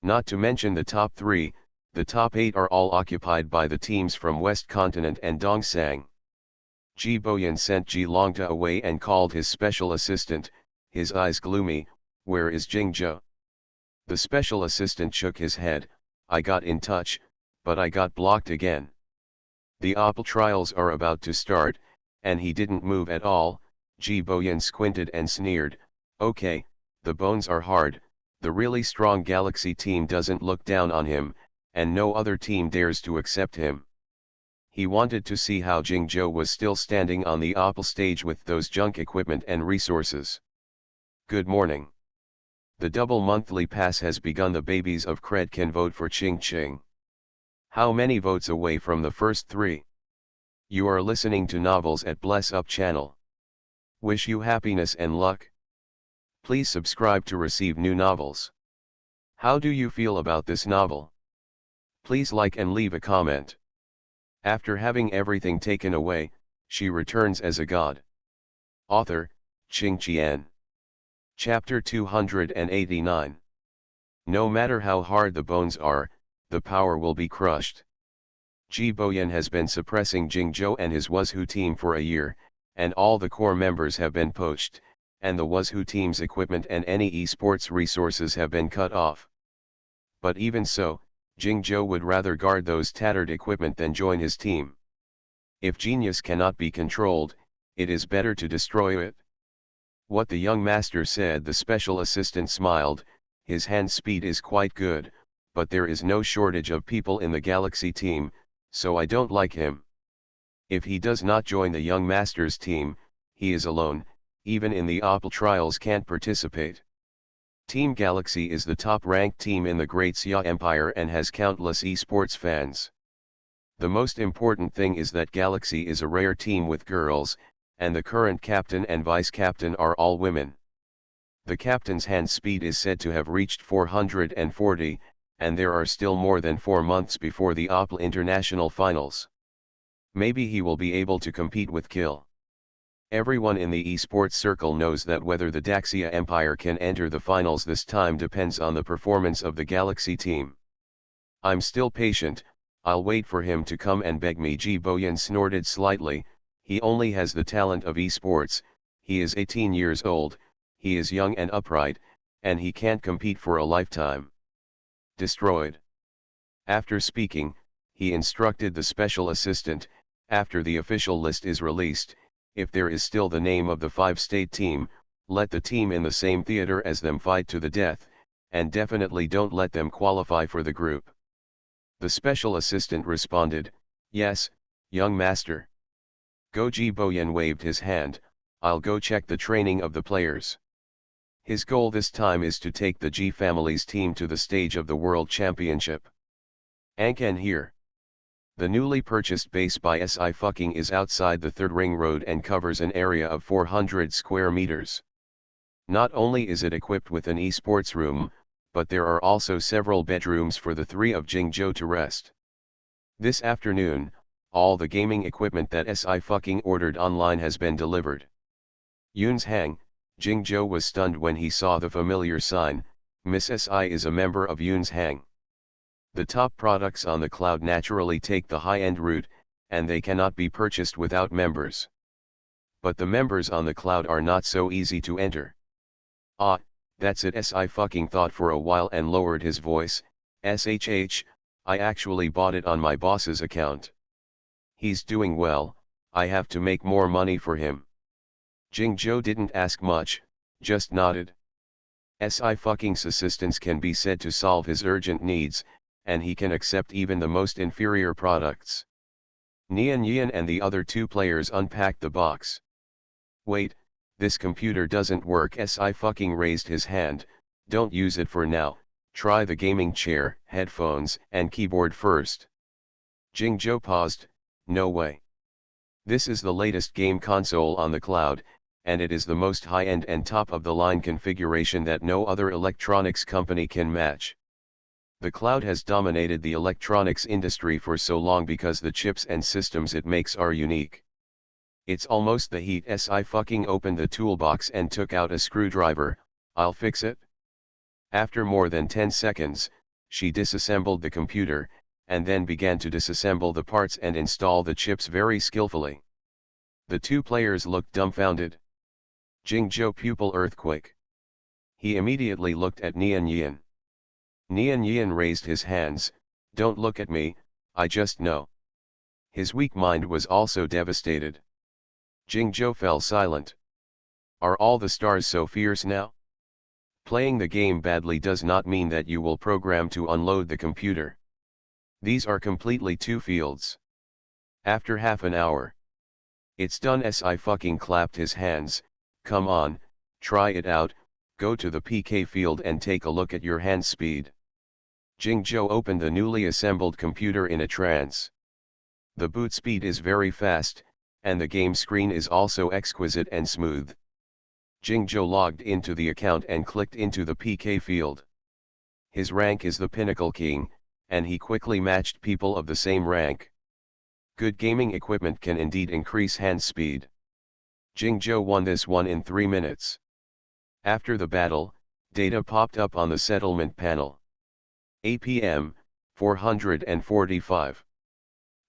Not to mention the top 3, the top 8 are all occupied by the teams from West Continent and Dongsang. Ji Boyan sent Ji Longta away and called his special assistant, his eyes gloomy, where is Jingzhou? The special assistant shook his head, I got in touch, but I got blocked again. The OPL trials are about to start, and he didn't move at all. Ji Boyan squinted and sneered, okay, the bones are hard, the really strong Galaxy team doesn't look down on him, and no other team dares to accept him. He wanted to see how Jingzhou was still standing on the OPL stage with those junk equipment and resources. Good morning. The double monthly pass has begun. The babies of Cred can vote for Ching Ching. How many votes away from the first 3? You are listening to Novels at Bless Up channel. Wish you happiness and luck. Please subscribe to receive new novels. How do you feel about this novel? Please like and leave a comment. After having everything taken away, she returns as a god. Author, Qing Qian. Chapter 289. No matter how hard the bones are, the power will be crushed. Ji Boyan has been suppressing Jingzhou and his Wuzhu team for a year, and all the core members have been poached, and the Wuzhu team's equipment and any esports resources have been cut off. But even so, Jingzhou would rather guard those tattered equipment than join his team. If genius cannot be controlled, it is better to destroy it. What the young master said, the special assistant smiled. His hand speed is quite good, but there is no shortage of people in the Galaxy team, so I don't like him. If he does not join the young master's team, he is alone, even in the Opal trials can't participate. Team Galaxy is the top-ranked team in the Great Xia Empire and has countless esports fans. The most important thing is that Galaxy is a rare team with girls, and the current captain and vice-captain are all women. The captain's hand speed is said to have reached 440, and there are still more than 4 months before the Opal International Finals. Maybe he will be able to compete with Kill. Everyone in the esports circle knows that whether the Daxia Empire can enter the finals this time depends on the performance of the Galaxy team. I'm still patient, I'll wait for him to come and beg me. Ji Boyan snorted slightly. He only has the talent of esports, he is 18 years old, he is young and upright, and he can't compete for a lifetime. Destroyed. After speaking, he instructed the special assistant, after the official list is released, if there is still the name of the 5-state team, let the team in the same theater as them fight to the death, and definitely don't let them qualify for the group. The special assistant responded, yes, young master. Go. Ji Boyan waved his hand, I'll go check the training of the players. His goal this time is to take the Ji family's team to the stage of the World Championship. Ankan here. The newly purchased base by Sci-fi is outside the 3rd ring road and covers an area of 400 square meters. Not only is it equipped with an esports room, but there are also several bedrooms for the 3 of Jingzhou to rest. This afternoon, all the gaming equipment that Sci-fi ordered online has been delivered. Yun's Hang, Jingzhou was stunned when he saw the familiar sign, Miss Si is a member of Yun's Hang. The top products on the cloud naturally take the high-end route, and they cannot be purchased without members. But the members on the cloud are not so easy to enter. Ah, that's it. Sci-fi thought for a while and lowered his voice, SHH, I actually bought it on my boss's account. He's doing well, I have to make more money for him. Jingzhou didn't ask much, just nodded. Sci-fi's assistance can be said to solve his urgent needs, and he can accept even the most inferior products. Nian Yian and the other 2 players unpacked the box. Wait, this computer doesn't work. Sci-fi raised his hand, don't use it for now, try the gaming chair, headphones, and keyboard first. Jingzhou paused, no way. This is the latest game console on the cloud, and it is the most high-end and top-of-the-line configuration that no other electronics company can match. The cloud has dominated the electronics industry for so long because the chips and systems it makes are unique. It's almost the heat. Sci-fi opened the toolbox and took out a screwdriver, I'll fix it. After more than 10 seconds, she disassembled the computer, and then began to disassemble the parts and install the chips very skillfully. The 2 players looked dumbfounded. Jingzhou pupil earthquake. He immediately looked at Nian Yian. Nian Yian raised his hands, don't look at me, I just know. His weak mind was also devastated. Jingzhou fell silent. Are all the stars so fierce now? Playing the game badly does not mean that you will program to unload the computer. These are completely 2 fields. After half an hour. It's done. Sci-fi clapped his hands, come on, try it out, go to the PK field and take a look at your hand speed. Jingzhou opened the newly assembled computer in a trance. The boot speed is very fast, And the game screen is also exquisite and smooth. Jingzhou logged into the account and clicked into the PK field. His rank is the Pinnacle King, and he quickly matched people of the same rank. Good gaming equipment can indeed increase hand speed. Jingzhou won this one in 3 minutes. After the battle, data popped up on the settlement panel. APM, 445.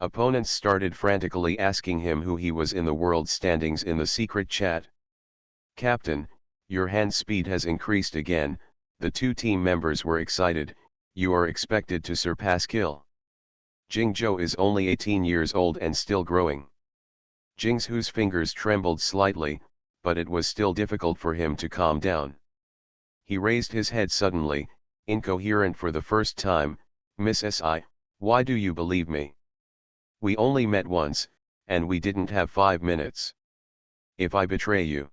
Opponents started frantically asking him who he was in the world standings in the secret chat. "Captain, your hand speed has increased again." The two team members were excited. "You are expected to surpass Kill." Jingzhou is only 18 years old and still growing. Jingzhou's fingers trembled slightly, but it was still difficult for him to calm down. He raised his head suddenly, incoherent for the first time. "Miss Si, why do you believe me? We only met once, and we didn't have 5 minutes. If I betray you,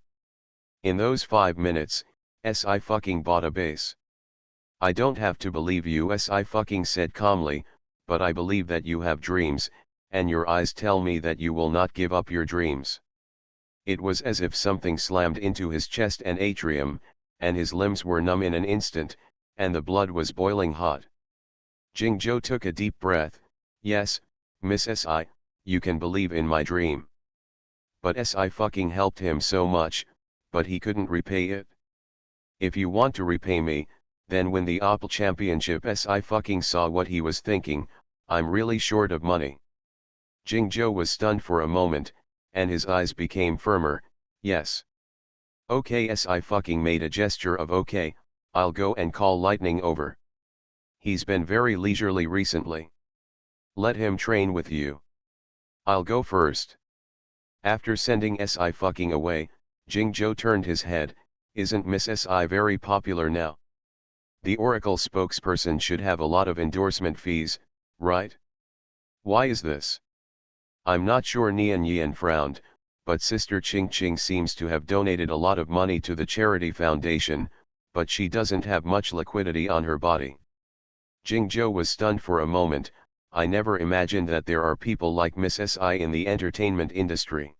in those 5 minutes, Si fucking bought a base." "I don't have to believe you," Si fucking said calmly, "but I believe that you have dreams, and your eyes tell me that you will not give up your dreams." It was as if something slammed into his chest and atrium, and his limbs were numb in an instant, and the blood was boiling hot. Jingzhou took a deep breath. "Yes, Miss Si, you can believe in my dream." But Si fucking helped him so much, but he couldn't repay it. "If you want to repay me, then win the Opel Championship." Si fucking saw what he was thinking. "I'm really short of money." Jingzhou was stunned for a moment, and his eyes became firmer. "Yes. Okay." Si fucking made a gesture of okay. "I'll go and call Lightning over. He's been very leisurely recently. Let him train with you. I'll go first." After sending Si fucking away, Jingzhou turned his head. "Isn't Miss Si very popular now? The Oracle spokesperson should have a lot of endorsement fees, right? Why is this?" "I'm not sure." Nian Yan frowned, "but Sister Ching Ching seems to have donated a lot of money to the charity foundation, but she doesn't have much liquidity on her body." Jingzhou was stunned for a moment. "I never imagined that there are people like Miss Si in the entertainment industry."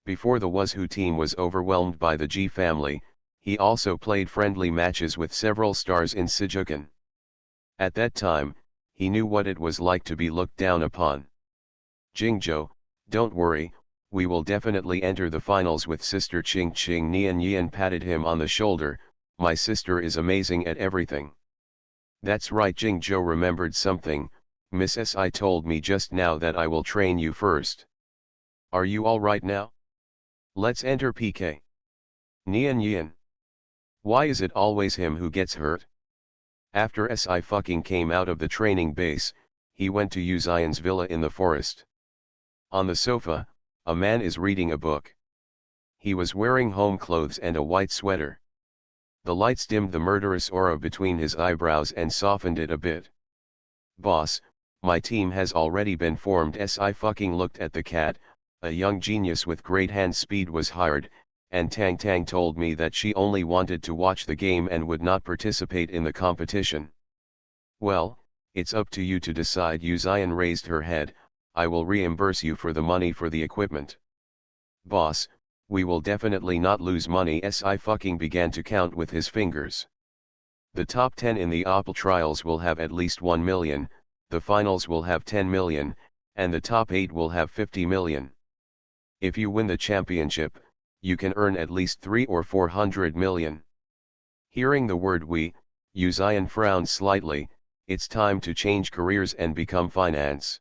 Before the Wazhu team was overwhelmed by the Ji family, he also played friendly matches with several stars in Sijukan. At that time, he knew what it was like to be looked down upon. "Jingzhou, don't worry, we will definitely enter the finals with Sister Ching Ching." Nian Yan patted him on the shoulder. "My sister is amazing at everything." "That's right." Jingzhou remembered something. "Miss Si told me just now that I will train you first. Are you all right now? Let's enter PK." "Nian Yan. Why is it always him who gets hurt?" After Si fucking came out of the training base, he went to Yu Zion's villa in the forest. On the sofa, a man is reading a book. He was wearing home clothes and a white sweater. The lights dimmed the murderous aura between his eyebrows and softened it a bit. "Boss, my team has already been formed." Si fucking looked at the cat. "A young genius with great hand speed was hired, and Tang Tang told me that she only wanted to watch the game and would not participate in the competition." "Well, it's up to you to decide." Yu Zion raised her head. "I will reimburse you for the money for the equipment." "Boss, we will definitely not lose money." Si fucking began to count with his fingers. "The top 10 in the Opel trials will have at least 1 million, the finals will have 10 million, and the top 8 will have 50 million. If you win the championship, you can earn at least 300 or 400 million. Hearing the word we, Yu Zion frowned slightly. "It's time to change careers and become finance."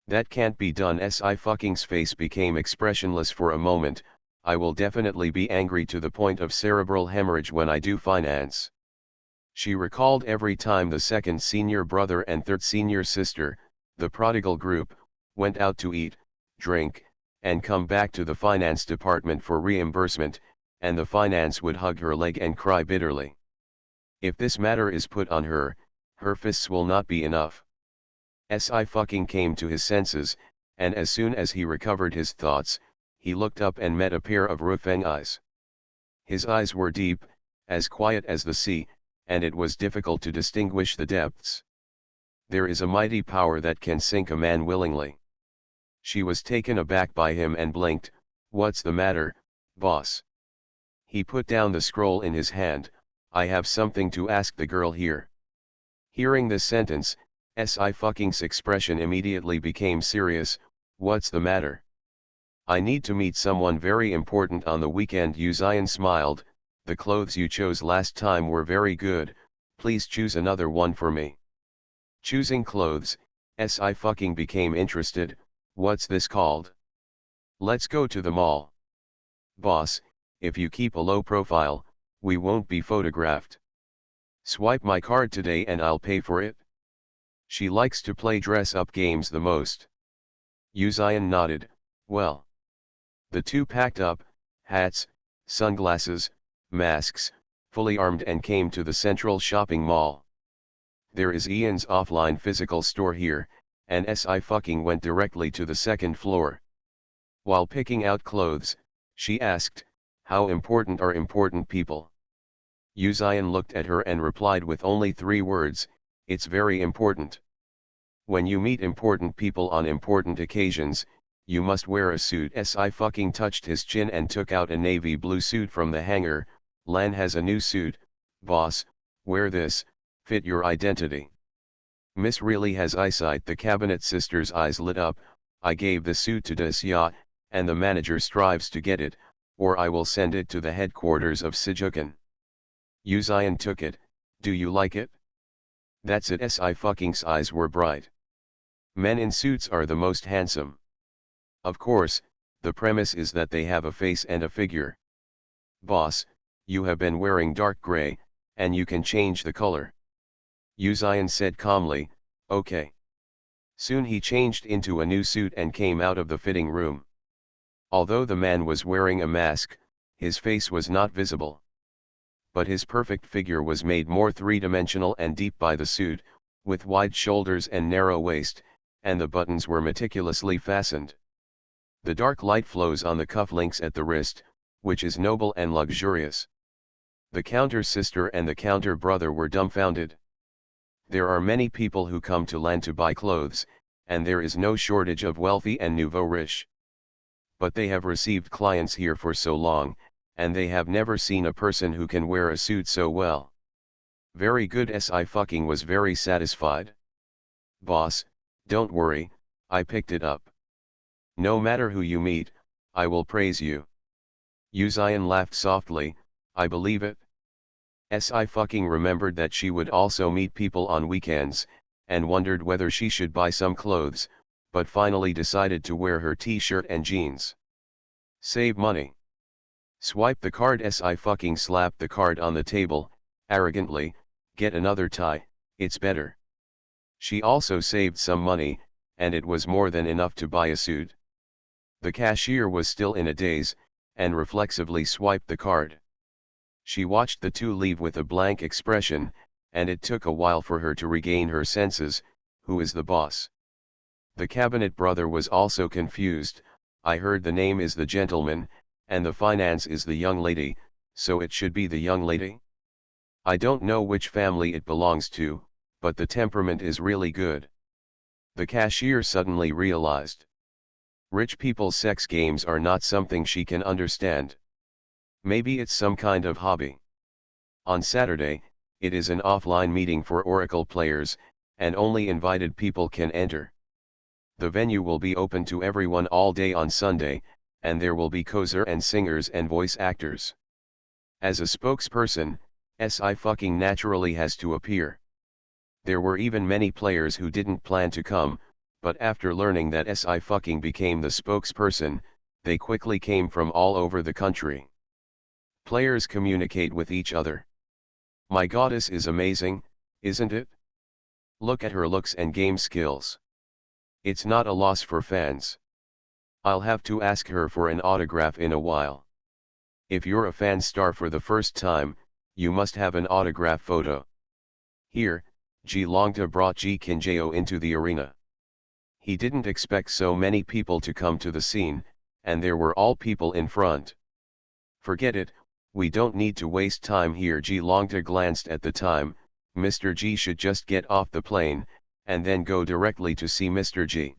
"That can't be done." Si fucking's face became expressionless for a moment. "I will definitely be angry to the point of cerebral hemorrhage when I do finance." She recalled every time the second senior brother and third senior sister, the prodigal group, went out to eat, drink, and come back to the finance department for reimbursement, and the finance would hug her leg and cry bitterly. If this matter is put on her, her fists will not be enough. Si fucking came to his senses, and as soon as he recovered his thoughts, he looked up and met a pair of Rufeng eyes. His eyes were deep, as quiet as the sea, and it was difficult to distinguish the depths. There is a mighty power that can sink a man willingly. She was taken aback by him and blinked. "What's the matter, boss?" He put down the scroll in his hand. "I have something to ask the girl here." Hearing this sentence, Sci-Fucking's expression immediately became serious. "What's the matter?" "I need to meet someone very important on the weekend." Uzion smiled. "The clothes you chose last time were very good, please choose another one for me." Choosing clothes, Sci-Fucking became interested. "What's this called?" "Let's go to the mall." "Boss, if you keep a low profile, we won't be photographed." "Swipe my card today and I'll pay for it." She likes to play dress-up games the most. Uzion nodded. "Well." The two packed up, hats, sunglasses, masks, fully armed, and came to the central shopping mall. There is Ian's offline physical store here, and Sci-Fucking went directly to the second floor. While picking out clothes, she asked, "How important are important people?" Uzion looked at her and replied with only 3 words, "It's very important." When you meet important people on important occasions, you must wear a suit. Sci-Fucking touched his chin and took out a navy blue suit from the hanger. "Lan has a new suit, boss, wear this, fit your identity." "Miss really has eyesight." The cabinet sister's eyes lit up. "I gave the suit to Desya, and the manager strives to get it, or I will send it to the headquarters of Sijukan." Uzion took it. "Do you like it?" "That's it." Sci-Fucking's eyes were bright. "Men in suits are the most handsome. Of course, the premise is that they have a face and a figure." "Boss, you have been wearing dark gray, and you can change the color." Uzion said calmly, "Okay." Soon he changed into a new suit and came out of the fitting room. Although the man was wearing a mask, his face was not visible. But his perfect figure was made more three-dimensional and deep by the suit, with wide shoulders and narrow waist, and the buttons were meticulously fastened. The dark light flows on the cufflinks at the wrist, which is noble and luxurious. The counter sister and the counter brother were dumbfounded. There are many people who come to Lan to buy clothes, and there is no shortage of wealthy and nouveau riche. But they have received clients here for so long, and they have never seen a person who can wear a suit so well. "Very good." Sci-Fucking was very satisfied. "Boss, don't worry, I picked it up. No matter who you meet, I will praise you." Uzion laughed softly. "I believe it." Sci-Fucking remembered that she would also meet people on weekends, and wondered whether she should buy some clothes, but finally decided to wear her t-shirt and jeans. "Save money." "Swipe the card." Sci-Fucking slapped the card on the table, arrogantly. "Get another tie, it's better." She also saved some money, and it was more than enough to buy a suit. The cashier was still in a daze, and reflexively swiped the card. She watched the two leave with a blank expression, and it took a while for her to regain her senses. "Who is the boss?" The cabinet brother was also confused. "I heard the name is the gentleman, and the finance is the young lady, so it should be the young lady? I don't know which family it belongs to, but the temperament is really good." The cashier suddenly realized. Rich people's sex games are not something she can understand. Maybe it's some kind of hobby. On Saturday, it is an offline meeting for Oracle players, and only invited people can enter. The venue will be open to everyone all day on Sunday, and there will be kosher and singers and voice actors. As a spokesperson, Sci-Fucking naturally has to appear. There were even many players who didn't plan to come, but after learning that Sci-Fucking became the spokesperson, they quickly came from all over the country. Players communicate with each other. "My goddess is amazing, isn't it? Look at her looks and game skills. It's not a loss for fans. I'll have to ask her for an autograph in a while." If you're a fan star for the first time, you must have an autograph photo. Here, G Longta brought G Kinjao into the arena. He didn't expect so many people to come to the scene, and there were all people in front. "Forget it, we don't need to waste time here." G Longta glanced at the time. Mr. G should just get off the plane, and then go directly to see Mr. G.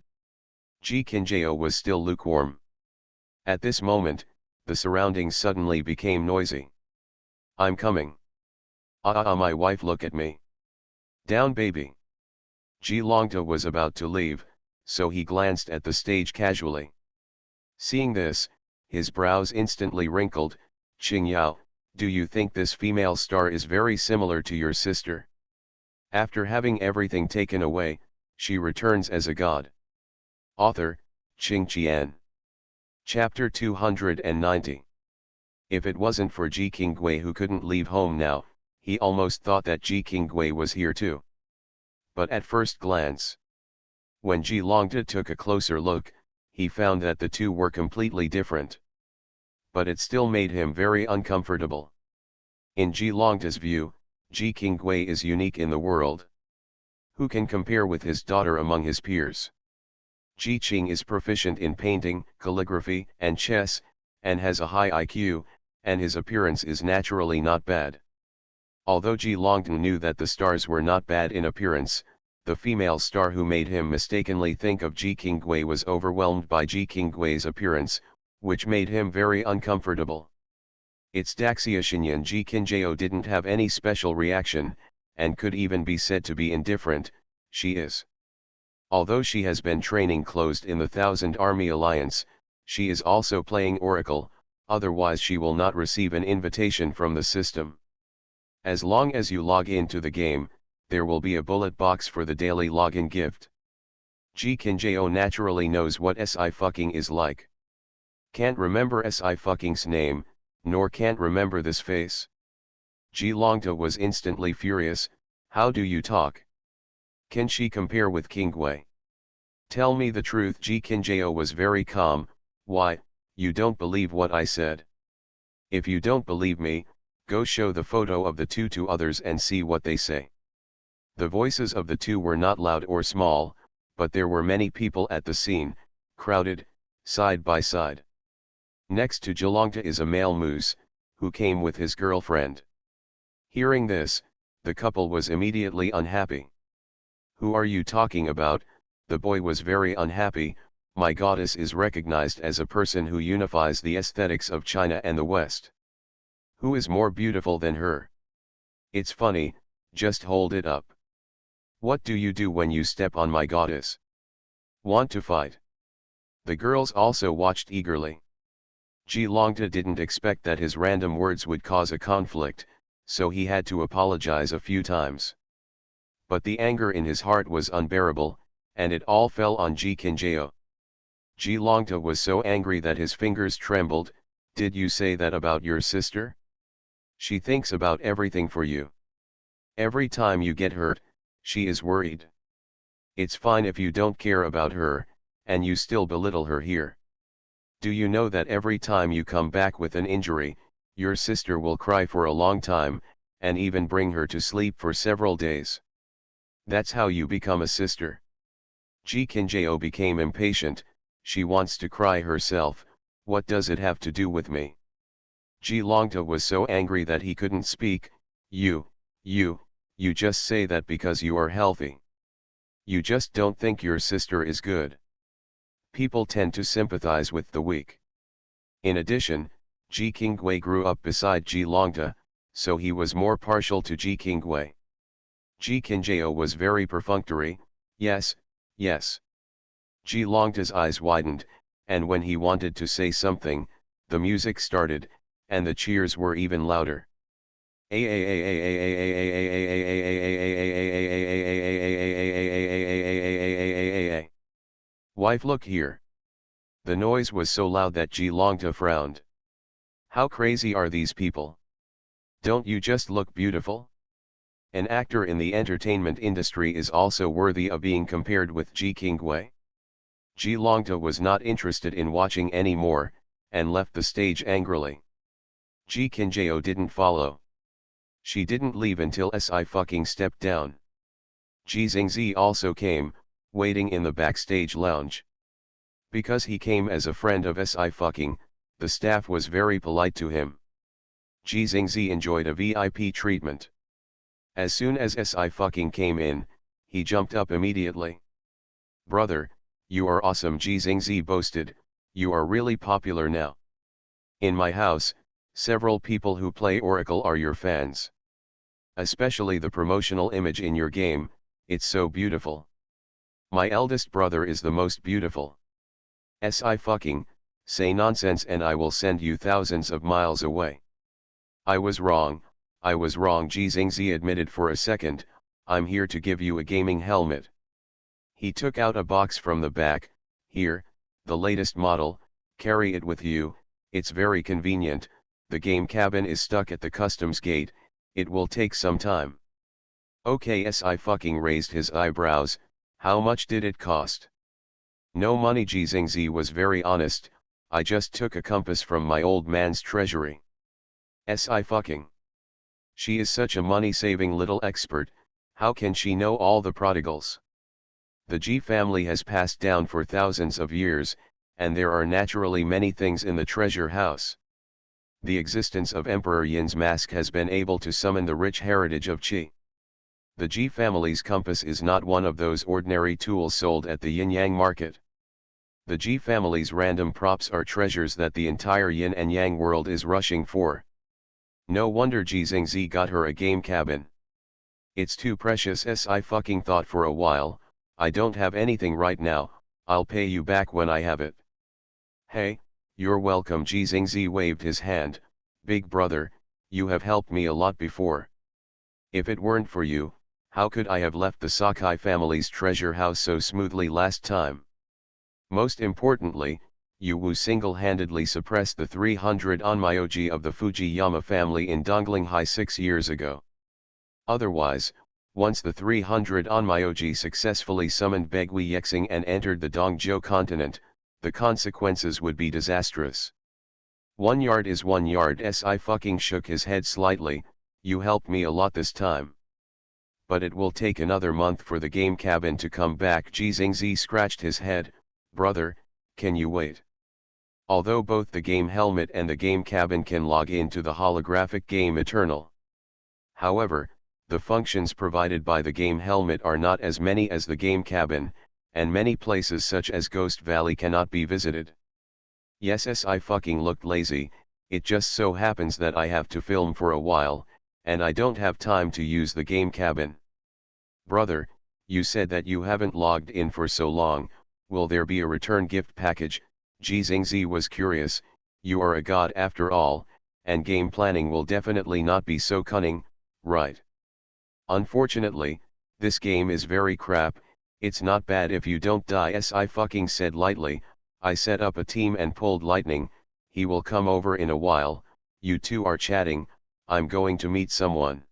Ji Kinjao was still lukewarm. At this moment, the surroundings suddenly became noisy. I'm coming. My wife, look at me. Down, baby. Ji Longta was about to leave, so he glanced at the stage casually. Seeing this, his brows instantly wrinkled. Qing Yao, do you think this female star is very similar to your sister? After having everything taken away, she returns as a god. Author, Qing Qian. Chapter 290. If it wasn't for Ji Qinggui who couldn't leave home now, he almost thought that Ji Qinggui was here too. But at first glance, when Ji Longta took a closer look, he found that the two were completely different. But it still made him very uncomfortable. In Ji Longta's view, Ji Qinggui is unique in the world. Who can compare with his daughter among his peers? Ji Qing is proficient in painting, calligraphy, and chess, and has a high IQ, and his appearance is naturally not bad. Although Ji Longta knew that the stars were not bad in appearance, the female star who made him mistakenly think of Ji Qinggui was overwhelmed by Ji Qinggui's appearance, which made him very uncomfortable. Its Daxia Shinyan Ji Kinjao didn't have any special reaction, and could even be said to be indifferent. She is. Although she has been training closed in the Thousand Army Alliance, she is also playing Oracle, otherwise she will not receive an invitation from the system. As long as you log into the game, there will be a bullet box for the daily login gift. Ji Kinjao naturally knows what Sci-fucking is like. Can't remember Sci-fucking's name, nor can't remember this face. Ji Longta was instantly furious. How do you talk? Can she compare with Qinggui? Tell me the truth. Ji Kinjao was very calm. Why, you don't believe what I said? If you don't believe me, go show the photo of the two to others and see what they say. The voices of the two were not loud or small, but there were many people at the scene, crowded, side by side. Next to Ji Longta is a male moose, who came with his girlfriend. Hearing this, the couple was immediately unhappy. Who are you talking about? The boy was very unhappy. My goddess is recognized as a person who unifies the aesthetics of China and the West. Who is more beautiful than her? It's funny, just hold it up. What do you do when you step on my goddess? Want to fight? The girls also watched eagerly. Ji Longta didn't expect that his random words would cause a conflict, so he had to apologize a few times. But the anger in his heart was unbearable, and it all fell on Ji Kinjao. Ji Longta was so angry that his fingers trembled. Did you say that about your sister? She thinks about everything for you. Every time you get hurt, she is worried. It's fine if you don't care about her, and you still belittle her here. Do you know that every time you come back with an injury, your sister will cry for a long time, and even bring her to sleep for several days? That's how you become a sister. Ji Kinjao became impatient. She wants to cry herself. What does it have to do with me? Ji Longta was so angry that he couldn't speak. You just say that because you are healthy. You just don't think your sister is good. People tend to sympathize with the weak. In addition, Ji Qinggui grew up beside Ji Longta, so he was more partial to Ji Qinggui. Ji Kinjao was very perfunctory. Yes, yes. Ji Longta's eyes widened, and when he wanted to say something, the music started, and the cheers were even louder. Wife, look here. The noise was so loud that Ji Longta frowned. How crazy are these people? Don't you just look beautiful? An actor in the entertainment industry is also worthy of being compared with Ji Qinggui. Ji Longta was not interested in watching any more, and left the stage angrily. Ji Kinjao didn't follow. She didn't leave until Sci-fucking stepped down. Ji Xingzi also came, waiting in the backstage lounge. Because he came as a friend of Sci-fucking, the staff was very polite to him. Ji Xingzi enjoyed a VIP treatment. As soon as Sci-fucking came in, he jumped up immediately. Brother, You are awesome, Ji Xingzi boasted, you are really popular now. In my house, several people who play Oracle are your fans. Especially the promotional image in your game, it's so beautiful. My eldest brother is the most beautiful. Si fucking, say nonsense and I will send you thousands of miles away. I was wrong, Ji Xingzi admitted for a second, I'm here to give you a gaming helmet. He took out a box from the back, here, the latest model, carry it with you, it's very convenient, the game cabin is stuck at the customs gate, it will take some time. Okay, Si fucking raised his eyebrows, how much did it cost? No money, Ji Xingzi was very honest, I just took a compass from my old man's treasury. Si fucking. She is such a money-saving little expert, how can she know all the prodigals? The Ji family has passed down for thousands of years, and there are naturally many things in the treasure house. The existence of Emperor Yin's mask has been able to summon the rich heritage of Qi. The Ji family's compass is not one of those ordinary tools sold at the yin-yang market. The Ji family's random props are treasures that the entire yin and yang world is rushing for. No wonder Ji Xingzi got her a game cabin. It's too precious, Si fucking thought for a while, I don't have anything right now, I'll pay you back when I have it. Hey, you're welcome, Ji Xingzi waved his hand, big brother, you have helped me a lot before. If it weren't for you, how could I have left the Sakai family's treasure house so smoothly last time? Most importantly, you Wu single-handedly suppressed the 300 onmyoji of the Fujiyama family in Donglinghai 6 years ago. Otherwise, once the 300 onmyoji successfully summoned Begui Yexing and entered the Dongzhou continent, the consequences would be disastrous. 1 yard is 1 yard. Si fucking shook his head slightly, you helped me a lot this time. But it will take another month for the game cabin to come back. Ji Xingzi scratched his head, brother, can you wait? Although both the game helmet and the game cabin can log into the holographic game Eternal. However, the functions provided by the game helmet are not as many as the game cabin, and many places such as Ghost Valley cannot be visited. Yes, Si fucking looked lazy, it just so happens that I have to film for a while, and I don't have time to use the game cabin. Brother, you said that you haven't logged in for so long, will there be a return gift package? Ji Xingzi was curious, you are a god after all, and game planning will definitely not be so cunning, right? Unfortunately, this game is very crap, it's not bad if you don't die. Si fucking said lightly, I set up a team and pulled lightning, he will come over in a while, you two are chatting, I'm going to meet someone.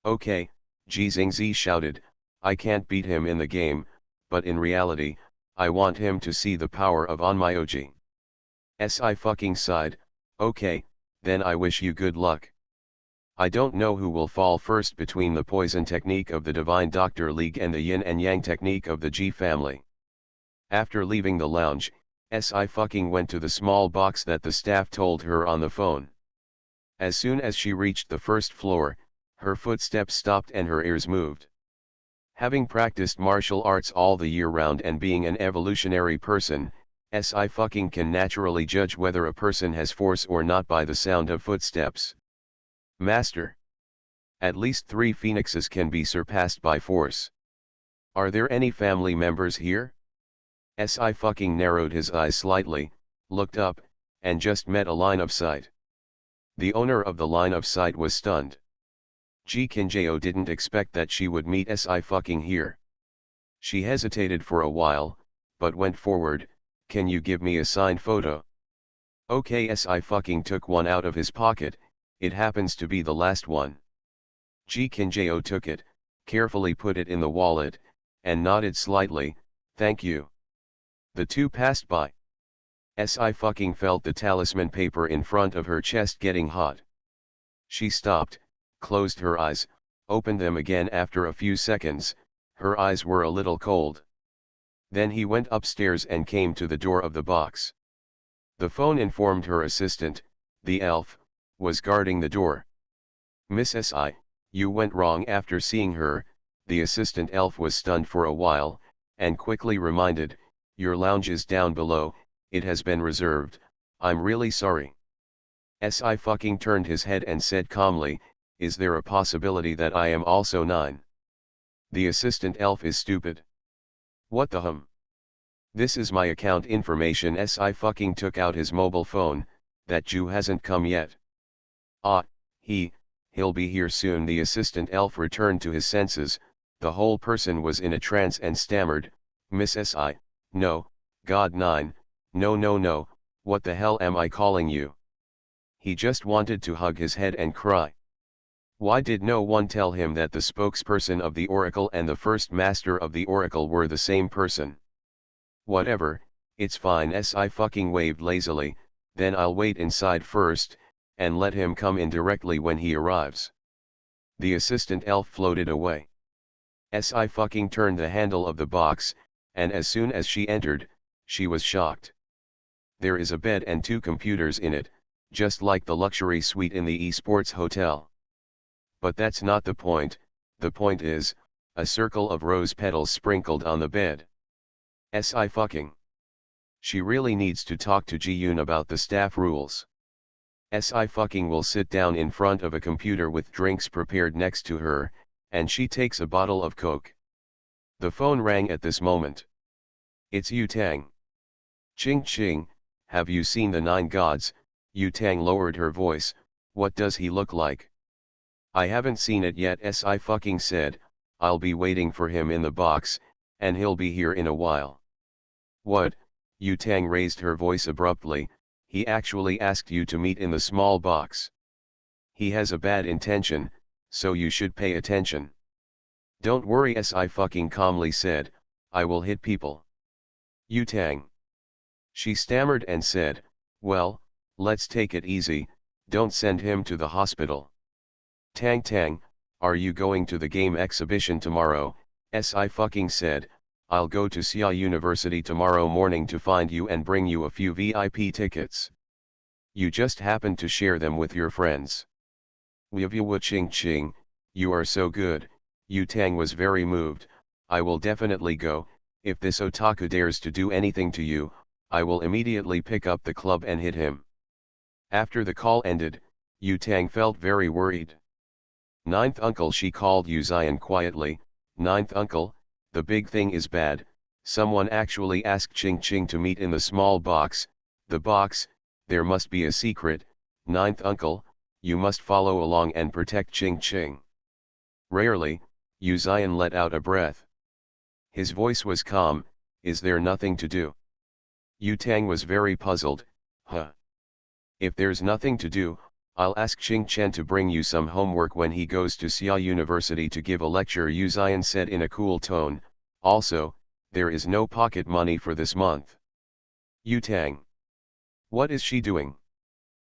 Okay, Ji Xingzi shouted, I can't beat him in the game, but in reality, I want him to see the power of onmyoji. Si fucking sighed, okay, then I wish you good luck. I don't know who will fall first between the poison technique of the Divine Doctor League and the yin and yang technique of the Ji family. After leaving the lounge, Si fucking went to the small box that the staff told her on the phone. As soon as she reached the first floor, her footsteps stopped and her ears moved. Having practiced martial arts all the year round and being an evolutionary person, Si fucking can naturally judge whether a person has force or not by the sound of footsteps. Master. At least 3 phoenixes can be surpassed by force. Are there any family members here? Si fucking narrowed his eyes slightly, looked up, and just met a line of sight. The owner of the line of sight was stunned. Ji Kinjao didn't expect that she would meet Si fucking here. She hesitated for a while, but went forward, can you give me a signed photo? Okay, Si fucking took one out of his pocket, it happens to be the last one. Ji Kinjao took it, carefully put it in the wallet, and nodded slightly, thank you. The two passed by. Si fucking felt the talisman paper in front of her chest getting hot. She stopped, closed her eyes, opened them again after a few seconds, her eyes were a little cold. Then he went upstairs and came to the door of the box. The phone informed her assistant, the elf, was guarding the door. Miss Si, you went wrong. After seeing her, the assistant elf was stunned for a while, and quickly reminded, Your lounge is down below, it has been reserved, I'm really sorry. Si fucking turned his head and said calmly, is there a possibility that I am also 9? The assistant elf is stupid. What the hum? This is my account information. Si fucking took out his mobile phone, that Jew hasn't come yet. Ah, he'll be here soon. The assistant elf returned to his senses, the whole person was in a trance and stammered, Miss Si, no, God 9, no, what the hell am I calling you? He just wanted to hug his head and cry. Why did no one tell him that the spokesperson of the Oracle and the first master of the Oracle were the same person? Whatever, it's fine. Si fucking waved lazily, then I'll wait inside first, and let him come in directly when he arrives. The assistant elf floated away. Si fucking turned the handle of the box, and as soon as she entered, she was shocked. There is a bed and 2 computers in it, just like the luxury suite in the esports hotel. But that's not the point is, a circle of rose petals sprinkled on the bed. Si fucking. She really needs to talk to Ji-yoon about the staff rules. Si fucking will sit down in front of a computer with drinks prepared next to her, and she takes a bottle of Coke. The phone rang at this moment. It's Yu Tang. Ching ching, have you seen the 9 gods? Yu Tang lowered her voice, what does he look like? I haven't seen it yet. Si fucking said, I'll be waiting for him in the box, and he'll be here in a while. What? Yu Tang raised her voice abruptly, he actually asked you to meet in the small box. He has a bad intention, so you should pay attention. Don't worry, Si fucking calmly said, I will hit people. Yu Tang. She stammered and said, well, let's take it easy, don't send him to the hospital. Tang Tang, are you going to the game exhibition tomorrow? Si fucking said, I'll go to Sia University tomorrow morning to find you and bring you a few VIP tickets. You just happen to share them with your friends. Weevu ching ching, you are so good. Yu Tang was very moved, I will definitely go, if this otaku dares to do anything to you, I will immediately pick up the club and hit him. After the call ended, Yu Tang felt very worried. 9th uncle, she called Yu Zion quietly, 9th uncle, the big thing is bad, someone actually asked Ching Ching to meet in the small box, the box, there must be a secret, 9th uncle, you must follow along and protect Ching Ching. Rarely, Yu Zion let out a breath. His voice was calm, is there nothing to do? Yu Tang was very puzzled, huh? If there's nothing to do, I'll ask Ching Chen to bring you some homework when he goes to Sia University to give a lecture, Yu Zion said in a cool tone, also, there is no pocket money for this month. Yu Tang. What is she doing?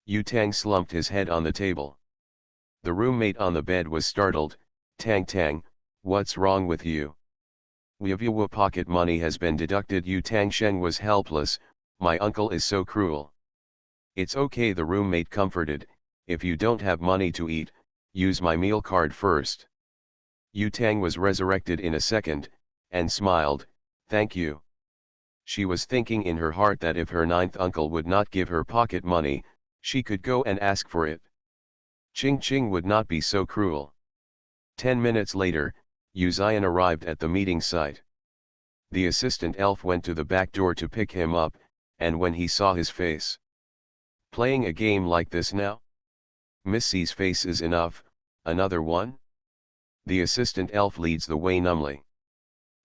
Yu Tang slumped his head on the table. The roommate on the bed was startled, Tang Tang, what's wrong with you? Weevu pocket money has been deducted. Yu Tang Sheng was helpless, my uncle is so cruel. It's okay, the roommate comforted, if you don't have money to eat, use my meal card first. Yu Tang was resurrected in a second, and smiled, thank you. She was thinking in her heart that if her 9th uncle would not give her pocket money, she could go and ask for it. Ching Ching would not be so cruel. 10 minutes later, Yu Zion arrived at the meeting site. The assistant elf went to the back door to pick him up, and when he saw his face. Playing a game like this now? Miss C's face is enough, another one? The assistant elf leads the way numbly.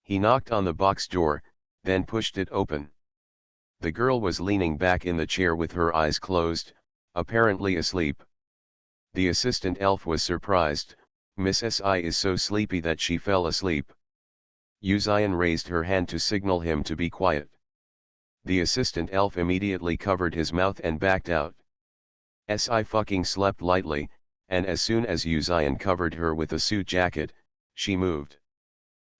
He knocked on the box door, then pushed it open. The girl was leaning back in the chair with her eyes closed, apparently asleep. The assistant elf was surprised, Miss Si is so sleepy that she fell asleep. Yu Zion raised her hand to signal him to be quiet. The assistant elf immediately covered his mouth and backed out. Si fucking slept lightly, and as soon as Yu Zion covered her with a suit jacket, she moved.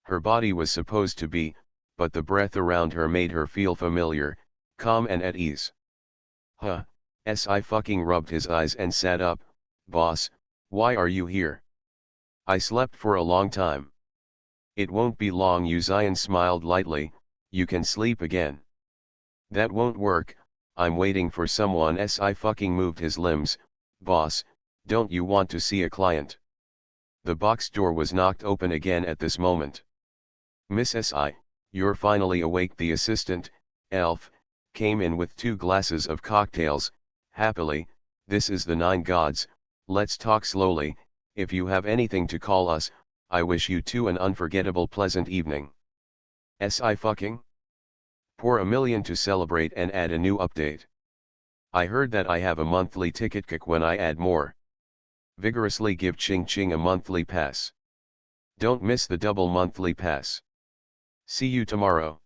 Her body was supposed to be, but the breath around her made her feel familiar, calm and at ease. Huh, Si fucking rubbed his eyes and sat up, boss, why are you here? I slept for a long time. It won't be long. Yu Zion smiled lightly, You can sleep again. That won't work, I'm waiting for someone. SI fucking moved his limbs. Boss, don't you want to see a client? The box door was knocked open again at this moment. Miss SI, you're finally awake. The assistant, Elf, came in with 2 glasses of cocktails. Happily, this is the 9 gods, let's talk slowly. If you have anything to call us, I wish you two an unforgettable pleasant evening. SI fucking? Pour a million to celebrate and add a new update. I heard that I have a monthly ticket kick when I add more. Vigorously give Ching Ching a monthly pass. Don't miss the double monthly pass. See you tomorrow.